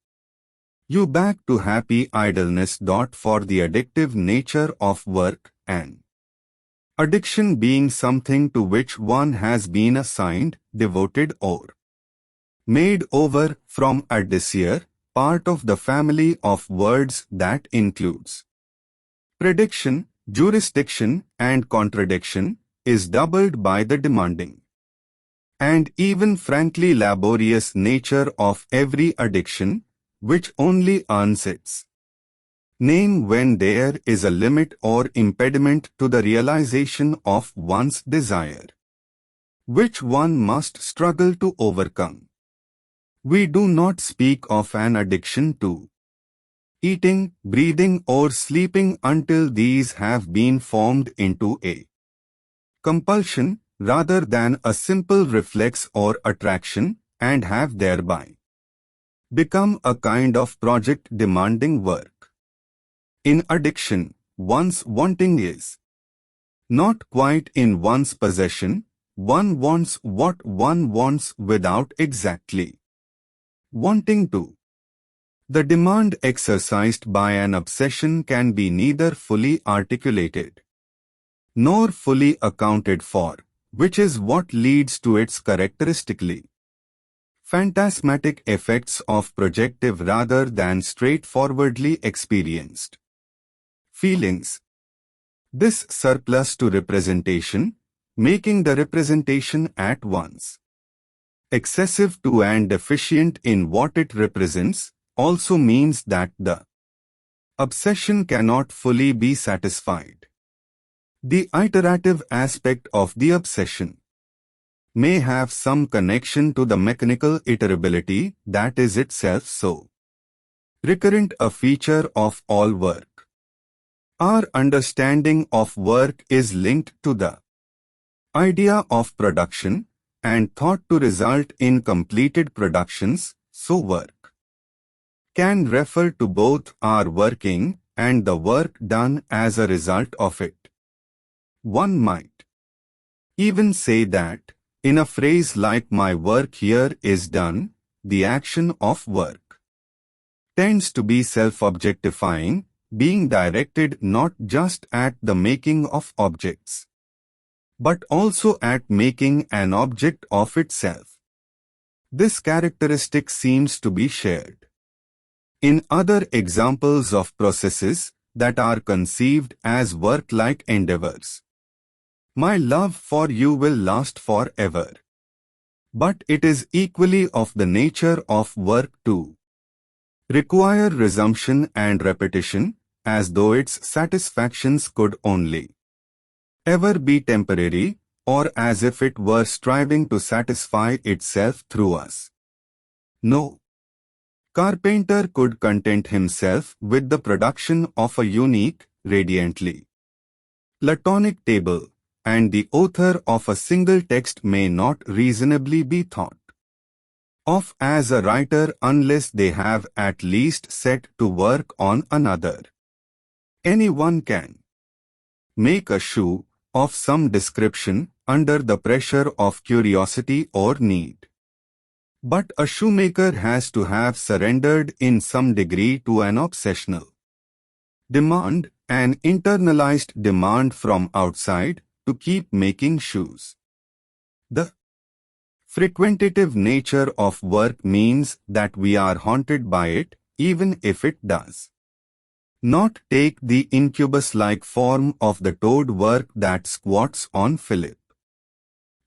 you back to happy idleness. For the addictive nature of work and addiction being something to which one has been assigned, devoted or made over from a desire, part of the family of words that includes prediction, jurisdiction, and contradiction, is doubled by the demanding and even frankly laborious nature of every addiction, which only earns its name when there is a limit or impediment to the realization of one's desire, which one must struggle to overcome. We do not speak of an addiction to eating, breathing, or sleeping until these have been formed into a compulsion rather than a simple reflex or attraction, and have thereby become a kind of project demanding work. In addiction, one's wanting is not quite in one's possession. One wants what one wants without exactly wanting to. The demand exercised by an obsession can be neither fully articulated nor fully accounted for, which is what leads to its characteristically phantasmatic effects of projective rather than straightforwardly experienced feelings. This surplus to representation, making the representation at once excessive to and deficient in what it represents, also means that the obsession cannot fully be satisfied. The iterative aspect of the obsession may have some connection to the mechanical iterability that is itself so recurrent a feature of all work. Our understanding of work is linked to the idea of production and thought to result in completed productions, so work can refer to both our working and the work done as a result of it. One might even say that, in a phrase like "my work here is done," the action of work tends to be self-objectifying, being directed not just at the making of objects, but also at making an object of itself. This characteristic seems to be shared in other examples of processes that are conceived as work-like endeavors. My love for you will last forever. But it is equally of the nature of work to require resumption and repetition, as though its satisfactions could only ever be temporary, or as if it were striving to satisfy itself through us. No carpenter could content himself with the production of a unique, radiantly Platonic table, and the author of a single text may not reasonably be thought of as a writer unless they have at least set to work on another. Anyone can make a shoe of some description under the pressure of curiosity or need. But a shoemaker has to have surrendered in some degree to an obsessional demand, an internalized demand from outside, to keep making shoes. The frequentative nature of work means that we are haunted by it, even if it does not take the incubus-like form of the toad work that squats on Philip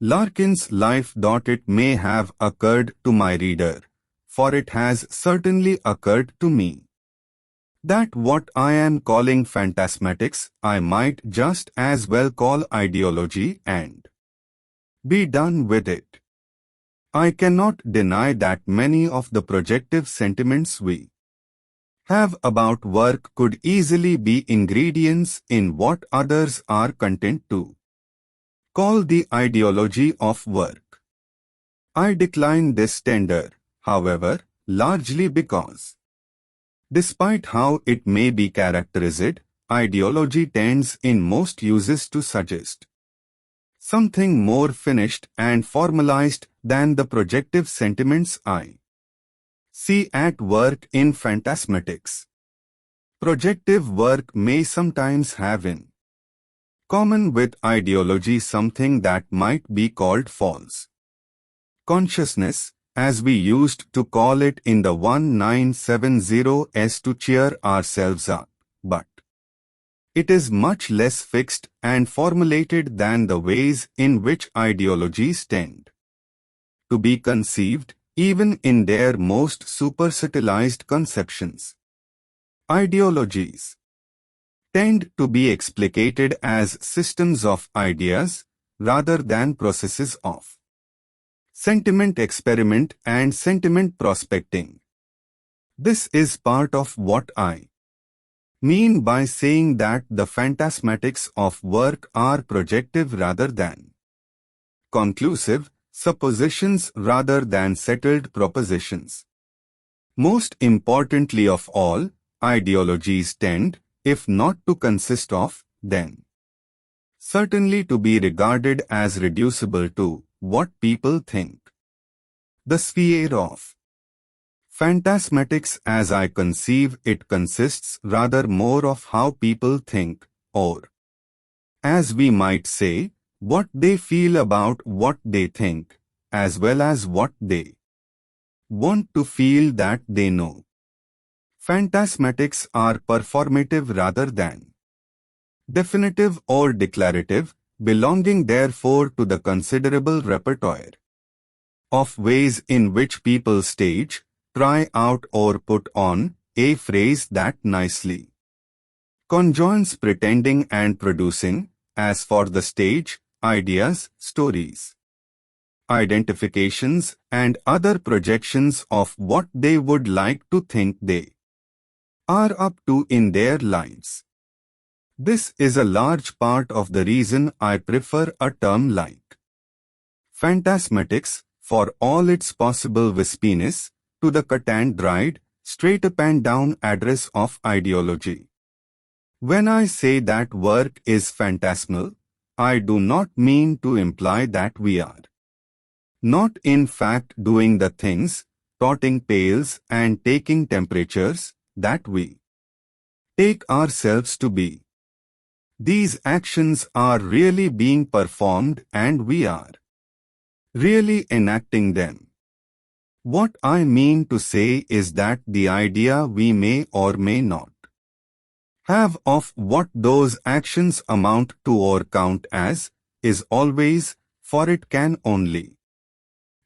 Larkin's life. It may have occurred to my reader, for it has certainly occurred to me, that what I am calling phantasmatics I might just as well call ideology and be done with it. I cannot deny that many of the projective sentiments we have about work could easily be ingredients in what others are content to call the ideology of work. I decline this tender, however, largely because, despite how it may be characterized, ideology tends in most uses to suggest something more finished and formalized than the projective sentiments I see at work in phantasmatics. Projective work may sometimes have in common with ideology something that might be called false consciousness, as we used to call it in the 1970s to cheer ourselves up, but it is much less fixed and formulated than the ways in which ideologies tend to be conceived, even in their most supersatellized conceptions. Ideologies tend to be explicated as systems of ideas rather than processes of sentiment experiment and sentiment prospecting. This is part of what I mean by saying that the phantasmatics of work are projective rather than conclusive, suppositions rather than settled propositions. Most importantly of all, ideologies tend, if not to consist of, then certainly to be regarded as reducible to what people think. The sphere of phantasmatics as I conceive it consists rather more of how people think, or, as we might say, what they feel about what they think, as well as what they want to feel that they know. Phantasmatics are performative rather than definitive or declarative, belonging therefore to the considerable repertoire of ways in which people stage, try out or put on a phrase that nicely conjoins pretending and producing, as for the stage, ideas, stories, identifications, and other projections of what they would like to think they are up to in their lives. This is a large part of the reason I prefer a term like phantasmatics, for all its possible wispiness, to the cut and dried, straight up and down address of ideology. When I say that work is phantasmal, I do not mean to imply that we are not in fact doing the things, toting pails and taking temperatures, that we take ourselves to be. These actions are really being performed and we are really enacting them. What I mean to say is that the idea we may or may not have of what those actions amount to or count as is always, for it can only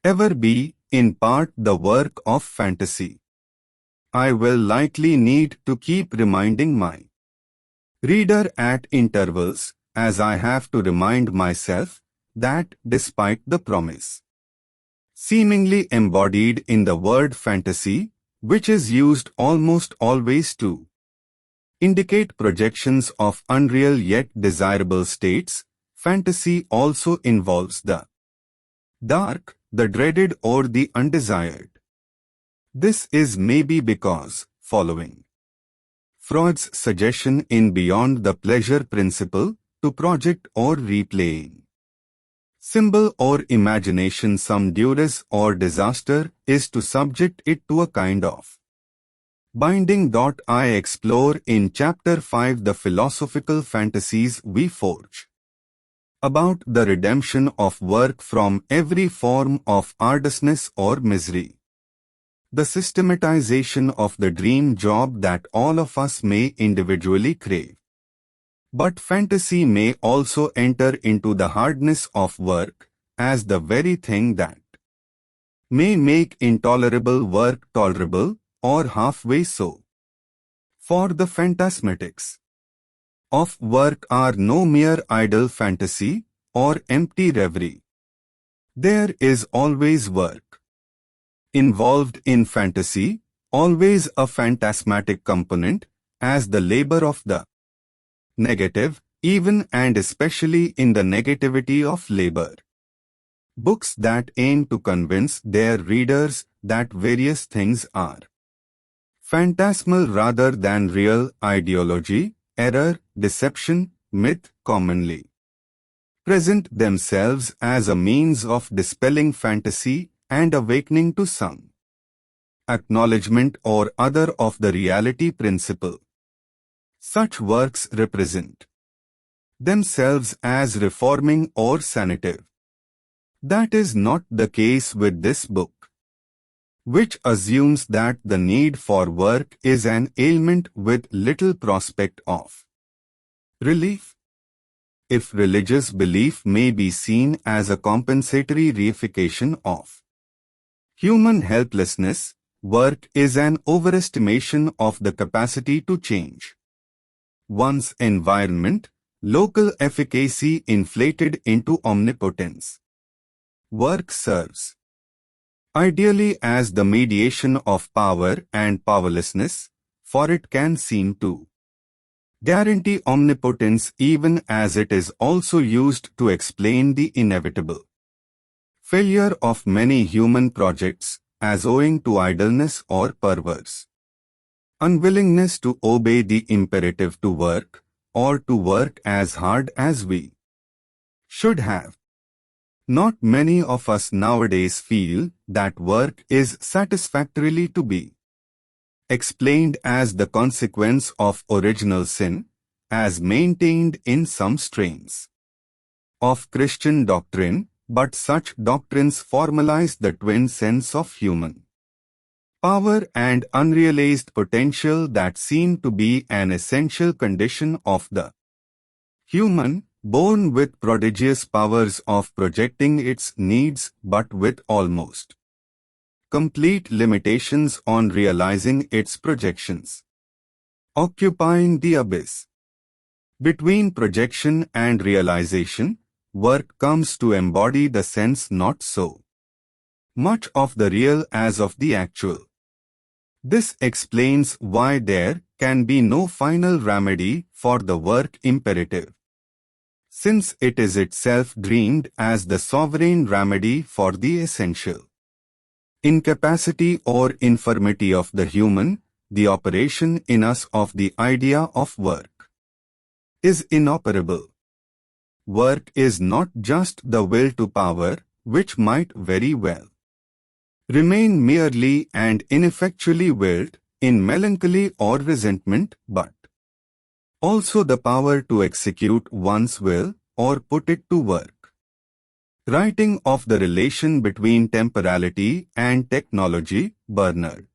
ever be, in part the work of fantasy. I will likely need to keep reminding my reader at intervals, as I have to remind myself, that despite the promise seemingly embodied in the word fantasy, which is used almost always to indicate projections of unreal yet desirable states, fantasy also involves the dark, the dreaded or the undesired. This is maybe because, following Freud's suggestion in Beyond the Pleasure Principle, to project or replaying symbol or imagination some duress or disaster is to subject it to a kind of binding. I explore in Chapter 5 the philosophical fantasies we forge about the redemption of work from every form of arduousness or misery. The systematization of the dream job that all of us may individually crave. But fantasy may also enter into the hardness of work as the very thing that may make intolerable work tolerable, or halfway so. For the phantasmatics of work are no mere idle fantasy or empty reverie. There is always work involved in fantasy, always a phantasmatic component, as the labor of the negative, even and especially in the negativity of labor. Books that aim to convince their readers that various things are phantasmal rather than real, ideology, error, deception, myth commonly present themselves as a means of dispelling fantasy and awakening to some acknowledgement or other of the reality principle. Such works represent themselves as reforming or sanative. That is not the case with this book, which assumes that the need for work is an ailment with little prospect of relief. If religious belief may be seen as a compensatory reification of human helplessness, work is an overestimation of the capacity to change one's environment, local efficacy inflated into omnipotence. Work serves ideally as the mediation of power and powerlessness, for it can seem to guarantee omnipotence even as it is also used to explain the inevitable failure of many human projects as owing to idleness or perverse unwillingness to obey the imperative to work, or to work as hard as we should have. Not many of us nowadays feel that work is satisfactorily to be explained as the consequence of original sin, as maintained in some strains of Christian doctrine, but such doctrines formalize the twin sense of human power and unrealized potential that seem to be an essential condition of the human, born with prodigious powers of projecting its needs but with almost complete limitations on realizing its projections. Occupying the abyss between projection and realization, work comes to embody the sense not so much of the real as of the actual. This explains why there can be no final remedy for the work imperative, since it is itself dreamed as the sovereign remedy for the essential incapacity or infirmity of the human. The operation in us of the idea of work is inoperable. Work is not just the will to power, which might very well remain merely and ineffectually willed in melancholy or resentment, but also the power to execute one's will or put it to work. Writing of the relation between temporality and technology, Bernard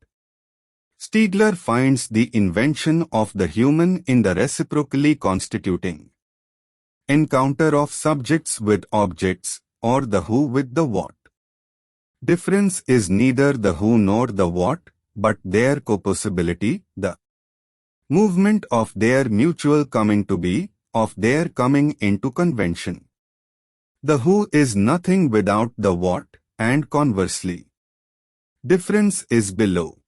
Stiegler finds the invention of the human in the reciprocally constituting encounter of subjects with objects, or the who with the what. Difference is neither the who nor the what, but their copossibility, the movement of their mutual coming to be, of their coming into convention. The who is nothing without the what, and conversely. Difference is below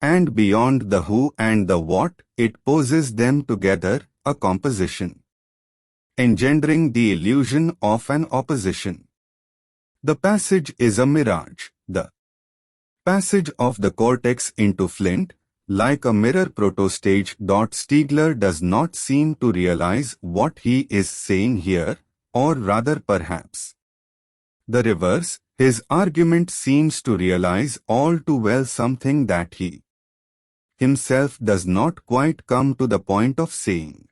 and beyond the who and the what. It poses them together, a composition, engendering the illusion of an opposition. The passage is a mirage, the passage of the cortex into flint, like a mirror protostage. Stiegler does not seem to realize what he is saying here, or rather perhaps the reverse. His argument seems to realize all too well something that he himself does not quite come to the point of saying.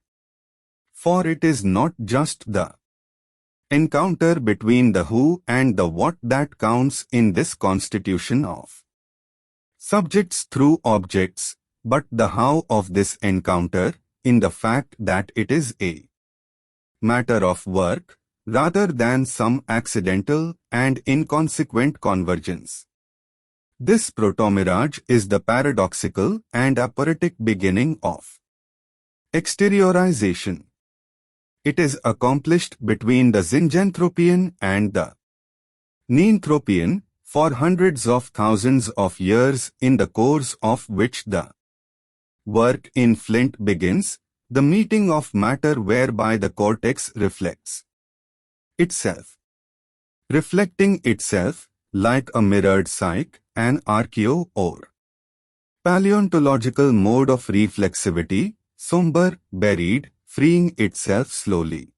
For it is not just the encounter between the who and the what that counts in this constitution of subjects through objects, but the how of this encounter, in the fact that it is a matter of work, rather than some accidental and inconsequent convergence. This proto-mirage is the paradoxical and aporetic beginning of exteriorization. It is accomplished between the Zinjanthropian and the Neanthropian for hundreds of thousands of years, in the course of which the work in flint begins, the meeting of matter whereby the cortex reflects itself. Reflecting itself, like a mirrored psyche, an archeo or paleontological mode of reflexivity, somber, buried, freeing itself slowly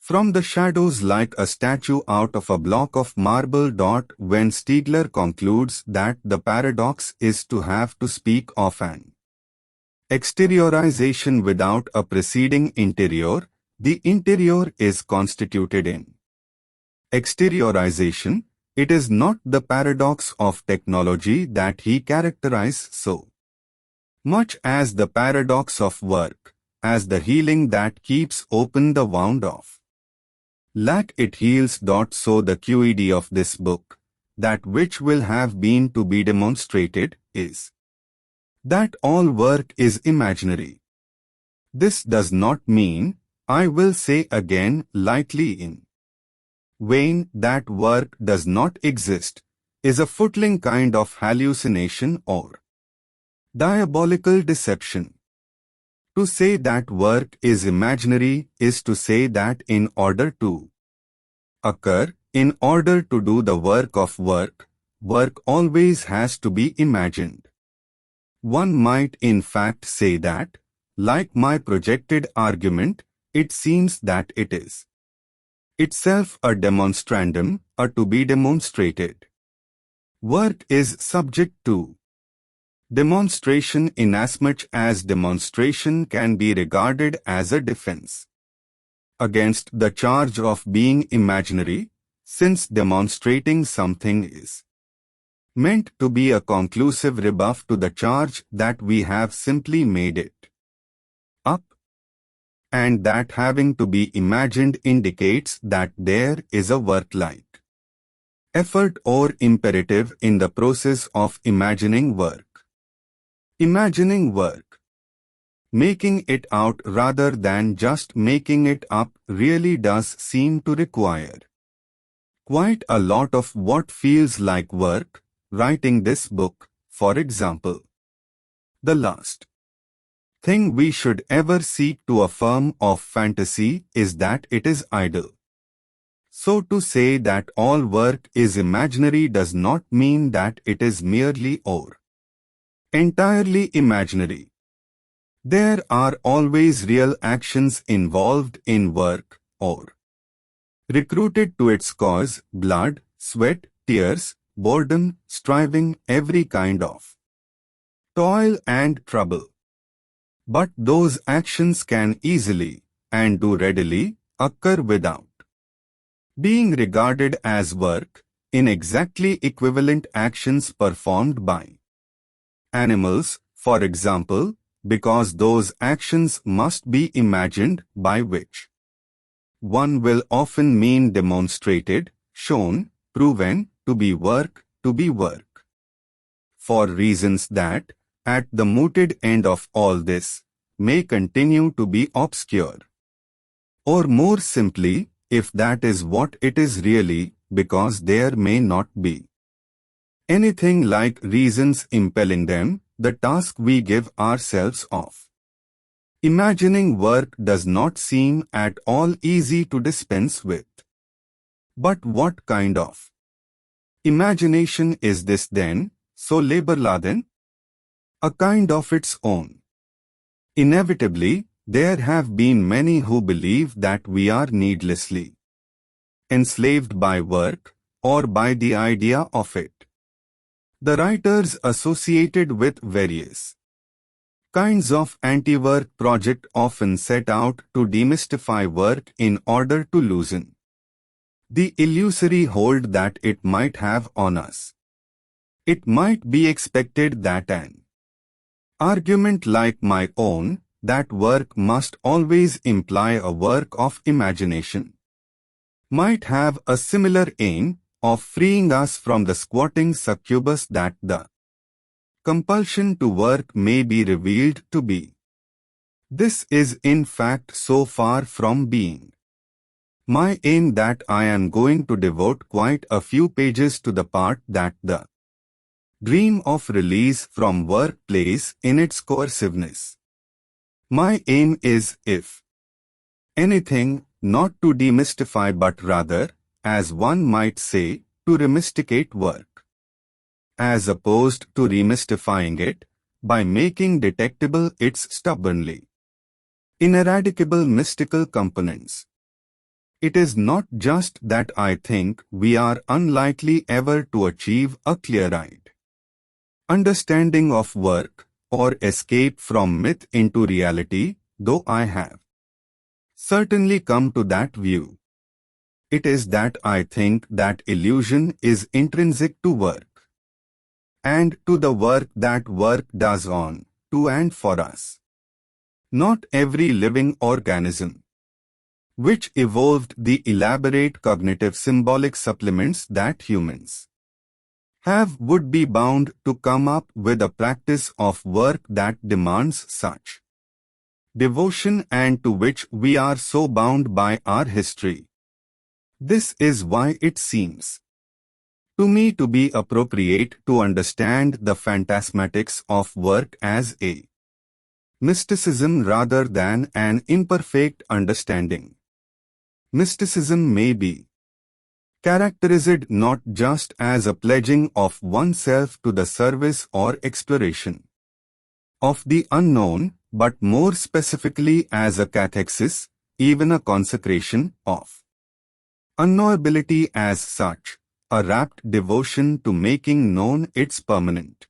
From the shadows like a statue out of a block of marble. When Stiegler concludes that the paradox is to have to speak of an exteriorization without a preceding interior, the interior is constituted in exteriorization. It is not the paradox of technology that he characterizes so much as the paradox of work, as the healing that keeps open the wound of lack it heals. So the QED of this book, that which will have been to be demonstrated, is that all work is imaginary. This does not mean, I will say again lightly in vain, that work does not exist, is a footling kind of hallucination or diabolical deception. To say that work is imaginary is to say that in order to occur, in order to do the work of work, work always has to be imagined. One might in fact say that, like my projected argument, it seems that it is itself a demonstrandum, a to be demonstrated. Work is subject to demonstration inasmuch as demonstration can be regarded as a defense against the charge of being imaginary, since demonstrating something is meant to be a conclusive rebuff to the charge that we have simply made it up, and that having to be imagined indicates that there is a work-like effort or imperative in the process of imagining work. Imagining work, making it out rather than just making it up, really does seem to require quite a lot of what feels like work. Writing this book, for example, the last thing we should ever seek to affirm of fantasy is that it is idle. So to say that all work is imaginary does not mean that it is merely or entirely imaginary. There are always real actions involved in work, or recruited to its cause, blood, sweat, tears, boredom, striving, every kind of toil and trouble. But those actions can easily, and do readily, occur without being regarded as work, in exactly equivalent actions performed by animals, for example, because those actions must be imagined, by which one will often mean demonstrated, shown, proven, to be work, for reasons that, at the mooted end of all this, may continue to be obscure. Or more simply, if that is what it is really, because there may not be anything like reasons impelling them, the task we give ourselves of imagining work does not seem at all easy to dispense with. But what kind of imagination is this then, so labor-laden? A kind of its own. Inevitably, there have been many who believe that we are needlessly enslaved by work, or by the idea of it. The writers associated with various kinds of anti-work project often set out to demystify work in order to loosen the illusory hold that it might have on us. It might be expected that an argument like my own, that work must always imply a work of imagination, might have a similar aim of freeing us from the squatting succubus that the compulsion to work may be revealed to be. This is in fact so far from being my aim that I am going to devote quite a few pages to the part that the dream of release from work plays in its coerciveness. My aim is, if anything, not to demystify but rather, as one might say, to remysticate work, as opposed to remystifying it, by making detectable its stubbornly ineradicable mystical components. It is not just that I think we are unlikely ever to achieve a clear-eyed understanding of work or escape from myth into reality, though I have certainly come to that view. It is that I think that illusion is intrinsic to work and to the work that work does on, to and for us. Not every living organism, which evolved the elaborate cognitive symbolic supplements that humans have, would be bound to come up with a practice of work that demands such devotion and to which we are so bound by our history. This is why it seems to me to be appropriate to understand the phantasmatics of work as a mysticism rather than an imperfect understanding. Mysticism may be characterized not just as a pledging of oneself to the service or exploration of the unknown, but more specifically as a cathexis, even a consecration of unknowability as such, a rapt devotion to making known its permanent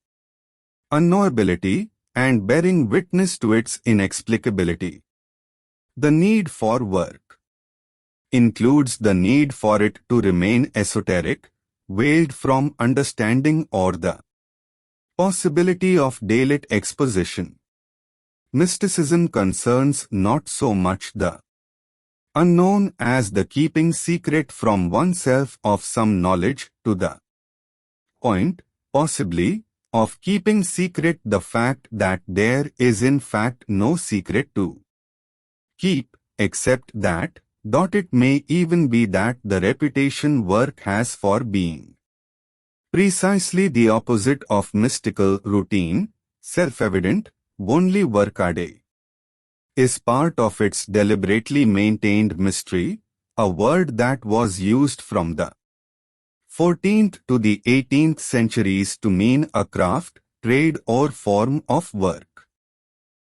unknowability and bearing witness to its inexplicability. The need for work includes the need for it to remain esoteric, veiled from understanding, or the possibility of daylight exposition. Mysticism concerns not so much the unknown as the keeping secret from oneself of some knowledge, to the point, possibly, of keeping secret the fact that there is in fact no secret to keep, except that, it may even be that the reputation work has for being precisely the opposite of mystical routine, self-evident, only workaday is part of its deliberately maintained mystery, a word that was used from the 14th to the 18th centuries to mean a craft, trade or form of work.